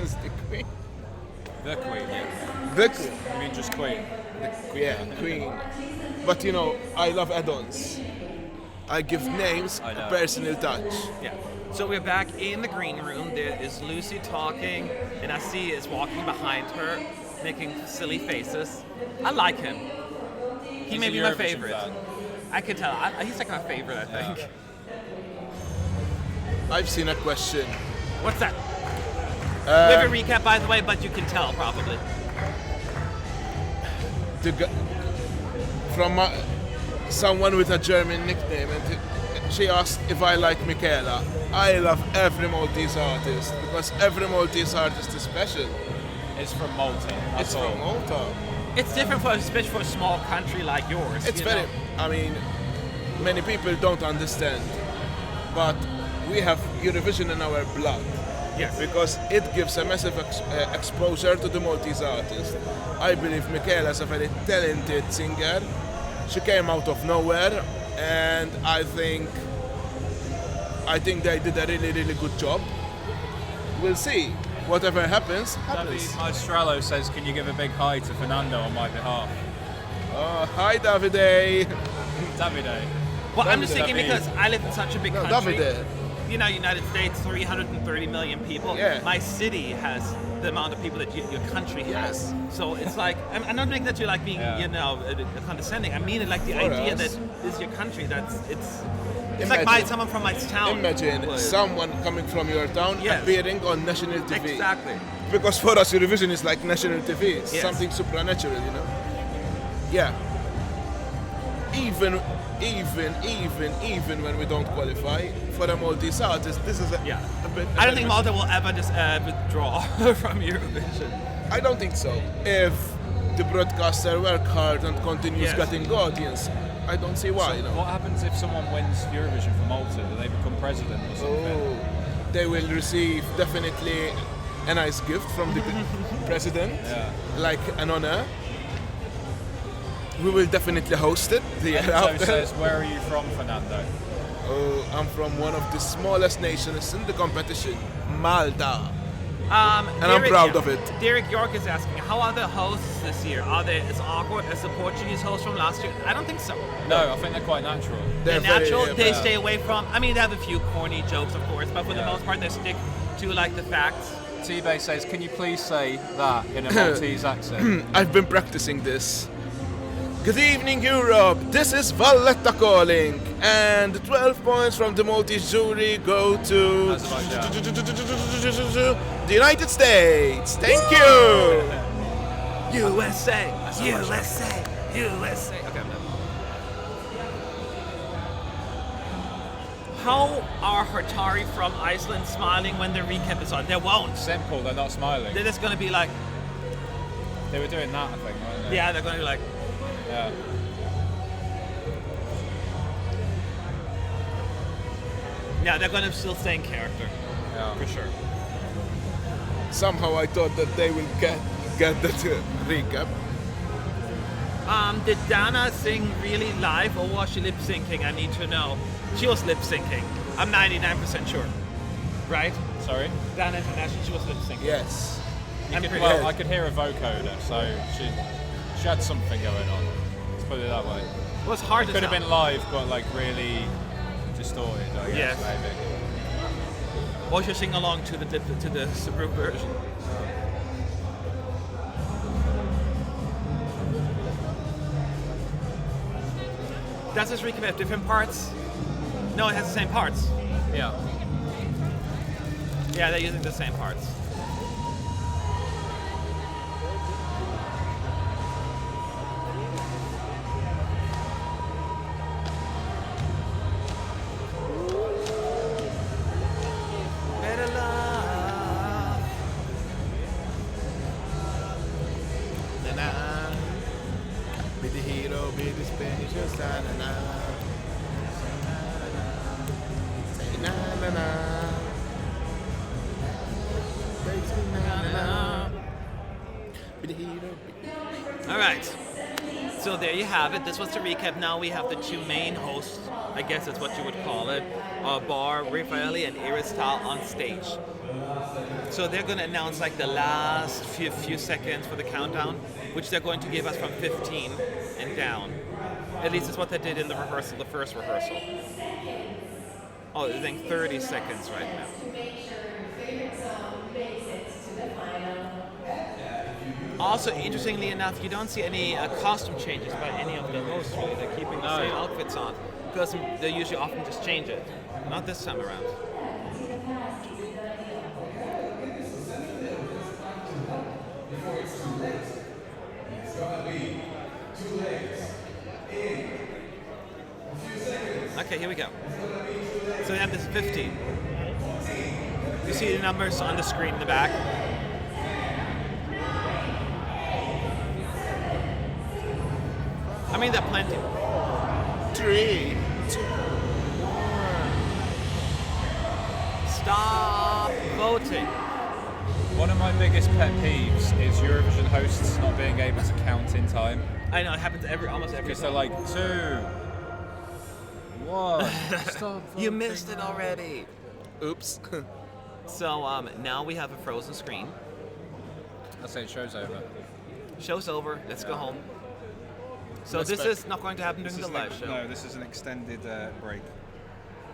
is the Queen. The Queen, yeah. The Queen. You mean just Queen? Queen. But you know, I love add-ons. I give names I know. a personal touch. Yeah. So we're back in the green room. There is Lucy talking, and Asi is walking behind her, making silly faces. I like him. He He's may a be my Eurovision favorite. fan. I can tell. He's like my favorite, I think. I've seen a question. What's that? We have a recap, by the way, but you can tell probably. From someone with a German nickname, and she asked if I like Michaela. I love every Maltese artist because every Maltese artist is special. It's from Malta. That's It's all. from Malta. It's different for, especially for a small country like yours. It's you very. know? I mean, many people don't understand, but we have Eurovision in our blood. Yes. Because it gives a massive exposure to the Maltese artist. I believe Michaela is a very talented singer. She came out of nowhere, and I think they did a really, really good job. We'll see. Whatever happens, happens. David Maestrello says, can you give a big hi to Fernando on my behalf? Oh, hi, Davide. Davide. Well, I'm just thinking David. because I live in such a big No, country. Davide. You know, United States, 330 million people. Yeah. My city has the amount of people that your country has. So it's like, I'm not making that you're like being, Yeah. you know, condescending. I mean it like the For idea us. that this is your country. It's Imagine- like someone from my town. Imagine would. someone coming from your town Yes. appearing on national TV. Exactly. Because for us, Eurovision is like national TV. It's Yes. something supernatural, you know? Yeah. Even when we don't qualify for a Maltese artist, this is a bit. I don't think Malta will ever just withdraw from Eurovision. I don't think so. If the broadcaster work hard and continues Yes. getting audience, I don't see why. you know? What happens if someone wins Eurovision for Malta? Do they become president or something? Oh, they will receive definitely a nice gift from the president, Yeah. like an honor. We will definitely host it the year So after. says, where are you from, Fernando? Oh, I'm from one of the smallest nations in the competition, Malta. And I'm proud of it. Derek York is asking, how are the hosts this year? Are they as awkward as the Portuguese hosts from last year? I don't think so. No, I think they're quite natural. They're very, natural. They yeah. stay away from. I mean, they have a few corny jokes, of course, but for the Yeah. most part, they stick to like the facts. T-Bay says, can you please say that in a Maltese accent? I've been practicing this. Good evening, Europe. This is Valletta calling, and 12 points from the Maltese jury go to the United States. Thank you. USA, USA, USA. Okay, I'm done. How are Hartari from Iceland smiling when the recap is on? They won't. Simple, they're not smiling. They're just gonna be like, They were doing that, I think, weren't they? yeah, they're gonna be like, Yeah. yeah, they're gonna still stay in character Yeah. for sure. Somehow I thought that they will get that recap. Did Dana sing really live or was she lip syncing? I need to know. She was lip syncing. I'm 99% sure. Right? Sorry? Dana International, she was lip syncing. Yes. I'm Could- pretty well, sure. I could hear a vocoder, so she had something going on. Let's put it that way. It was hard to Could have tell. been live, but like really distorted, I guess, Yes. maybe. Or she sing along to the Subaru version. Does this recap have different parts? No, it has the same parts. Yeah. Yeah, they're using the same parts. Better love. Be the hero, be the Spanish star, na na. Say na na na. Say na na na. Be the hero. All right. So there you have it. This was the recap. Now we have the two main hosts, I guess that's what you would call it, Bar, Raffaele, and Iristal on stage. So they're going to announce like the last few seconds for the countdown, which they're going to give us from 15 and down. At least it's what they did in the rehearsal, the first rehearsal. Oh, they're saying 30 seconds right now. Also, interestingly enough, you don't see any costume changes by any of the hosts, really. They're keeping the same outfits on, because they usually often just change it. Not this time around. Okay, here we go. So we have this 15. You see the numbers on the screen in the back. I mean, there are plenty. 3, 2, 1. Stop voting. One of my biggest pet peeves is Eurovision hosts not being able to count in time. I know, it happens almost every Because time. they're like 2, 1. Stop. You missed it already. oops. So now we have a frozen screen. I say show's over. Show's over. Let's go home. So Let's this back. is not going to happen during the live show. No, this is an extended break.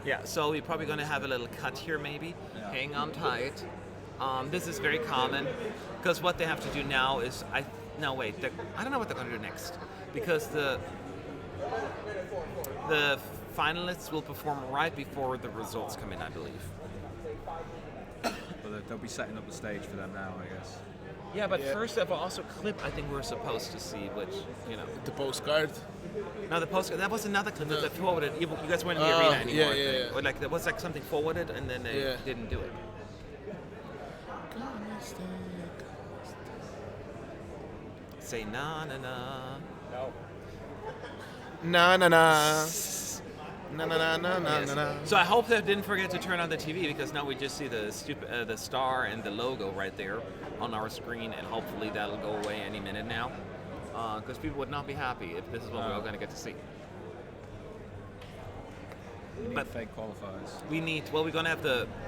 Yeah, so we're probably going to have a little cut here maybe. Yeah. Hang on tight. This is very common because what they have to do now is I don't know what they're going to do next, because the finalists will perform right before the results come in, I believe. But they'll be setting up the stage for them now, I guess. Yeah, but first of all, also clip I think we're supposed to see, which, you know. The postcard. No, the postcard, that was another clip that they forwarded. You guys weren't in the Oh, arena anymore. I yeah, think. yeah. Or like there was like something forwarded and then they didn't do it. Say na na na. Na na na. Na na na na na Yes. na na. So I hope they didn't forget to turn on the TV, because now we just see the star and the logo right there on our screen, and hopefully that'll go away any minute now, because people would not be happy if this is what we're all going to get to see. We need But- fake qualifiers.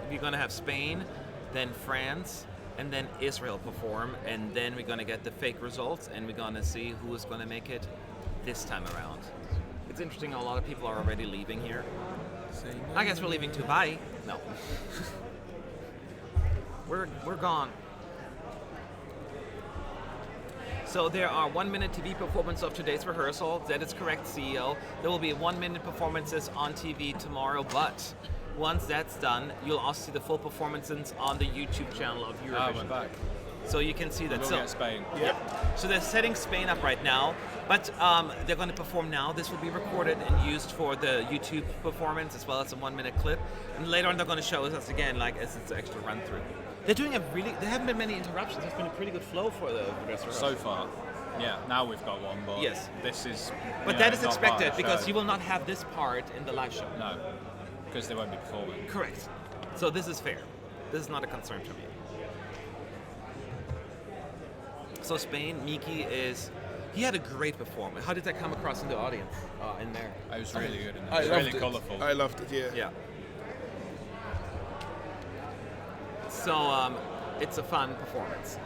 We're gonna have Spain, then France, and then Israel perform, and then we're gonna get the fake results, and we're gonna see who is gonna make it this time around. It's interesting, a lot of people are already leaving here. I guess we're leaving too. Bye. No. We're gone. So there are 1-minute TV performances of today's rehearsal. That is correct, CEO. There will be 1-minute performances on TV tomorrow, but once that's done, you'll also see the full performances on the YouTube channel of We're Eurovision. back. So you can see that. We'll So, get Spain. so they're setting Spain up right now, but they're going to perform now. This will be recorded and used for the YouTube performance, as well as a 1-minute clip. And later on, they're going to show us again, like as it's an extra run through. There haven't been many interruptions. It's been a pretty good flow for the rest of So far. Yeah, now we've got one, but Yes. this is... But that is expected, because you will not have this part in the live show. No, because they won't be performing. Correct. So this is fair. This is not a concern to me. So Spain, Miki he had a great performance. How did that come across in the audience in there? It was really good and I it was loved really it. colourful. I loved it, yeah. Yeah. So it's a fun performance.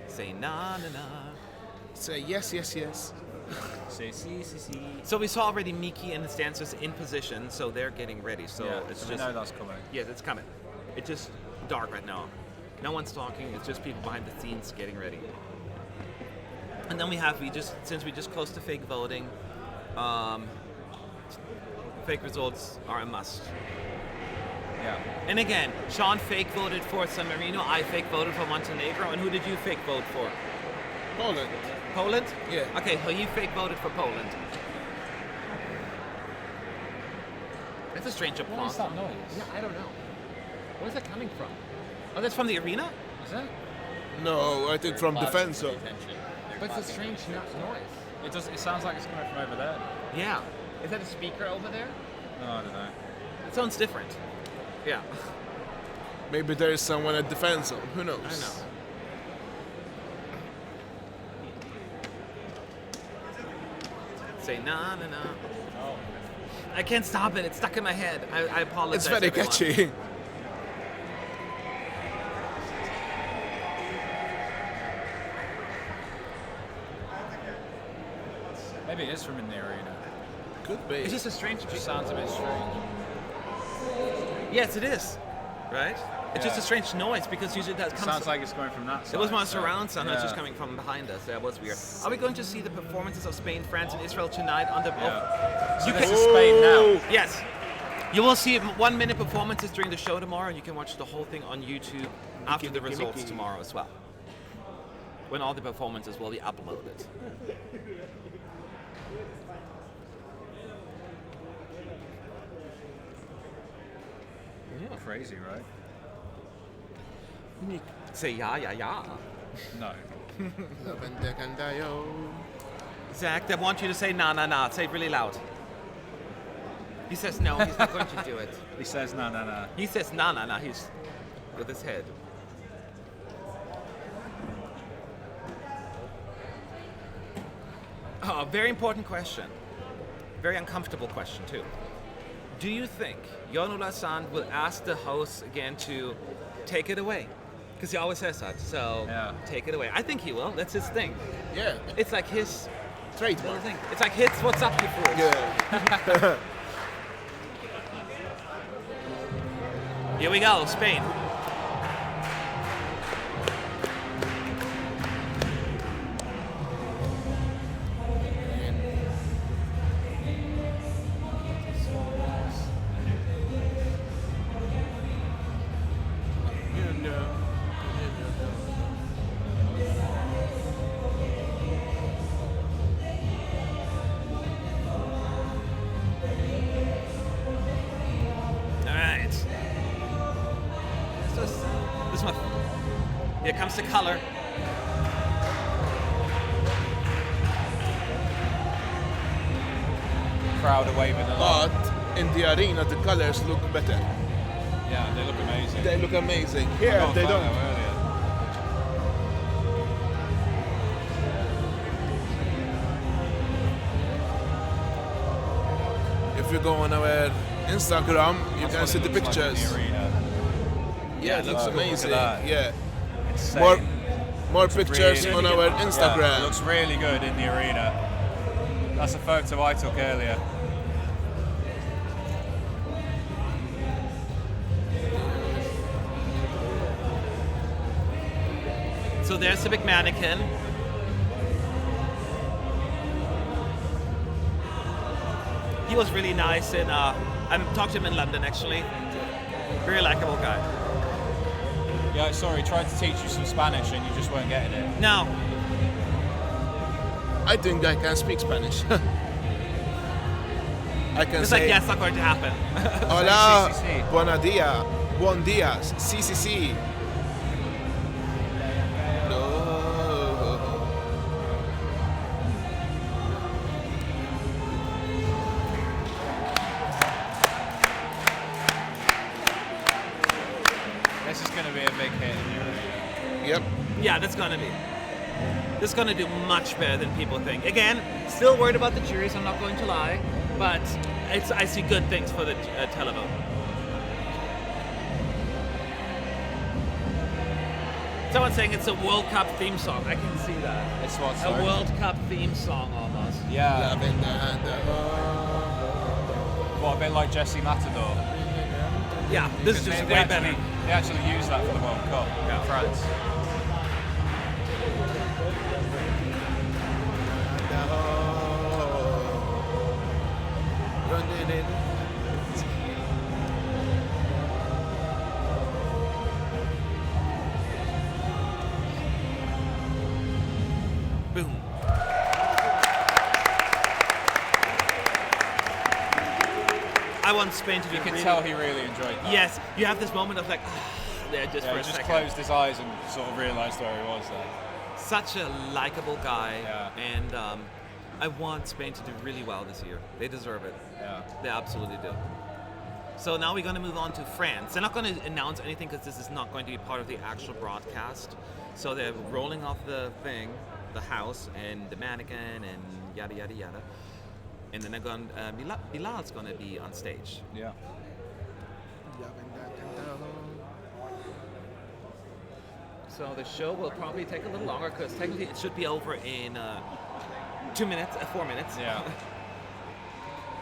Say na na na. Say yes, yes, yes. See. So we saw already Miki and his dancers in position, so they're getting ready. So Yeah, it's so just we know that's coming. yes, it's coming. It's just dark right now. No one's talking. It's just people behind the scenes getting ready. And then since we just closed to fake voting, fake results are a must. Yeah. And again, Sean fake voted for San Marino. I fake voted for Montenegro. And who did you fake vote for? Poland. Poland? Yeah. Okay, so you fake voted for Poland. That's a strange applause. What is that noise? Yeah, I don't know. Where's that coming from? Oh, that's from the arena? Is it? No, I think from defense. So. But it's a strange noise. It sounds like it's coming from over there. Yeah. Is that a speaker over there? No, I don't know. It sounds different. Yeah. Maybe there is someone at defense. Who knows? I know. Say na na na. I can't stop it. It's stuck in my head. I apologize. It's very everyone. catchy. Maybe it is from in the arena. Could be. It's just a strange. It just sounds a bit strange. Yes, it is. Right? It's just a Yeah. strange noise because usually that It comes. sounds like it's coming from that side. It was my so- surround sound that's yeah. just coming from behind us. That was weird. Are we going to see the performances of Spain, France, and Israel tonight on the? Yeah. So You this can- is Spain now. Yes. You will see 1 minute performances during the show tomorrow, and you can watch the whole thing on YouTube after the results tomorrow as well. When all the performances will be uploaded. Crazy, right? Say yeah, yeah, yeah. No. Zach, they want you to say na na na. Say it really loud. He says no, he's not going to do it. He says no, no, no. He says na na na. He's with his head. Oh, very important question. Very uncomfortable question too. Do you think Jon Ola Sand will ask the host again to take it away? Because he always says that. So Yeah. take it away. I think he will. That's his thing. Yeah. It's like his little Trademark. thing. It's like hits what's up you fools. Yeah. Here we go, Spain. Alright. This one. Here comes the color. Crowd are waving a lot. But in the arena, the colors look better. Yeah, they look amazing. They look amazing. I Here, got a they photo don't. earlier. If you go on our Instagram, you That's can what see it the looks like in pictures. the arena. Yeah, it looks look at amazing. that. Yeah. Insane. More pictures Really on good. our Yeah, Instagram. it looks really good in the arena. That's a photo I took earlier. So there's the big mannequin. He was really nice, and I talked to him in London actually. Very likable guy. Yeah, sorry, tried to teach you some Spanish and you just weren't getting it. Now, I think I can speak Spanish. I can it's like say, that's not going to happen. hola, Sí, sí, sí. buena dia, buen días, sí, sí, sí. No. This is going to be a big hit in the arena. Yep. Yeah, that's gonna be. This is gonna do much better than people think. Again, still worried about the juries. I'm not going to lie, but I see good things for the televote. Someone's saying it's a World Cup theme song. I can see that. It's what, A sorry? World Cup theme song almost. Yeah. Lavender and What, a bit like Jesse Matador? Yeah, this is They- just they way actually, better. They actually used that for the World Cup in France. Boom. I want Spain to be You can really- tell he really enjoyed that. Yes, you have this moment of like, there just Yeah, for he a just second. closed his eyes and sort of realised where he was there. Such a likable guy, Yeah. and I want Spain to do really well this year. They deserve it. Yeah. They absolutely do. So now we're going to move on to France. They're not going to announce anything because this is not going to be part of the actual broadcast. So they're rolling off the thing, the house, and the mannequin, and yada yada yada. And then Bilal's going to be on stage. Yeah. So the show will probably take a little longer because technically it should be over in 4 minutes. Yeah.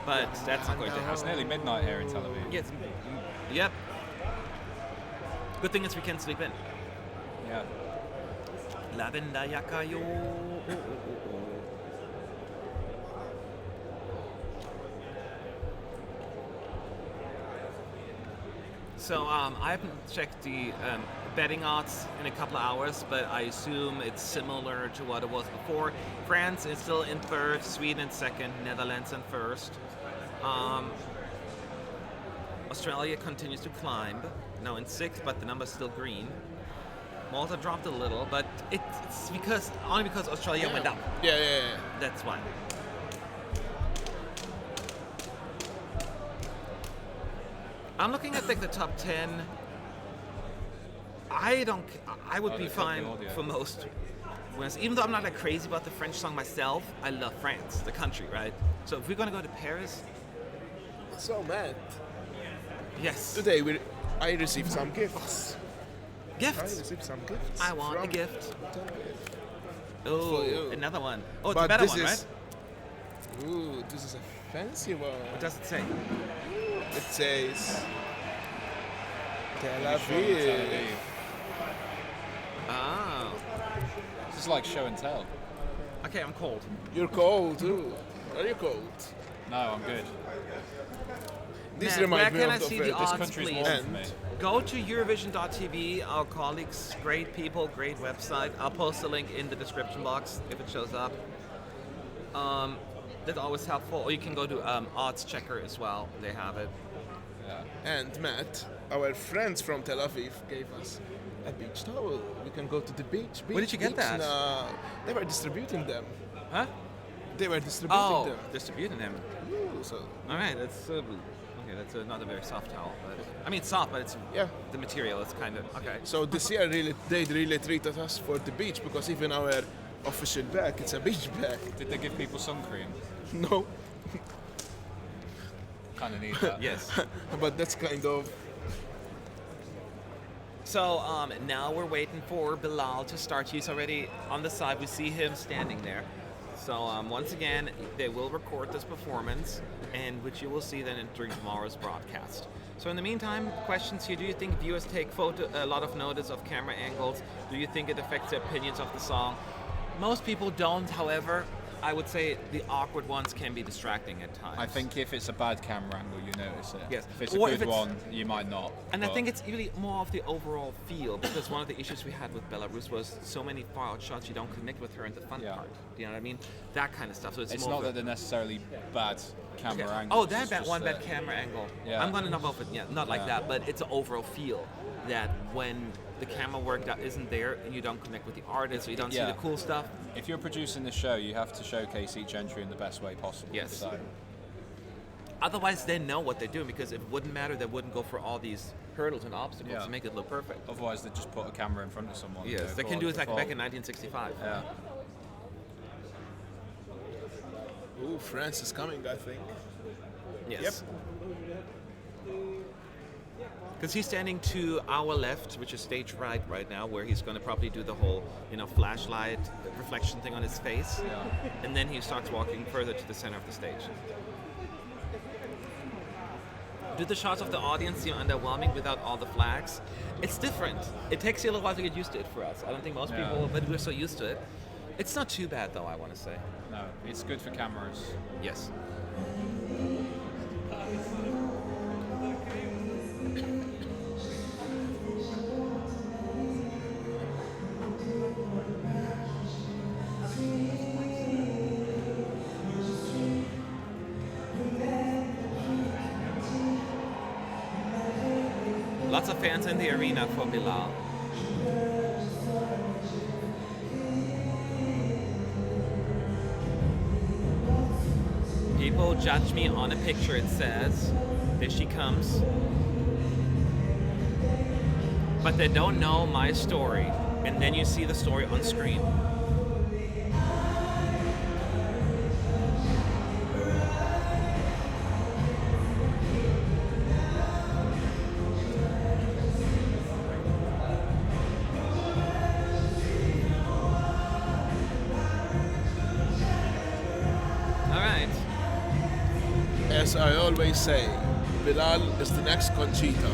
But that's not going to It's happen. nearly midnight here in Tel Aviv. Yes. Yep. Good thing is we can sleep in. Yeah. Lavenda yakayo. So I haven't checked the betting odds in a couple of hours, but I assume it's similar to what it was before. France is still in third, Sweden in second, Netherlands in first. Australia continues to climb, now in sixth, but the number's still green. Malta dropped a little, but it's only because Australia went up. Yeah. That's why. I'm looking at like the top 10. I would be they cut the fine audio. for most. Whereas even though I'm not like crazy about the French song myself, I love France, the country, right? So if we're gonna go to Paris, So, Matt, yes. today I received some gifts. I Gifts. received some gifts. I want a from gift. Tel Aviv. Oh, you. another one. Oh, it's But a better this one, is, right? Ooh, this is a fancy one. What does it say? It says Tel Tel Aviv. Aviv. Ah. This is like show and tell. Okay, I'm cold. You're cold too. Are you cold? No, I'm good. This Matt, reminds where me can of I the see the first- odds, Country's please? warm for me. Go to Eurovision.tv, our colleagues, great people, great website. I'll post the link in the description box if it shows up. That's always helpful. Or you can go to Odds Checker as well. They have it. Yeah. And Matt, our friends from Tel Aviv gave us a beach towel. We can go to the beach. Where did you get that? They were distributing them. Huh? They were distributing Oh, them. distributing them. Ooh, so All right, that's okay. That's not a very soft towel, but I mean soft, but it's yeah. the material. It's kind of okay. So this year they really treated us for the beach because even our official bag, it's a beach bag. Did they give people sun cream? No, Kind of need that. Yes. but that's kind of So now we're waiting for Bilal to start. He's already on the side. We see him standing there. So once again, they will record this performance, and which you will see then during tomorrow's broadcast. So in the meantime, questions here. Do you think viewers take a lot of notice of camera angles? Do you think it affects their opinions of the song? Most people don't, however. I would say the awkward ones can be distracting at times. I think if it's a bad camera angle, you notice it. Yes. If it's a Or good if it's- one, you might not. And I but- think it's really more of the overall feel, because one of the issues we had with Belarus was so many far out shots you don't connect with her in the front Yeah. part. Do you know what I mean? That kind of stuff. So it's It's more not of that a- they're necessarily bad camera Yeah. angles. Oh, that it's bad just one that- bad camera angle. Yeah. I'm gonna knock off it. Yeah, not like Yeah. that, but it's an overall feel that when the camera work that isn't there and you don't connect with the artist, or you don't see Yeah. the cool stuff. If you're producing the show, you have to showcase each entry in the best way possible. Yes. So, Otherwise, they know what they're doing, because if it wouldn't matter, they wouldn't go for all these hurdles and obstacles Yeah. to make it look perfect. otherwise, they just put a camera in front of someone. and Yes, go, they "Go can on, do it like perform." back in 1965. Yeah. ooh, France is coming, I think. Yes. Because he's standing to our left, which is stage right now, where he's going to probably do the whole, flashlight reflection thing on his face. Yeah. And then he starts walking further to the center of the stage. Do the shots of the audience seem underwhelming without all the flags? It's different. It takes you a little while to get used to it for us. I don't think most Yeah. people, but we're so used to it. It's not too bad, though, I want to say. No, it's good for cameras. Yes. Lots of fans in the arena for Bilal. People judge me on a picture, it says. There she comes. But they don't know my story. And then you see the story on screen. as I always say, Bilal is the next Conchita.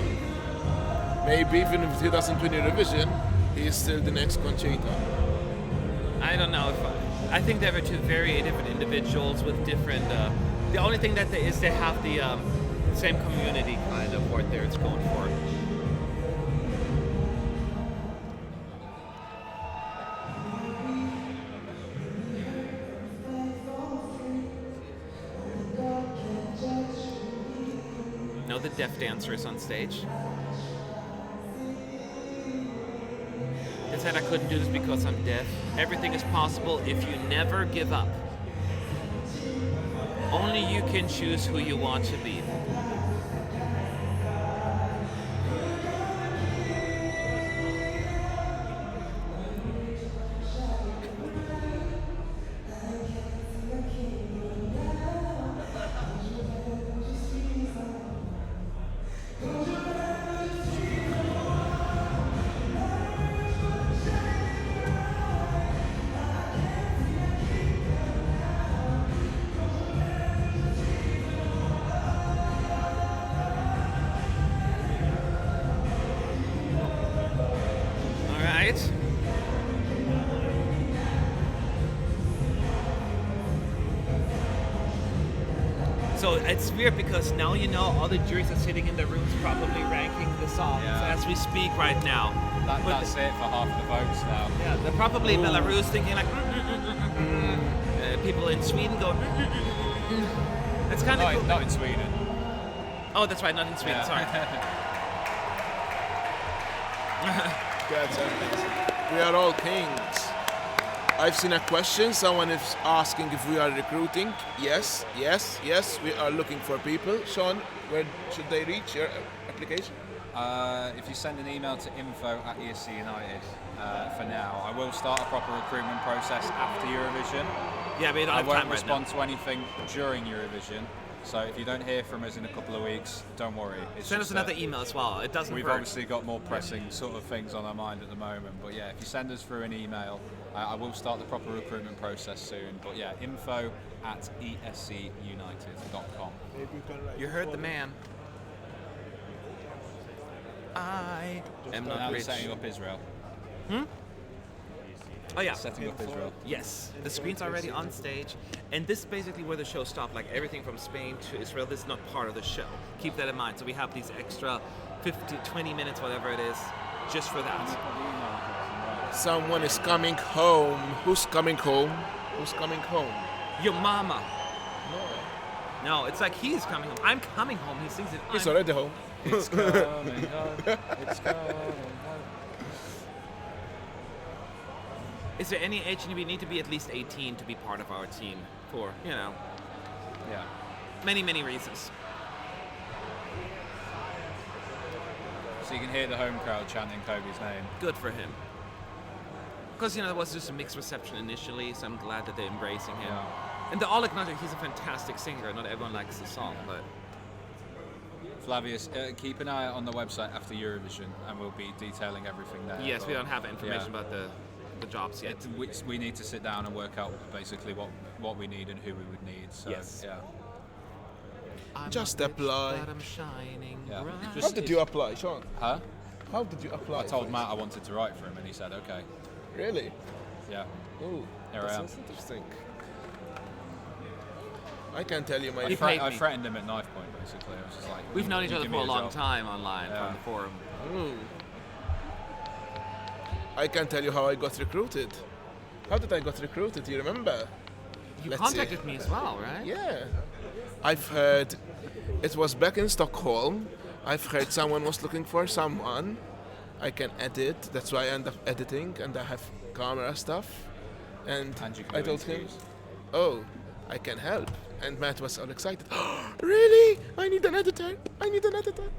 Maybe even if he doesn't win Eurovision, he is still the next Conchita. I don't know if I think they were two very different individuals with different. The only thing that they have the same community kind of what they're going for. No, the deaf dancer is on stage. They said I couldn't do this because I'm deaf. Everything is possible if you never give up. Only you can choose who you want to be. So it's weird because now you know all the juries are sitting in their rooms probably ranking the songs as we speak right now. That's it for half the votes now. Yeah, they're probably Belarus thinking like people in Sweden go It's kind of cool. Not in Sweden. Oh, that's right, not in Sweden, sorry. That's amazing. We are all kings. I've seen a question. Someone is asking if we are recruiting. Yes, we are looking for people. Sean, where should they reach your application? If you send an email to info@ESC United for now, I will start a proper recruitment process after Eurovision. Yeah, but I won't respond to anything during Eurovision. So if you don't hear from us in a couple of weeks, don't worry. Send us another email as well. It doesn't We've hurt. obviously got more pressing sort of things on our mind at the moment. But yeah, if you send us through an email, I will start the proper recruitment process soon. But yeah, info@escunited.com. You heard the man. I am not Now rich. setting up Israel. Oh yeah. Setting up Israel. Yes, the screen's already on stage, and this is basically where the show stopped. Like everything from Spain to Israel, this is not part of the show. Keep that in mind. So we have these extra 50, 20 minutes, whatever it is, just for that. Someone is coming home. Who's coming home? Who's coming home? Your mama. No, it's like he's coming home. I'm coming home. He sings it. He's already home. It's coming home. It's coming home. Is there any age you need to be at least 18 to be part of our team? For, Yeah. many, many reasons. So you can hear the home crowd chanting Kobe's name. Good for him. Because, there was just a mixed reception initially, so I'm glad that they're embracing him. Yeah. And they all acknowledge he's a fantastic singer. Not everyone likes the song, but... Flavius, keep an eye on the website after Eurovision, and we'll be detailing everything there. Yes, we don't have information about the jobs yet. We need to sit down and work out basically what we need and who we would need. So, Yes. yeah. I'm Just not rich, apply. but I'm shining Yeah. bright. How did you apply, Sean? Huh? How did you apply? I told Matt I wanted to write for him, and he said, okay. Really? Yeah. Ooh, Here I am. that's interesting. I can tell you my. He paid I me. threatened him at knife point, basically. I was just like, We've known each "You other give for me a long job." time online Yeah. from the forum. Ooh. I can tell you how I got recruited. How did I got recruited? Do you remember? You Let's contacted see. me as well, right? Yeah. I've heard. It was back in Stockholm. I've heard someone was looking for someone. I can edit. That's why I end up editing, and I have camera stuff. And And you can I do told him, interviews. "Oh, I can help." And Matt was all excited. Really? I need an editor. I need an editor.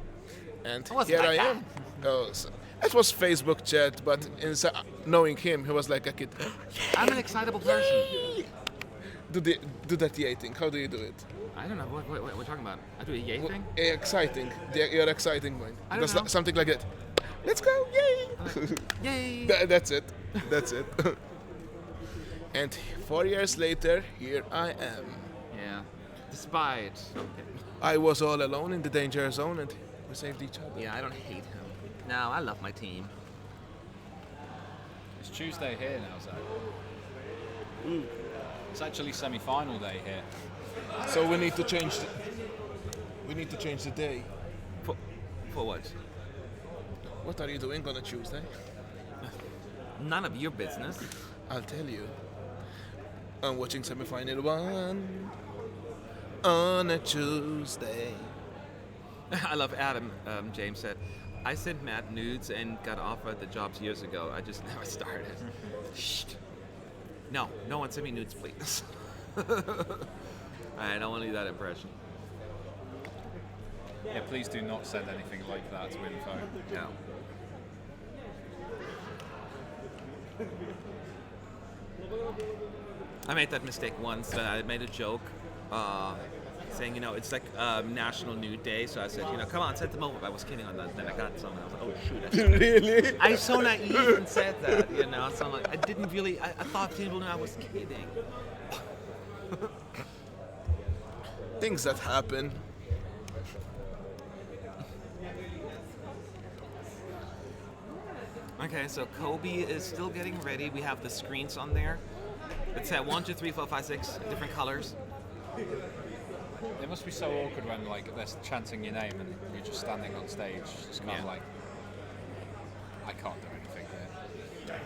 And I wasn't here like I that. am. Oh, so it was Facebook chat, but knowing him, he was like a kid. I'm an excitable person. Do that yay thing. How do you do it? I don't know. What we're talking about? I do a yay thing? Exciting. Your exciting one. I don't Does know. something like that. Let's go! Yay! Yay! That's it. That's it. And 4 years later, here I am. Yeah. Despite. Okay. I was all alone in the danger zone and we saved each other. Yeah, I don't hate him. No, I love my team. It's Tuesday here now, Zach. It's actually semi-final day here. So we need to change. We need to change the day. For what? What are you doing on a Tuesday? None of your business. I'll tell you. I'm watching semi-final 1 on a Tuesday. I love Adam. James said, I sent Matt nudes and got offered the jobs years ago. I just never started. Shh. No one send me nudes, please. I don't want to leave that impression. Yeah, please do not send anything like that to info. No. I made that mistake once. I made a joke saying, it's like National Nude Day. So I said, come on, send them over. I was kidding on that. Then I got some. And I was like, oh, shoot. Really? I was so naive and said that, So I'm like, I didn't really, I thought people knew I was kidding. Things that happen. Okay, so Kobe is still getting ready. We have the screens on there. It's at 1, 2, 3, 4, 5, 6 different colors. It must be so awkward when they're chanting your name and you're just standing on stage, just kind of like, I can't do anything here.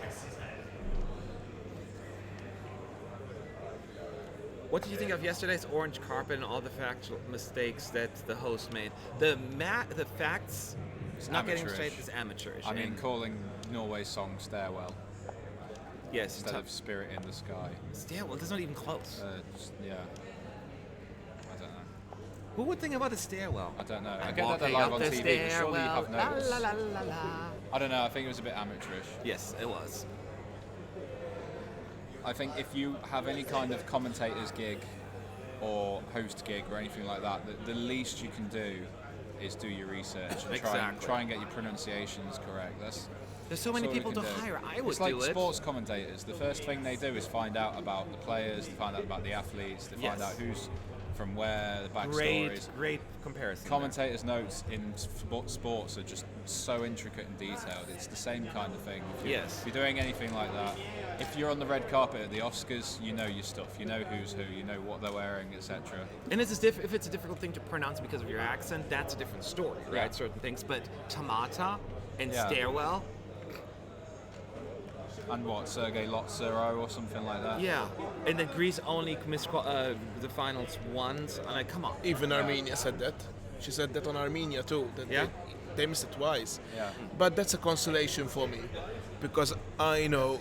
What did you think of yesterday's orange carpet and all the factual mistakes that the host made? The facts not getting straight is amateurish. I mean, calling Norway's song Stairwell yes, instead of Spirit in the Sky. Stairwell, that's not even close. Yeah. I don't know. Who would think about a stairwell? I don't know. I I'm get that they're walking live up on the TV, but surely you have stairwell, notes. la, la, la, la, la. I don't know, I think it was a bit amateurish. Yes, it was. I think if you have any kind of commentator's gig or host gig or anything like that, the least you can do is do your research and try and get your pronunciations correct. There's so many people to hire. I would It's like do it. sports commentators. The first thing they do is find out about the players, they find out about the athletes, they find out who's from where, the backstories. Great comparison. Commentators' notes in sports are just so intricate and detailed. It's the same kind of thing. If you're doing anything like that, if you're on the red carpet at the Oscars, you know your stuff. You know who's who. You know what they're wearing, etc. And if it's a difficult thing to pronounce because of your accent, that's a different story, right? Yeah. Certain things, but Tamta and stairwell. And what, Sergei Lotzero or something like that? Yeah, and then Greece only missed the finals once. And come on. Even Armenia said that. She said that on Armenia too. That they missed it twice. Yeah. But that's a consolation for me, because I know,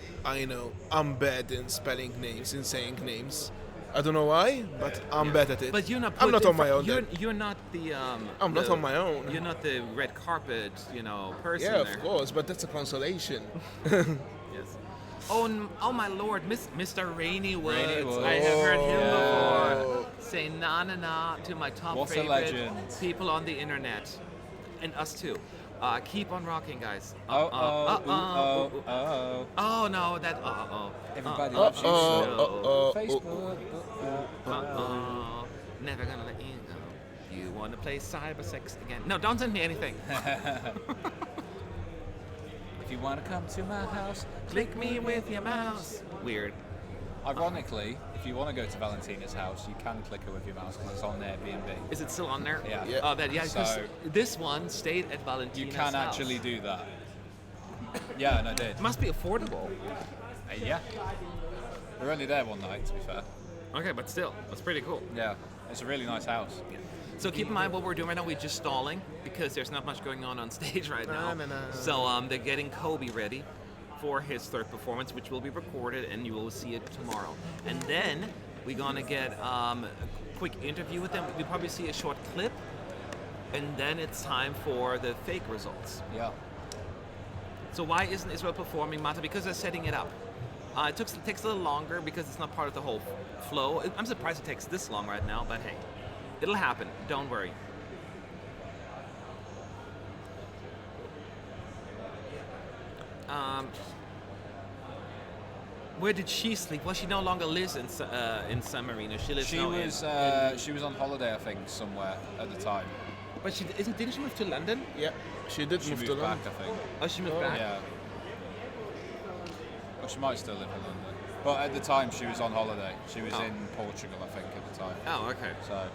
I'm bad in spelling names, in saying names. I don't know why, but I'm bad at it. But you're not. I'm not on my own. You're not the. I'm not on my own. You're not the red carpet, person. Yeah, there. of course, but that's a consolation. Yes. Oh my lord, Mr. Rainy Woods. Rainy Woods. I have heard him before say na na na to my top What a favorite legend. people on the internet, and us too. Keep on rocking, guys. Oh No, that Everybody loves you so. Facebook. Never gonna let you go. You wanna play cyber sex again? No, don't send me anything. If you want to come to my house, Click me with your mouse. Weird. Ironically, if you want to go to Valentina's house, you can click her with your mouse because it's on Airbnb. Is it still on there? Yeah. Oh, because So- this one stayed at Valentina's You can house. actually do that. Yeah, and I did. It must be affordable. Yeah. We were only there one night, to be fair. Okay, but still, that's pretty cool. Yeah. It's a really nice house. So keep in mind what we're doing right now. We're just stalling because there's not much going on stage right now. So they're getting Kobe ready for his third performance, which will be recorded, and you will see it tomorrow. And then we're gonna get a quick interview with them. We'll probably see a short clip, and then it's time for the fake results. Yeah. So why isn't Israel performing, Mata? Because they're setting it up. It takes a little longer because it's not part of the whole flow. I'm surprised it takes this long right now, but hey, it'll happen. Don't worry. Where did she sleep? Well, she no longer lives in San Marino. She lives now She was on holiday, I think, somewhere at the time. But didn't she move to London? Yeah, she did She move moved to back, London. I think. Oh, she moved back. Yeah. Well, she might still live in London. But at the time, she was on holiday. She was in Portugal, I think, at the time. Oh, okay. So,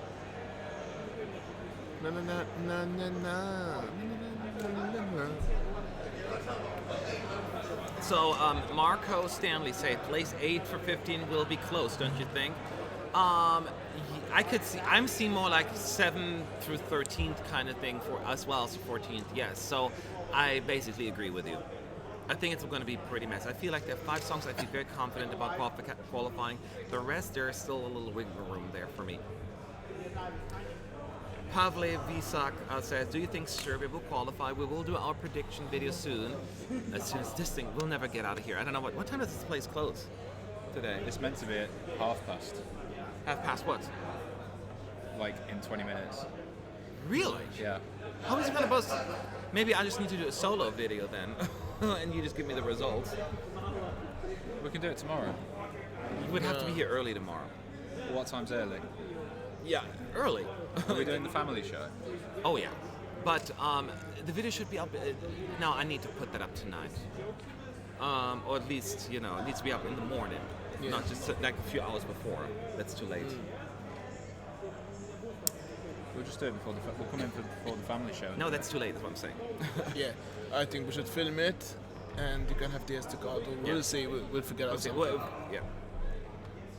Na na na na na na na na na. So Marco Stanley said place 8 for 15 will be close, don't you think? I could see. I'm seeing more like 7 through 13th kind of thing for as well as 14th. Yes. So I basically agree with you. I think it's going to be pretty messy. I feel like there are 5 songs I feel very confident about qualifying. The rest, there's still a little wiggle room there for me. Pavle Visak says, do you think Serbia will qualify? We will do our prediction video soon. As soon as this thing, we'll never get out of here. I don't know what time does this place close today? it's meant to be at past. Half past what? Like, in 20 minutes. Really? Yeah. How is it going to buzz? Maybe I just need to do a solo video then. And you just give me the results. We can do it tomorrow. You would have to be here early tomorrow. What time's early? Yeah, early. Are we doing the family show? Oh yeah, but the video should be up. No, I need to put that up tonight, or at least it needs to be up in the morning, not just like a few hours before. That's too late. We'll just do it before we'll come in before the family show. No, that's too late. That's what I'm saying. Yeah, I think we should film it, and you can have the SD card. We'll see. We'll figure out something. Yeah.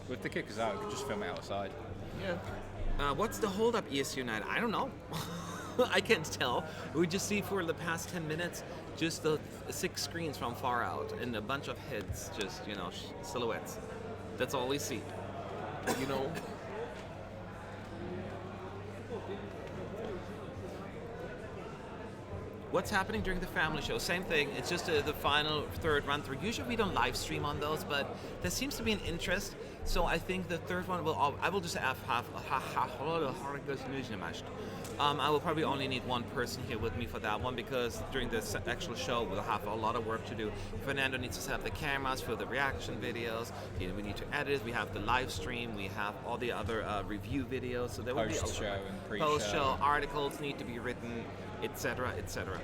Well, if they kick us out, we could just film it outside. Yeah. What's the hold up, ES United? I don't know. I can't tell. We just see for the past 10 minutes just the 6 screens from far out and a bunch of heads, just silhouettes. That's all we see. What's happening during the family show? Same thing. It's just the final third run through. Usually we don't live stream on those, but there seems to be an interest. So I think the third one I will just have I will probably only need one person here with me for that one because during the actual show we'll have a lot of work to do. Fernando needs to set up the cameras for the reaction videos. We need to edit. We have the live stream. We have all the other review videos. So there will be Post-show and pre-show. Post-show articles need to be written, etc., etc.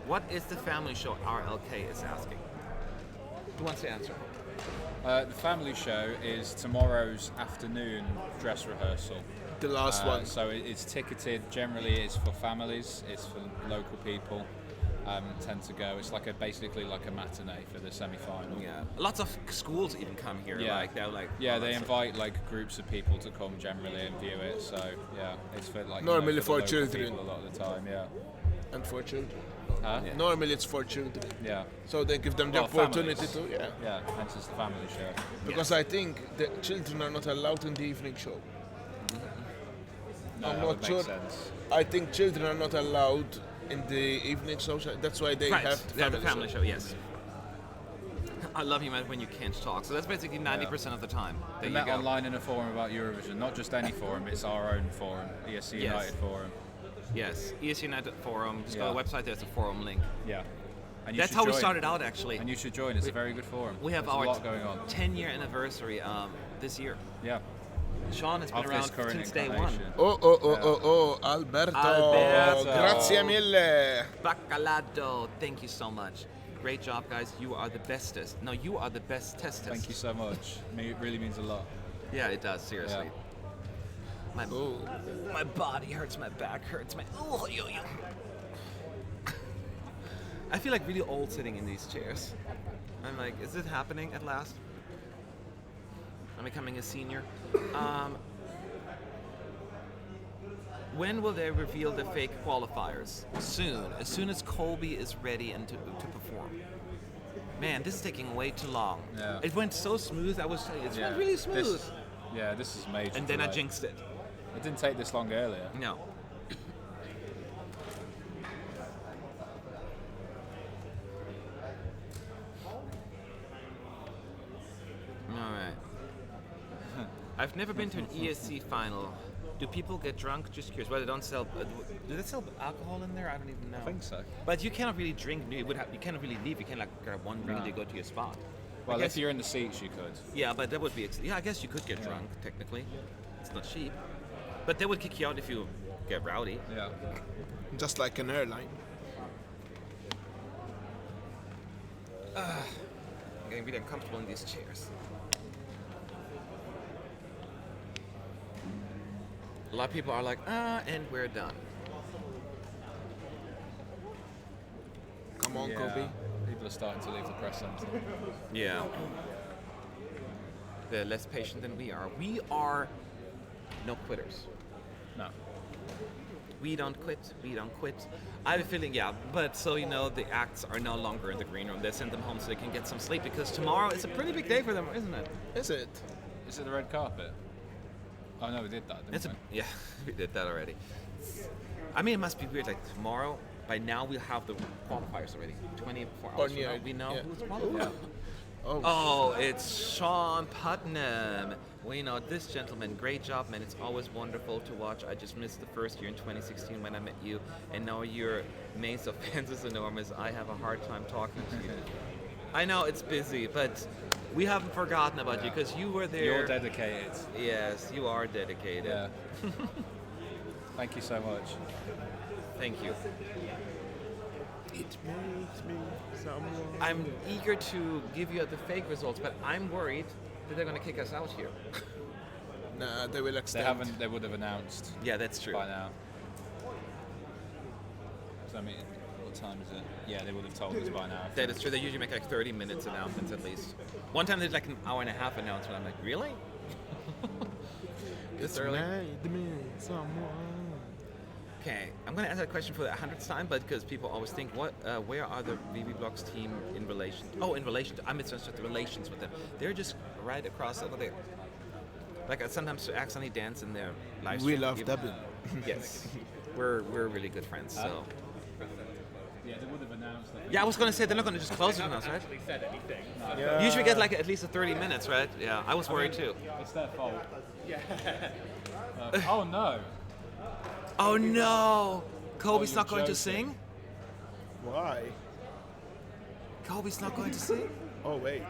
What is the family show? RLK is asking. Who wants to answer? The family show is tomorrow's afternoon dress rehearsal. The last one. So it's ticketed. Generally, it's for families. It's for local people. Tend to go. It's basically like a matinee for the semi-final. Yeah, lots of schools even come here. Yeah, they invite groups of people to come generally and view it. So yeah, it's for normally for for children a lot of the time. Yeah, and for children. Huh? Yeah. Normally it's for children. Yeah. So they give them the opportunity to. Yeah. Yeah, hence it's the family show. Because I think the children are not allowed in the evening show. No, I'm that not would sure. make sense. I think children are not allowed in the evening show. That's why they have the family show. Yes. I love you, man, when you can't talk. So that's basically 90% of the time. There We you met go. online in a forum about Eurovision, not just any forum, it's our own forum, ESC United forum. Yes, ES United Forum. Just go to Yeah. the website. There's a forum link. Yeah. And you That's should how we join. started out, actually. And you should join. It's a very good forum. We have There's our a lot going on. 10-year anniversary this year. Yeah. Sean has been Of this around current since day one. incarnation. Oh, Alberto. Alberto. Grazie mille. Bacalado, thank you so much. Great job, guys. You are the bestest. No, you are the best testest. Thank you so much. It really means a lot. Yeah, it does, seriously. Yeah. My body hurts, my back hurts, I feel like really old sitting in these chairs. I'm like, is it happening at last? I'm becoming a senior. When will they reveal the fake qualifiers? Soon. As soon as Colby is ready and to perform. Man, this is taking way too long. Yeah. It went so smooth. It went really smooth. This is major. And then I delay. jinxed it. It didn't take this long earlier. No. Alright. I've never been to an ESC final. Do people get drunk? Just curious. Well, they don't sell. Do they sell alcohol in there? I don't even know. I think so. But you cannot really drink. You cannot really leave. You can't grab one drink and go to your spot. Well, guess- if you're in the seats, you could. Yeah, but that would be. Yeah, I guess you could get drunk technically. It's not cheap, but they would kick you out if you get rowdy. Yeah. Just like an airline. I'm getting really uncomfortable in these chairs. A lot of people are like, and we're done. Come on, Yeah. Kobe. People are starting to leave the press centre. Yeah. They're less patient than we are. We are no quitters. No. We don't quit. We don't quit. I have a feeling, yeah. But so you know, the acts are no longer in the green room. They send them home so they can get some sleep because tomorrow is a pretty big day for them, isn't it? Is it? Is it the red carpet? Oh no, we did that, didn't It's we? yeah, we did that already. I mean, it must be weird. Like tomorrow, by now we'll have the qualifiers already. 24 hours from now, we know yeah. who's qualified. Oh. Oh, it's Sean Putnam. Well, you know, this gentleman, great job, man. It's always wonderful to watch. I just missed the first year in 2016 when I met you, and now your maze of fans is enormous. I have a hard time talking to you. I know it's busy, but we haven't forgotten about you because you were there. You're dedicated. Yes, you are dedicated. Yeah. Thank you so much. Thank you. It makes me someone. I'm eager to give you the fake results, but I'm worried that they're going to kick us out here. Nah, they will They extend. haven't. They would have announced Yeah, that's true. by now. So I mean, what time is it? Yeah, they would have told us by now. That is true. They usually make like 30 minutes announcements at least. One time they did like an hour and a half announcement. I'm like, really? It's early? made me someone. Okay, I'm going to answer that question for the 100th time, but because people always think, what, where are the VB Blocks team in relation? Oh, in relation to, I'm interested in the relations with them. They're just right across over there. Like I sometimes accidentally dance in their live We stream. love even- Dublin. Yes, we're really good friends. So Yeah, they would have announced. yeah, I was going to say they're not going to just close it on us, right? said anything. Yeah. Usually get like at least a 30 minutes, right? Yeah, I was worried too. It's their fault. Oh no. Oh no! Kobe's you're not going to joking. sing? Why? Kobe's not going to sing? Oh wait.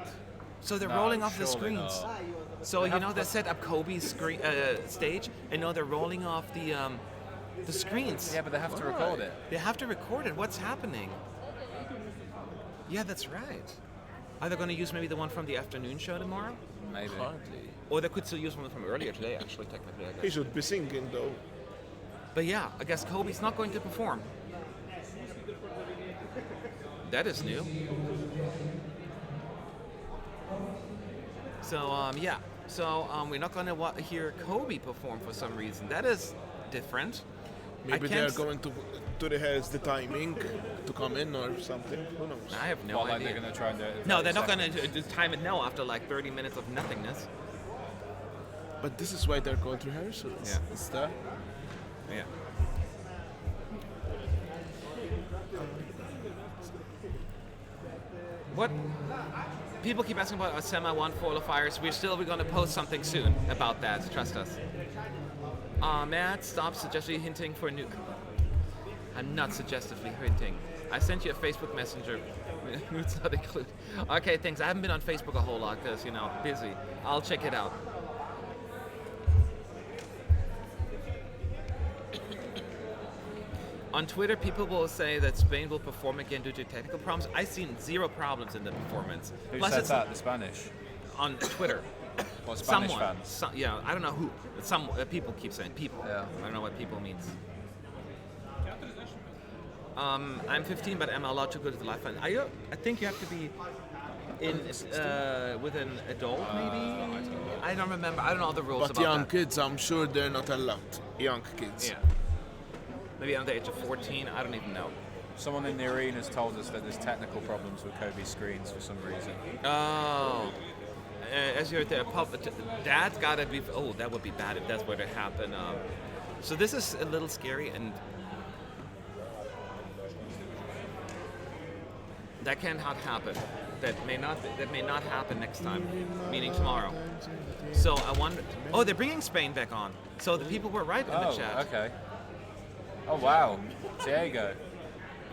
So they're No, rolling off the surely screens. not. So you know they set up Kobe's screen stage, and now they're rolling off the screens. Yeah, but they have to record it. They have to record it. What's happening? Yeah, that's right. Are they going to use maybe the one from the afternoon show tomorrow? Maybe. Hardly. Or they could still use one from earlier today, actually, technically, I He guess. should be singing though. But yeah, I guess Kobe's not going to perform. That is new. So yeah, so we're not going to hear Kobe perform for some reason. That is different. Maybe I they're can't going to rehearse the timing to come in or something. Who knows? I have no Not like idea. they're going to try and do it. in No, 30 they're not going seconds. to time it now after like 30 minutes of nothingness. But this is why they're called rehearsals. Yeah. It's the Yeah. What? People keep asking about our semi-1 qualifiers. We're going to post something soon about that. Trust us. Matt, stop suggestively hinting for a nuke. I'm not suggestively hinting. I sent you a Facebook Messenger. It's not included. Okay, thanks. I haven't been on Facebook a whole lot because, you know, busy. I'll check it out. On Twitter, people will say that Spain will perform again due to technical problems. I've seen zero problems in the performance. Who Plus, said it's that? The Spanish. on Twitter. What Spanish Someone. fans? Yeah, I don't know who. Some people keep saying people. Yeah. I don't know what people means. I'm 15, but I'm allowed to go to the live fund. Are you? I think you have to be in with an adult, maybe. I don't remember. I don't know all the rules But about young that. kids, I'm sure they're not allowed. Young kids. Yeah. Maybe under the age of 14. I don't even know. Someone in the arena's told us that there's technical problems with Kobe's screens for some reason. Oh. As you're there, that's gotta be. Oh, that would be bad if that's were to happen. So this is a little scary, and that cannot happen. That may not happen next time, meaning tomorrow. So I wonder. Oh, they're bringing Spain back on. So the people were right in the Oh, chat. okay. Oh wow, Diego.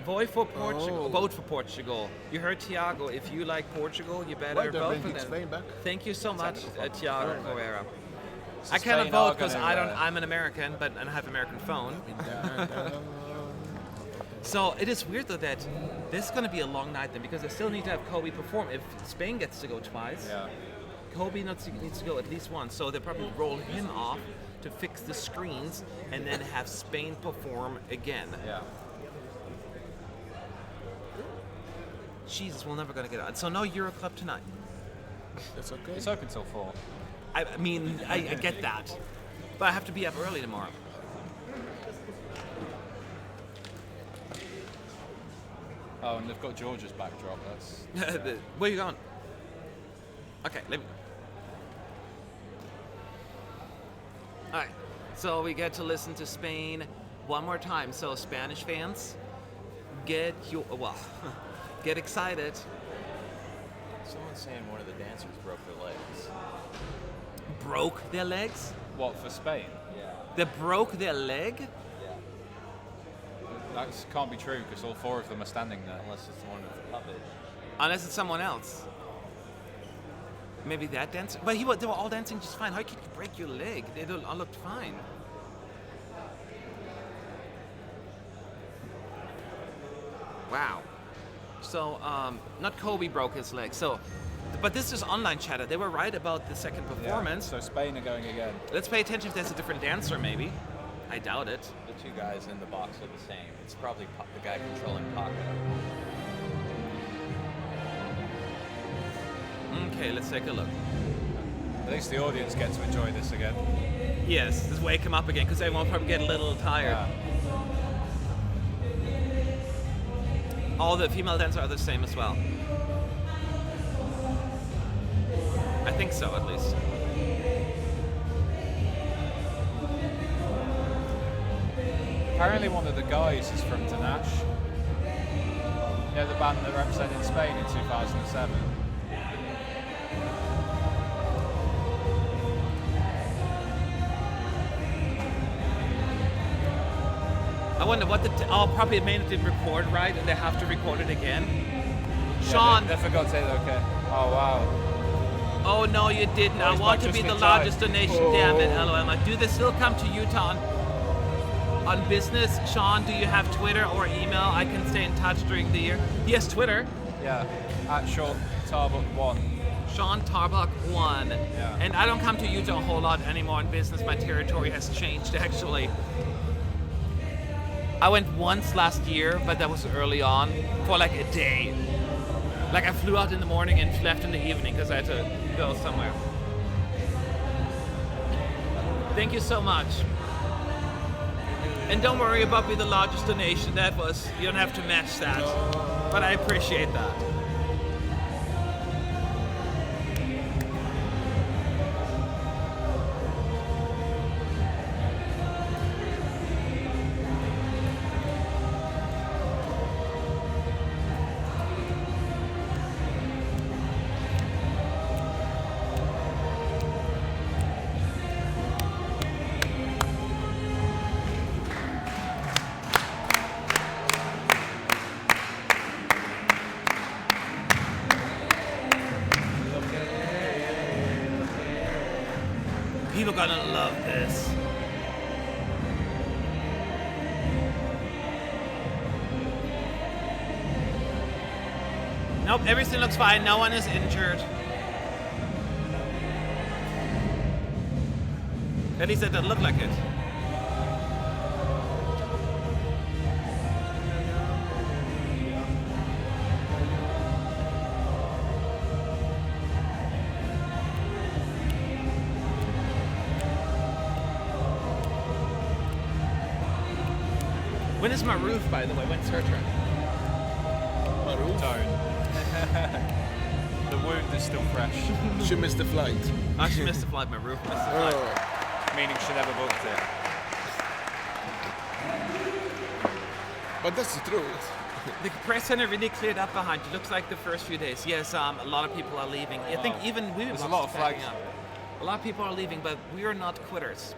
Vote for Portugal. Oh. Vote for Portugal. You heard Tiago. If you like Portugal, you better Why they're vote for bringing them. Spain back? Thank you so much, Tiago Correa. So I cannot Spain vote are because gonna, I'm an American, but I have an American phone. So it is weird though that this is going to be a long night then, because I still need to have Kobe perform. If Spain gets to go twice, Yeah. Kobe needs to go at least once. So they'll probably roll him off to fix the screens and then have Spain perform again. Yeah. Jesus, we're never going to get out. So no Euro Club tonight. That's okay. It's open till 4. I mean, I get that. But I have to be up early tomorrow. Oh, and they've got Georgia's backdrop. That's Where are you going? Okay, let me. Alright, so we get to listen to Spain one more time. So, Spanish fans, get excited. Someone's saying one of the dancers broke their legs. Broke their legs? what for Spain. Yeah. They broke their leg? That can't be true because all 4 of them are standing there. Unless it's the one with the puppet. Unless it's someone else. Maybe that dancer. But they were all dancing just fine. How could you break your leg? They all looked fine. Wow. So, not Kobe broke his leg. So, but this is online chatter. They were right about the second performance. So Spain are going again. Let's pay attention if there's a different dancer, maybe. I doubt it. The 2 guys in the box are the same. It's probably the guy controlling Paco. Okay, let's take a look. At least the audience get to enjoy this again. Yes, just wake him up again because they won't probably get a little tired. Yeah. All the female dancers are the same as well. I think so, at least. Apparently one of the guys is from Tanash. You know, the band that represented Spain in 2007. I wonder what probably Maine didn't record right and they have to record it again. Sean! They forgot to say okay. Oh wow. Oh no, you didn't. I it's want not to be just the in largest time. donation. Damn it, LOL. Do they still come to Utah on business? Sean, do you have Twitter or email? I can stay in touch during the year. Yes, Twitter. Yeah. At Sean Tarbuck 1. Sean Tarbuck 1. Yeah. And I don't come to Utah a whole lot anymore in business. My territory has changed actually. I went once last year, but that was early on for like a day. Like I flew out in the morning and left in the evening because I had to go somewhere. Thank you so much. And don't worry about being the largest donation. You don't have to match that. But I appreciate that. People are gonna love this. Nope, everything looks fine. No one is injured. At least it doesn't look like it. When is Maruf, by the way? When's her turn? Maruf? Don't. The wound is still fresh. She missed the flight. Oh, she missed the flight. Maruf missed the flight. Meaning she never booked it. But that's the truth. The press center really cleared up behind you. Looks like the first few days. Yes, a lot of people are leaving. I think even we There's a lot of flags. A lot of people are leaving, but we are not quitters.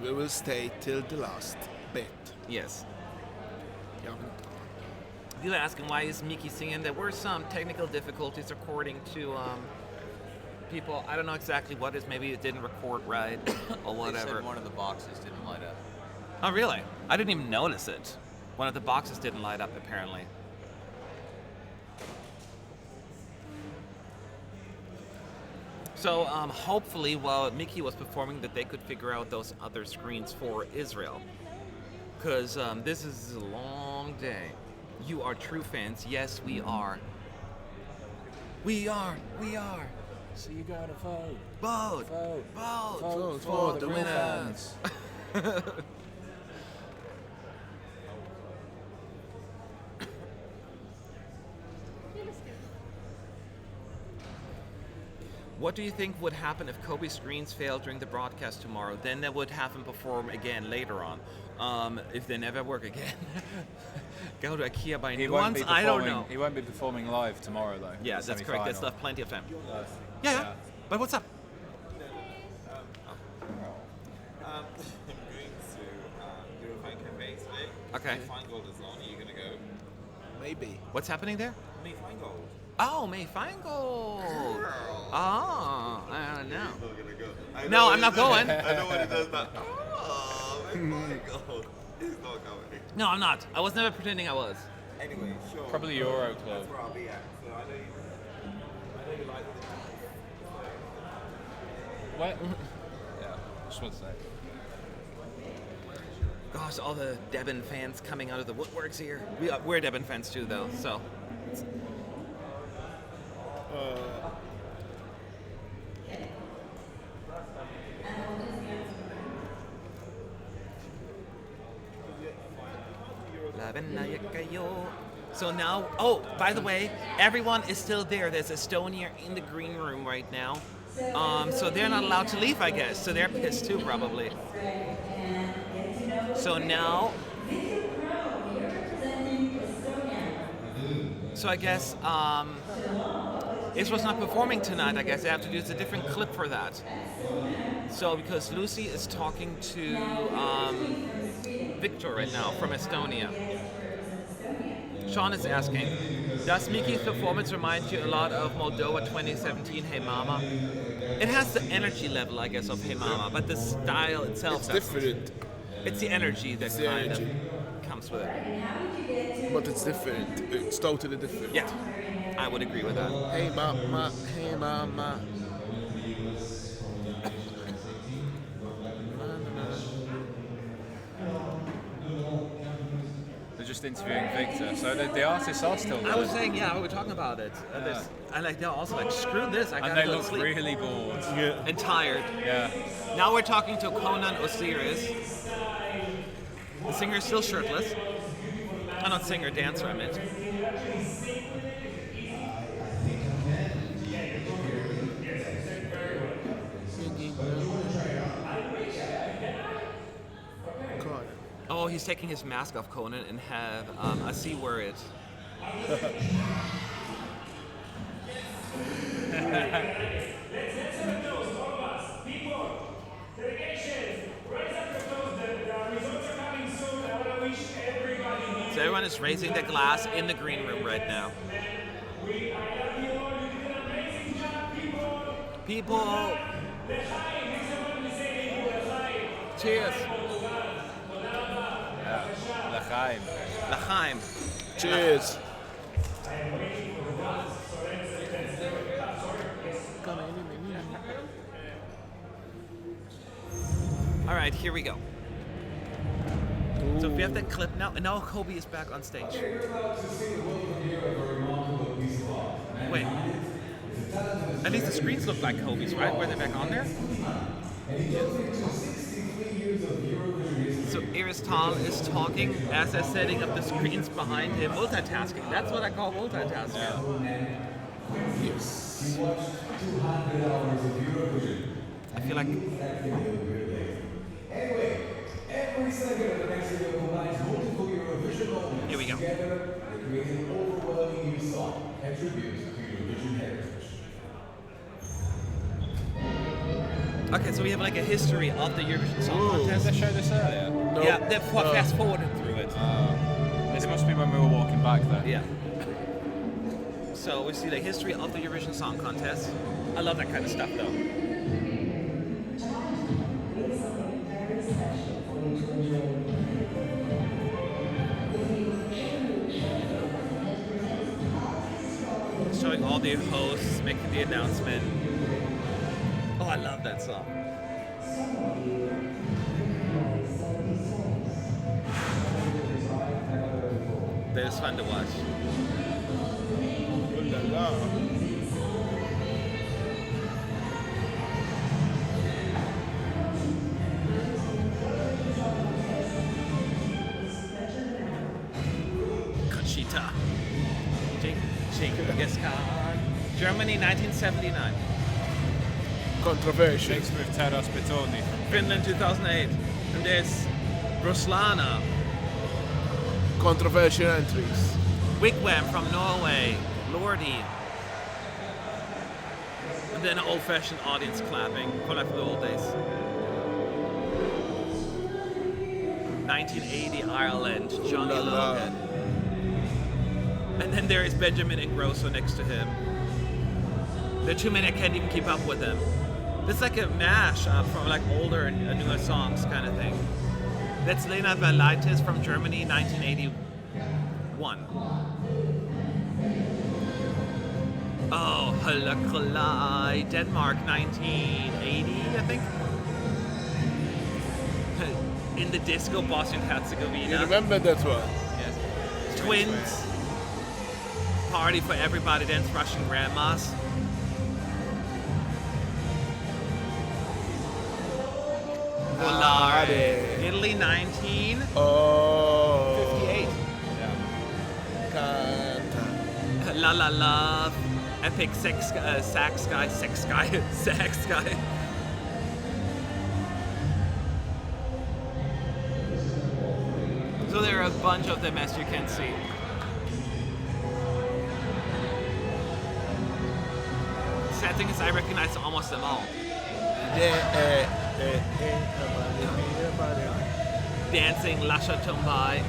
We will stay till the last bit. Yes. People are asking why is Miki singing. There were some technical difficulties according to people. I don't know exactly what is. Maybe it didn't record right or They whatever. said one of the boxes didn't light up. Oh, really? I didn't even notice it. One of the boxes didn't light up, apparently. So hopefully, while Mickey was performing, that they could figure out those other screens for Israel. Because this is a long day. You are true fans. Yes, we are. We are. So you gotta vote. Vote. Vote. Vote. Vote for for the the real winners. What do you think would happen if Kobe's screens failed during the broadcast tomorrow? Then they would have him perform again later on. If they never work again. Go to IKEA buy new ones? I don't know. He won't be performing live tomorrow, though. Yeah, the that's correct. There's semi-final. still plenty of time. Yeah. Yeah. But what's up? I'm going to Eurovision campaign today. Okay. May Feingold is on. Are you going to go? Maybe. What's happening there? May Feingold. Oh, May Feingold. Girl. Oh, I don't know. He's not going to go. No, I'm not going. I know when he does that. Oh, May Feingold. He's not going. No, I'm not. I was never pretending I was. Anyway, sure. Probably Euro Club. That's where I'll be at. So I know you like it. What? Yeah, just want to say. Gosh, all the Devon fans coming out of the woodworks here. We're Devon fans too, though, so. So now, oh, by the way, everyone is still there. There's Estonia in the green room right now. So they're not allowed to leave, I guess. So they're pissed too, probably. So now, so I guess Israel's not performing tonight. I guess they have to use a different clip for that. So because Lucy is talking to Victor right now from Estonia. Sean is asking, does Miki's performance remind you a lot of Moldova 2017 Hey Mama? It has the energy level, I guess, of Hey Mama, but the style itself It's doesn't. different, It's the energy that the kind energy. of comes with it. but it's different. It's totally different. Yeah, I would agree with that. Hey mama, hey mama. They're just interviewing Victor, so the artists are still there. I was saying, yeah, we were talking about it. And like they're also like, screw this, I and gotta they go to look sleep. really bored. And tired. Yeah. Now we're talking to Conan Osiris. The singer is still shirtless. I'm not singer, dancer, I meant. Oh, he's taking his mask off, Conan, and have a C word. So everyone is raising their glass in the green room right now. People. Cheers. L'chaim. L'chaim. Cheers. All right, here we go. So if we have that clip now, and now Kobe is back on stage. Wait. At least the screens look like Kobe's, right? Were they back on there? So Aristal is talking as they're setting up the screens behind him. Multitasking. That's what I call multitasking. Yes. I feel like... Here we go. Okay, so we have like a history of the Eurovision Song Contest. Did they show this earlier? No. Yeah, they fast forwarded through it. This must be when we were walking back there. Yeah. So we see the history of the Eurovision Song Contest. I love that kind of stuff, though. Showing all the hosts making the announcement. Oh, I love that song. That is fun to watch. Ooh la la. Conchita. Jacob Geskan. Germany, 1979. Controversial. Mixed with Teras Pitoni. Finland, 2008. And there's Ruslana. Controversial entries. Wigwam from Norway. Lordi. And then an old-fashioned audience clapping. For like the old days. 1980 Ireland. Johnny La la. Logan. And then there is Benjamin Ingrosso next to him. There are too many, I can't even keep up with them. It's like a mash-up from like older and newer songs kind of thing. That's Lena Valaitis from Germany, 1981. Oh, Kralj, Denmark, 1980, I think. In the disco, Bosnia and Herzegovina. You remember that one? Yes. Twins. Party for everybody, dance Russian grandmas. Volare. Italy, 1958. Oh. Canta. La La Love. Epic sax guy. Sax guy. So there are a bunch of them, as you can see. Sad thing is I recognize almost them all. Dancing Lascia Tombai.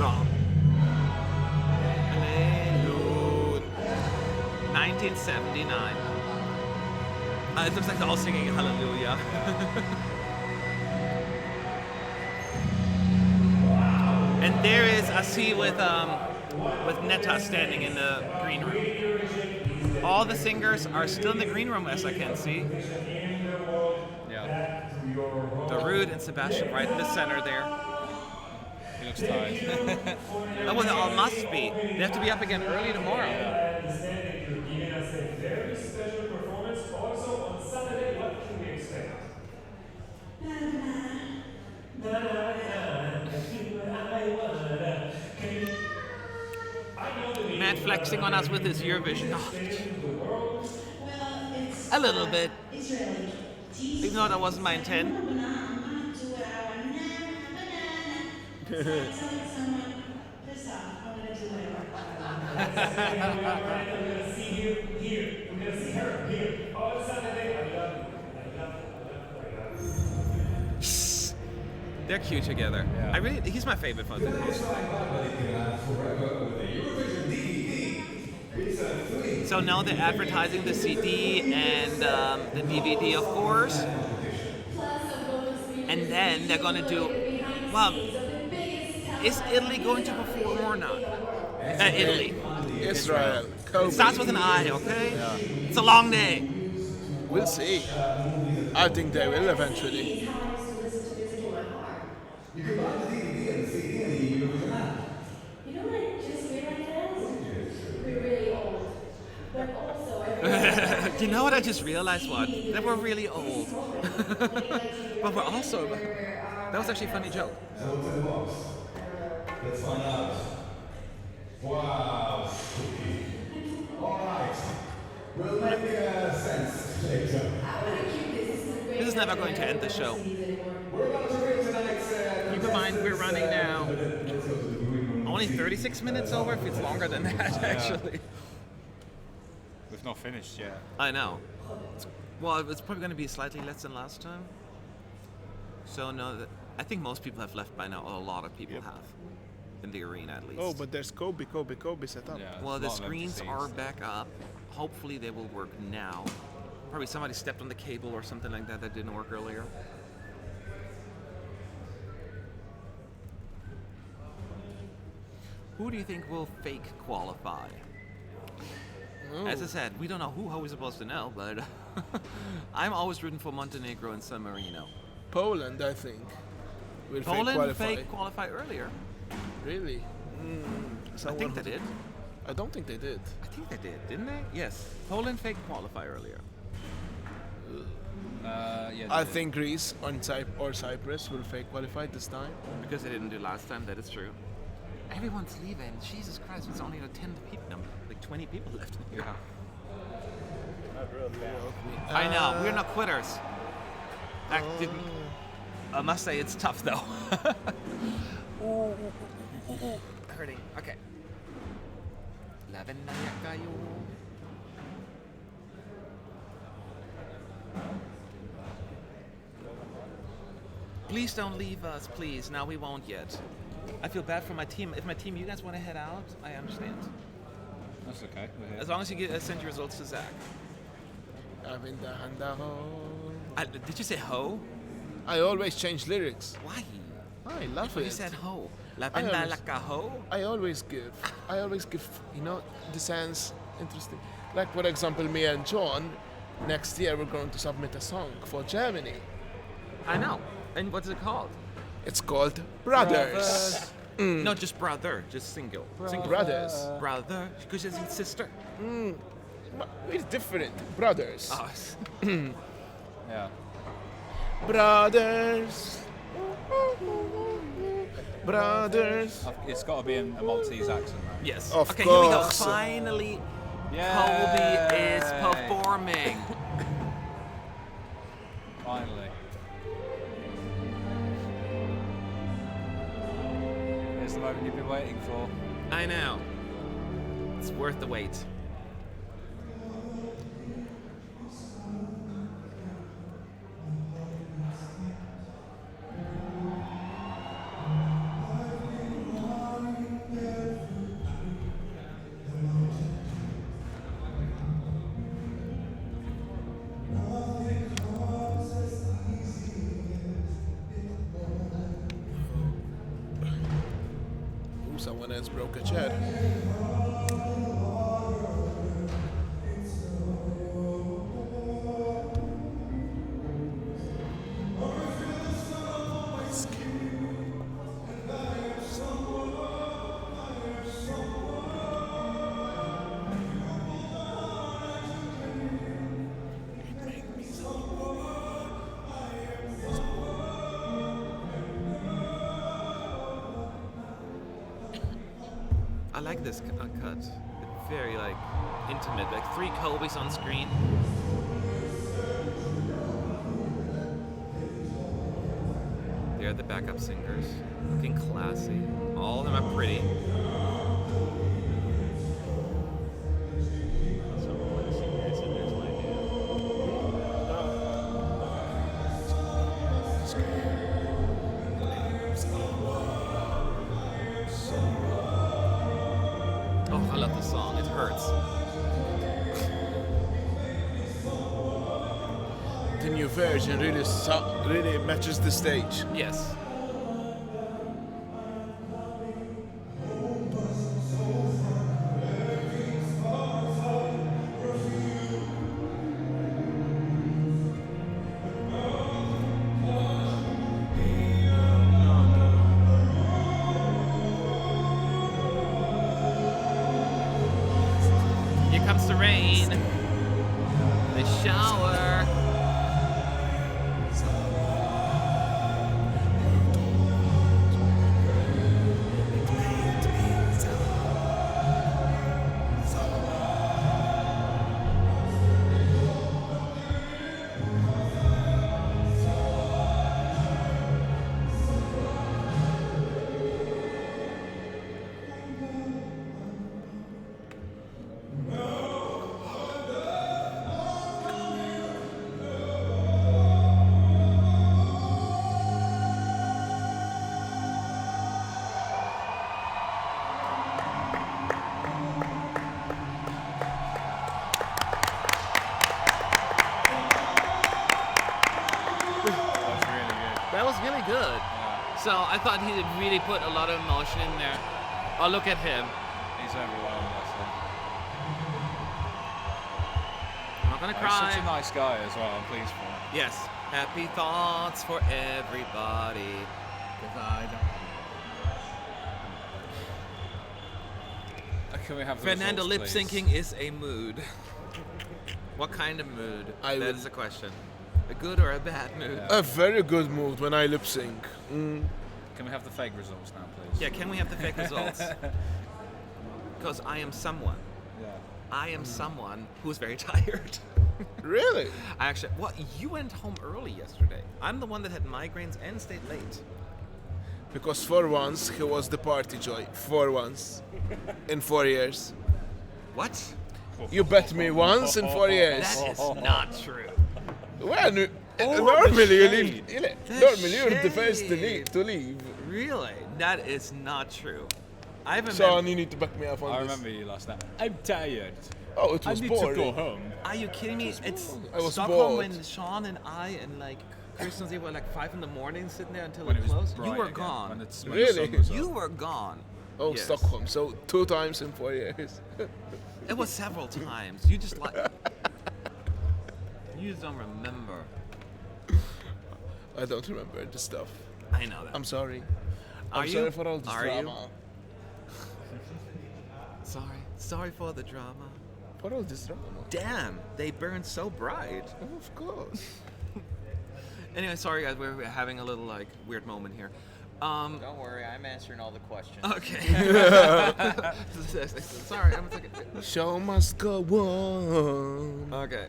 Wrong. 1979. It looks like they're all singing Hallelujah. And there is Asi with Netta standing in the green room. All the singers are still in the green room, as I can see. Yeah. Darude and Sebastian right in the center there. He looks tired. Oh, well, they all must be. They have to be up again early tomorrow. Matt flexing on us with his Eurovision. Oh. A little bit. Even though that wasn't my intent. They're cute together. Yeah. He's my favorite from the host. So now they're advertising the CD and the DVD, of course. And then they're going to do, well, is Italy going to perform or not? Italy. Israel. It starts with an I, okay? Yeah. It's a long day. We'll see. I think they will eventually. You can buy the DVD and the CD in the Eurovision app. You know what I just realized? We're really old. But also, you know what I just realized? What? That we're really old. But we're also... That was actually a funny joke. So what's in the box? Let's find out. Wow. Alright. We'll make sense later. This is never going to end the show. We're about to read tonight's running now. Only 36 minutes over. If it's longer than that, actually. We've not finished yet. I know. Well, it's probably going to be slightly less than last time. So no, I think most people have left by now. Or a lot of people have. In the arena, at least. Oh, but there's Kobe set up. Yeah, Well, there's the a lot of empty screens seats. are back up. Hopefully they will work now. Probably somebody stepped on the cable or something like that that didn't work earlier. Who do you think will fake qualify? As I said, we don't know who we're supposed to know, but I'm always rooting for Montenegro and San Marino. Poland, I think, will Poland fake qualify earlier. Really? I think they did. I don't think they did. I think they did, didn't they? Yes. Poland fake qualify earlier. Yeah. I think Greece or Cyprus will fake qualify this time. Because they didn't do last time, that is true. Everyone's leaving. Jesus Christ, it's only 10 people, no, like 20 people left in here. I know, we're not quitters. I must say it's tough though. Hurting. Okay. Please don't leave us, please. No, we won't yet. I feel bad for my team. If my team, you guys want to head out, I understand. That's okay. We're here. As long as you send your results to Zach. Did you say ho? I always change lyrics. Why? I love You it. said ho. La benda la ho. I always give, the sense interesting. Like, for example, me and John, next year we're going to submit a song for Germany. I know. And what's it called? It's called Brothers. No, just brother, just single. Single. Brothers. Brother, because she's his sister. But it's different. Brothers. Oh, Yeah. Brothers. Brothers. It's got to be in a Maltese accent, right? yes. Of okay, here we go. course. Finally, Yay! Kobe is performing. Finally. Here's the moment you've been waiting for. I know. It's worth the wait. Ooh, someone else broke a chair. I like this cut. It's very like intimate, like 3 Kobe's on screen. They're the backup singers, looking classy. All of them are pretty. Oh, I love this song. It hurts. The new version really matches the stage. Yes. Here comes the rain. The shower. That was really good. So I thought he really put a lot of emotion in there. Oh, look at him. He's overwhelmed. I'm not gonna cry. He's such a nice guy as well. I'm pleased for him. Yes. Happy thoughts for everybody. Can we have the Fernando lip results, please? syncing is a mood. What kind of mood? That is a question. A good or a bad mood? A very good mood when I lip sync. Can we have the fake results now, please? Yeah, can we have the fake results? Because I am someone. Yeah. I am someone who's very tired. Really? You went home early yesterday. I'm the one that had migraines and stayed late. Because for once he was the party joy. For once. In 4 years. What? You bet me once in 4 years. That is not true. Well, normally you leave. Normally you're the first to leave. Really? That is not true. I remember. Sean, you need to back me up on I this. remember you last night. I'm tired. Oh, it was I need boring. to go home. Are you kidding me? It's I was Stockholm bored. when Sean and I and like Kristen were like 5 a.m. sitting there until When it it was closed. bright You were again, gone. when the Really? sun was up. You were gone. Oh, Yes. Stockholm. So 2 times in 4 years. It was several times. You just like. You just don't remember. I don't remember the stuff. I know that. I'm sorry. Are I'm you? sorry for all this Are you? drama. Sorry for the drama. For all this drama. Damn, they burn so bright. Of course. Anyway, sorry guys, we're having a little like weird moment here. Don't worry, I'm answering all the questions. Okay. Sorry, I'm like. Show must go on. Okay.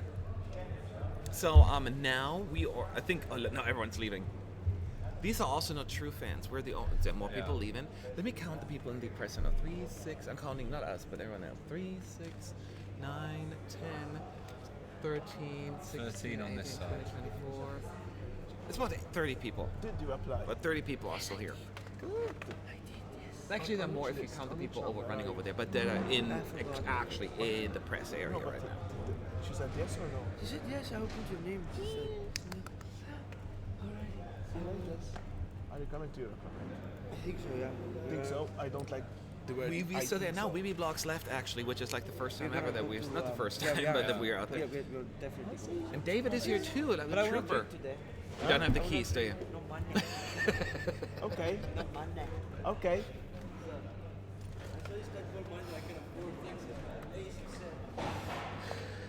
So now we are. I think no, everyone's leaving. These are also not true fans. We're there are more people leaving. Let me count the people in the press center. 3, 6. I'm counting not us, but everyone else. 3, 6, 9, 10, 13, 16, 13 on 18, this 20, side. 24. It's about 30 people. Did you apply? But 30 people are still here. Actually, there are more if you count the people running over there, but they're actually in the press area right now. She said yes or no? She said yes, I opened your name. She said, Are you coming to Europe? I think so, yeah. Think so? I don't like the word. We so there now. Weeby Blocks left actually, which is like the first time ever that we're not the first time, yeah, but that we're out there. Yeah, we're definitely going. And David is here too, like But a I won't trooper. drink today. You don't have the keys, do you? No money. Okay. No money. Okay.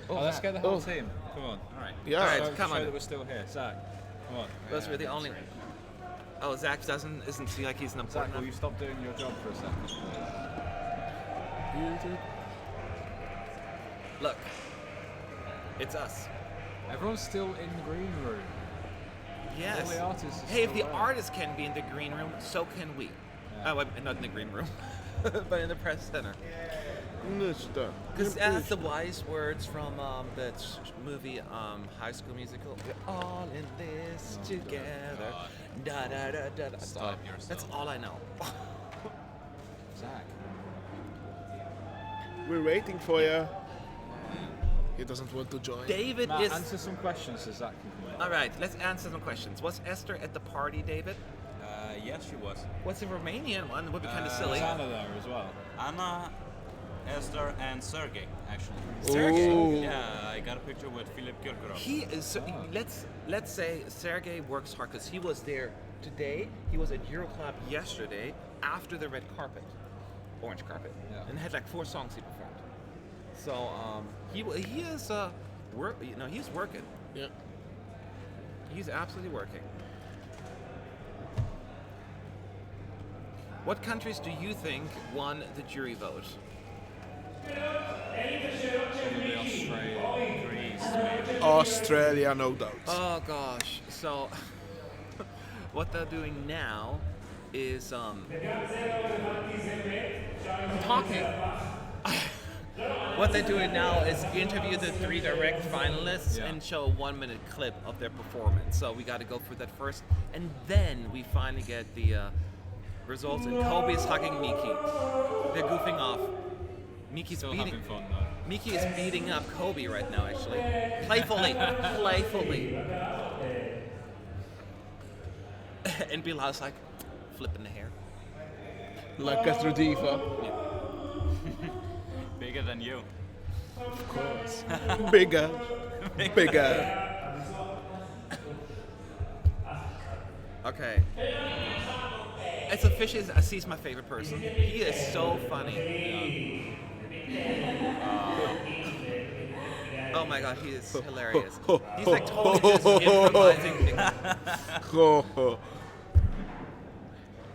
Oh, let's get the whole team. Come on. All right. Yeah. All right, Show come on. that we're still here. Zach, come on. Those were the only. Oh, Zach isn't he like he's an Zach, important will you stop doing your job for a second, please? Look, it's us. Everyone's still in the green room. Yes. All the artists are Hey, if still the there. artists can be in the green room, so can we. Yeah. Oh, not in the green room, but in the press center. Because that's the wise words from that movie, High School Musical. We're all in this together. Da da da da. That's all I know. Zach. We're waiting for you. He doesn't want to join. David Matt, is. answer some questions so Zach can come in. All right, let's answer some questions. Was Esther at the party, David? Yes, she was. What's the Romanian one? It would be kind of silly. Anna there as well. Anna, Esther, and Sergey, actually. Sergey? Ooh. Yeah, I got a picture with Philip Kirkorov. He is. So, let's say Sergey works hard because he was there today. He was at Euroclub yesterday after the red carpet, orange carpet, and had like 4 songs he performed. So he is work. You know, he's working. Yeah. He's absolutely working. What countries do you think won the jury vote? Probably Australia, Greece, maybe. Australia, no doubt. Oh gosh. So what they're doing now is I'm talking. What they're doing now is interview the 3 direct finalists and show a 1-minute clip of their performance. So we got to go through that first, and then we finally get the results. And Kobe is hugging Miki. They're goofing off. Miki's Still beating. having fun though. Miki is beating up Kobe right now, actually. Playfully. And Bilal's like flipping the hair. Like a diva. Bigger than you. Of course. Bigger. Bigger. Okay. It's official. He's my favorite person. He is so funny. Oh my god, he is hilarious. He's like totally just improvising.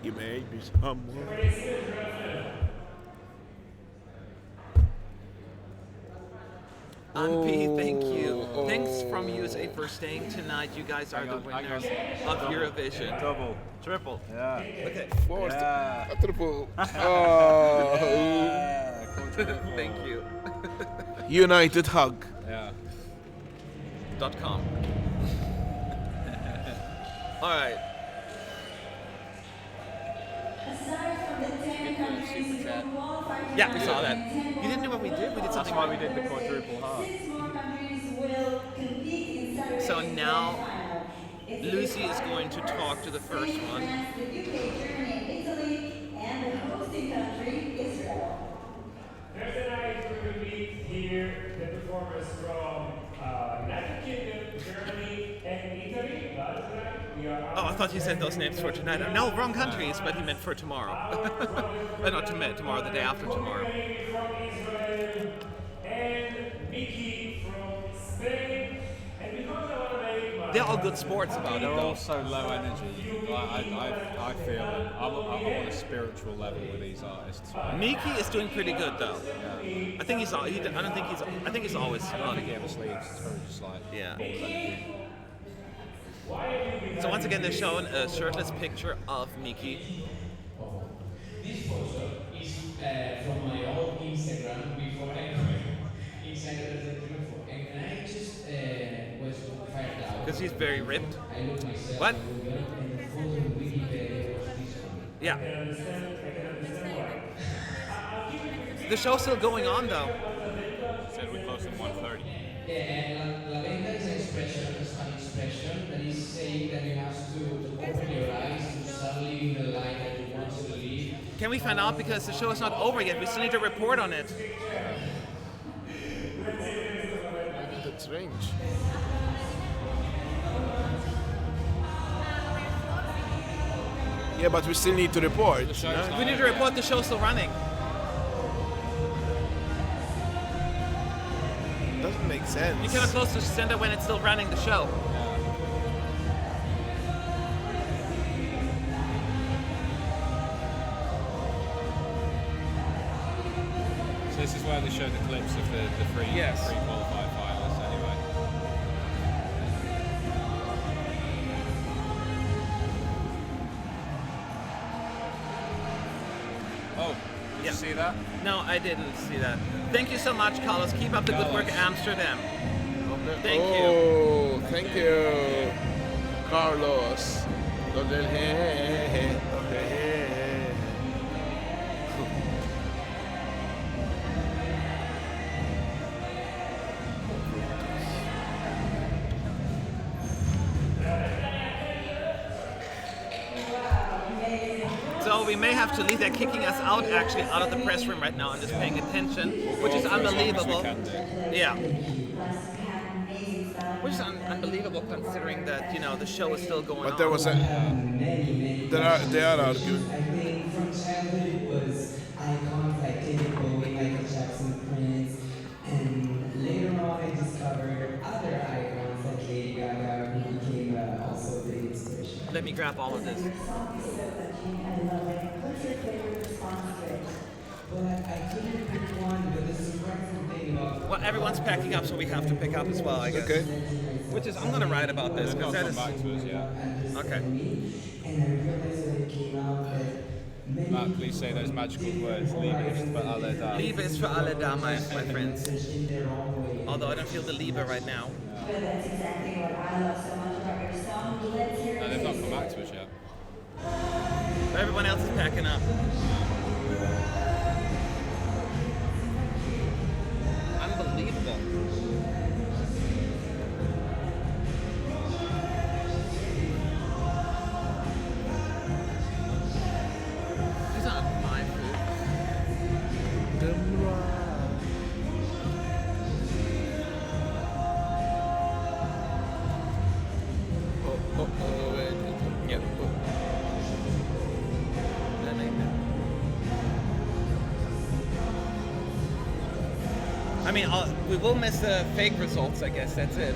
You made me someone. Anpi, thank you. Thanks from USA for staying tonight. You guys are the winners of Eurovision. Double. Triple. Yeah. Okay. Forced. Yeah. Triple. Oh. Thank you. United hug. Yeah. .com. All right. Aside from the 10 countries who qualified, Yeah, we saw that. You didn't know what we did? We did something. That's why we did the quadruple hard. 6 more countries will compete in Saturday. So now Lucy is going to talk to the first one. France, the UK, Germany, Italy, and the hosting country, Israel. Thursday night we're going to meet here the performers from United Kingdom, Germany, and Italy. Tonight we are Oh, I thought you said those names for tonight. No, wrong countries, but he meant for tomorrow. Not tomorrow, the day after tomorrow. from Israel and Mickey from Spain. And because I want to make my They're all good sports about it, They're though. all so low energy. I feel it. I'm on a spiritual level with these artists. Miki is doing pretty good, though. Yeah. I think he's. I don't think he's. I think he's always I don't on think he it. ever sleeps. It's very just like Yeah. ball energy. So once again, they're showing a shirtless picture of Miki. This photo is from my old Instagram before I decided as a beautiful. And I just was fired out. Because he's very ripped. I looked myself What? and the photo in Wikipedia was this one. Yeah. The show's still going on, though. Said we closed at 1:30. Yeah, and La Venta is an expression, a Spanish expression that is saying that you have to open your eyes to start living the life that you want to live. Can we find out, because the show is not over yet? We still need to report on it. That's strange. Yeah, but we still need to report. We need to report the show's still running. Doesn't make sense. You cannot close the center when it's still running the show. So this is where they show the clips of the three qualified finalists anyway. Oh, did you see that? No, I didn't see that. Thank you so much, Carlos. Keep up the good work, Amsterdam. Thank you. Oh, thank you, Carlos. So we may have to leave. They're kicking us out, actually, out of the press room right now. I'm just paying attention, which is unbelievable. Yeah. Which is unbelievable considering that, the show is still going on. But there was a. They are arguing. I think from childhood it was icons like David Bowie, Michael Jackson, Prince, and later on I discovered other icons like Lady Gaga, who became also a big inspiration. Let me grab all of this. But I couldn't pick one, but the surprising thing about... Well, everyone's packing up, so we have to pick up as well, I guess. Okay. Which is, I'm going to write about this, because that is... Okay. And I realized when it came out that many Matt, please say those magical words. Liebe ist für alle da. Liebe ist für alle da, my friends. Although I don't feel the Liebe right now. But that's exactly what I love so much about your song. Let's hear No, it. they've not come back to us yet. Everyone else is packing up. Unbelievable. I mean, we will miss the fake results, I guess, that's it.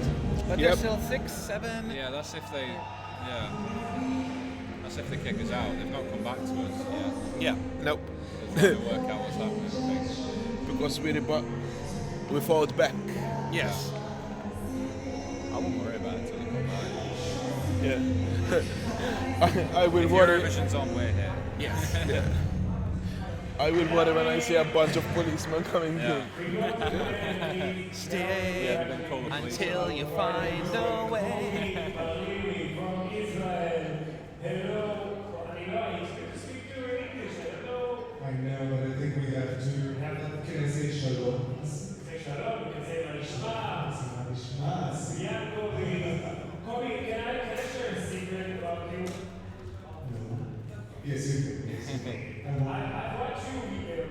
But Yep. there's still 6, 7... Yeah, that's if they kick us out. They've not come back to us yet. Yeah. Nope. They're trying to work out what's happening, I think. Because we fought back. Yes. I won't worry about it until they come back. Yeah. I will If worry. Eurovision's on, we're here. Yes. Yeah. I will worry when I see a bunch of policemen coming Yeah. in. Stay Yeah, they're gonna call the police. until you find a way. I know, but I think we have to. Can I say shalom? Say shalom, you can say Marishma. Kobe, can I share a secret about you? Yes, you can. Yes, you can. I watched you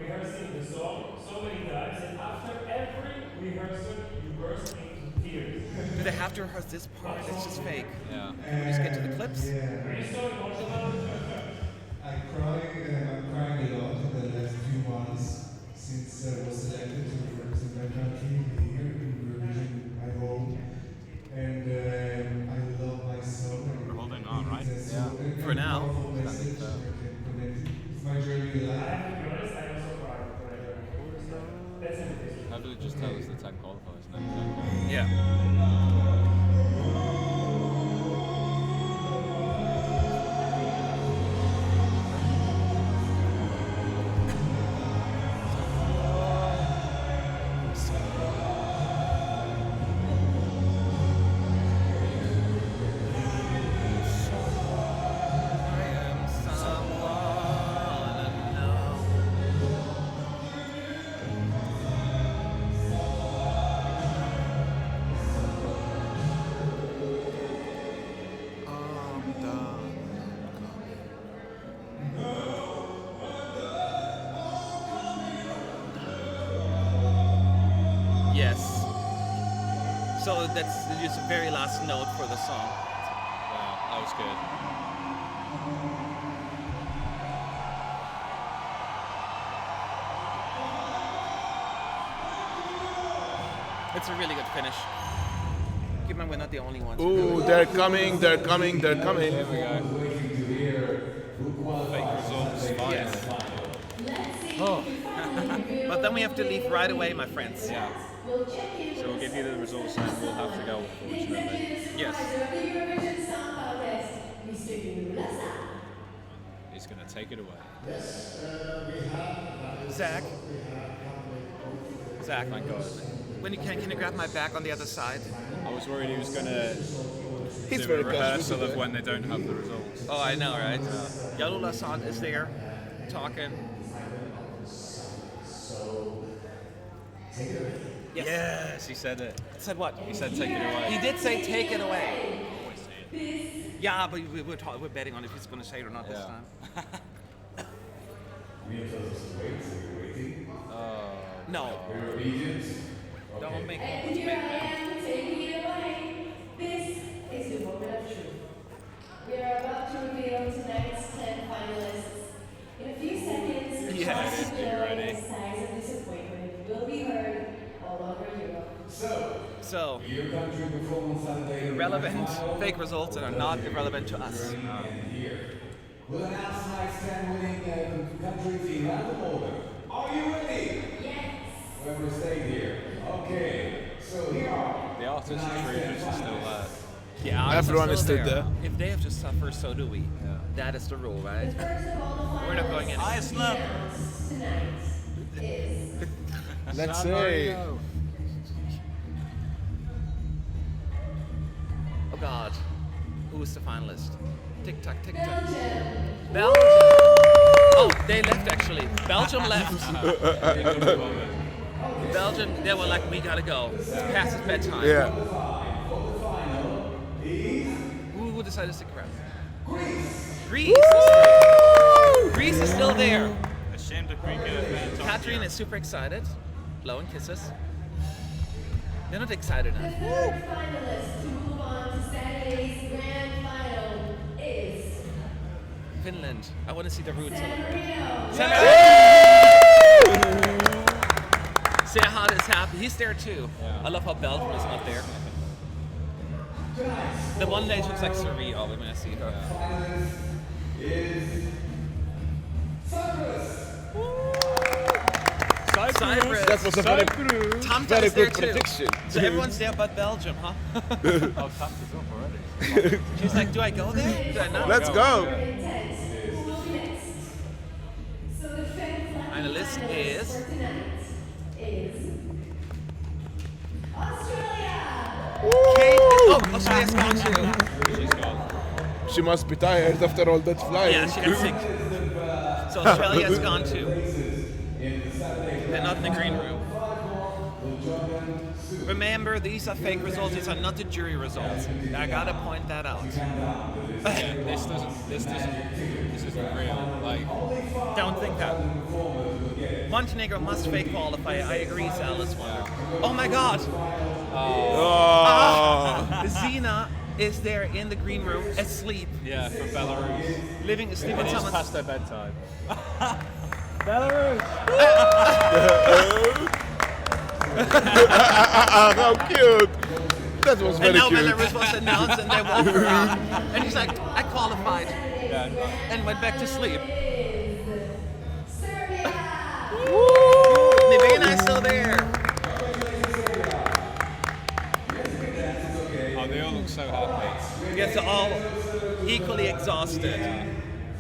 rehearsing the song so many times, and after every rehearsal, you burst into tears. Do they have to rehearse this part? It's just fake. Yeah. Can we just get to the clips? Yeah. Are you so emotional? I'm crying a lot in the last few months since I was selected to represent my country here in Eurovision, my home. And I love my song. We're holding on, right? Yeah. For now. Message I can connect. It's my journey in I life. have to be honest, I also cried when I heard it. That's it. How do they just tell us the 10 qualifiers and then Yeah. Yes. So that's just the very last note for the song. Wow, that was good. It's a really good finish. Keep in mind, we're not the only ones. Ooh, they're coming, they're coming, they're coming. There we go. Fake results. Fine. Yes. Oh. But then we have to leave right away, my friends. Yeah. So we'll give you the results and we'll have to go, unfortunately. Yes. He's going to take it away. Zach, Thank God. when you can you grab my bag on the other side? I was worried he was going to He's do very a rehearsal casual of when they don't have the results. Oh, I know, right? Yalula-san is there, talking. Yes. Yes, he said it. Said what? He said take it away. He did say take it away. Yeah, but we're betting on if he's going to say it or not this time. No. Don't make And here I am taking it away. This is the moment of truth. We are about to reveal tonight's 10 finalists. In a few seconds, Yes, the get ready. sighs of disappointment will be heard all over Europe. So, irrelevant fake results that are not irrelevant to us. We'll announce tonight's 10 winning countries Finland order. Are you ready? Yes. Whoever stayed here. Okay, so here are The artistic troopers are still there. Yeah, Everyone is still there. If they have to suffer, so do we. Yeah. That is the rule, right? First of all, the We're not going in. Iceland tonight is Let's San say. Marino. Oh God, who is the finalist? Tick tock, tick tock. Belgium. Belgium. Oh, they left actually. Belgium left. Belgium, they were like, we gotta go. It's past its bedtime. Yeah. Who decided to stick around? Greece. Is there. Greece is still there. Ashamed of Greek and Catherine is super excited. Blowing kisses. They're not excited The enough. third finalist to move on to Saturday's grand final is Finland. I want to see the roots. San Marino. Serhat is happy. He's there too. Yeah. I love how Belgium is not there. The one day looks like surreal when I see her. Cyprus. That was a Tamta very is there good too. prediction. So everyone's there but Belgium, huh? Oh, Tamta's up already. She's like, do I go there? Do I not? Let's go. And the list is Kate. Oh, Australia's gone too. She's gone. She must be tired after all that flying. Yeah, she got sick. So Australia's gone too. They're not in the green room. Remember, these are fake results. These are not the jury results. I gotta point that out. Yeah, this isn't real. Like, Don't think that. Montenegro must fake qualify. I agree, Zala's one. Oh my God! ZENA is there in the green room, asleep. yeah, from Belarus. Living asleep It in is someone's... past their bedtime. How cute! That was very And now cute. Belarus was announced and they woke her up. And she's like, I qualified. Yeah, And went back to sleep. Nevena is still there. oh, they all look so happy. Yes, they're all equally exhausted.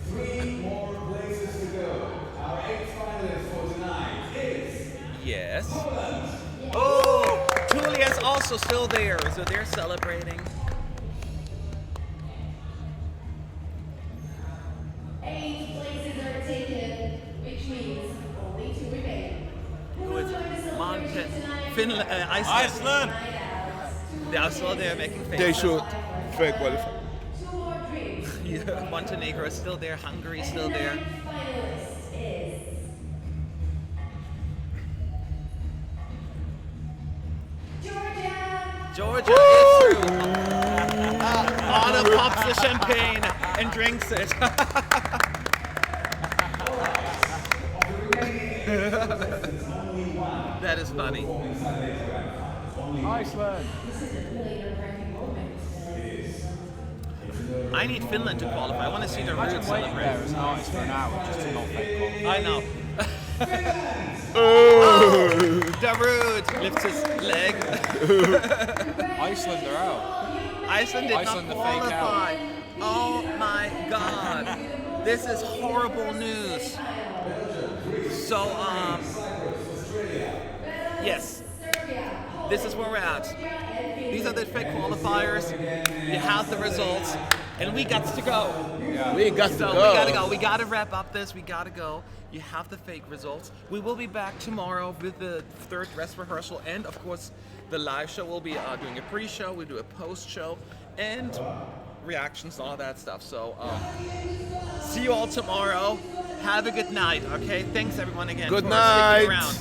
3 more places to go. Our 8th finalist for tonight is Yes. Oh, Tulia is also still there, so they're celebrating. 8 places are taken, which means only 2 remain. Who will join the celebration tonight? Finland, Iceland. They are still there making faces. They should fake qualify. 2 more drinks. Yeah, Montenegro is still there. Hungary is still there. Finalist is Georgia is through. Anna pops the champagne and drinks it. That is funny. Iceland. I need Finland to qualify. I want to see the Imagine Darude waiting there celebrate. as an artist for an hour just to not fake qualify. I know. Darude lifts his leg. Iceland are out. Iceland did Iceland not to fake qualify. Oh my God. This is horrible news. So, yes. This is where we're at. These are the fake qualifiers. You have the results. And we got to go. Yeah. We got to So go. we gotta go. We gotta wrap up this. We gotta go. You have the fake results. We will be back tomorrow with the third dress rehearsal, and of course, the live show. We'll be doing a pre-show. We do a post-show, and reactions, all that stuff. So see you all tomorrow. Have a good night. Okay. Thanks everyone again Good for night. sticking around.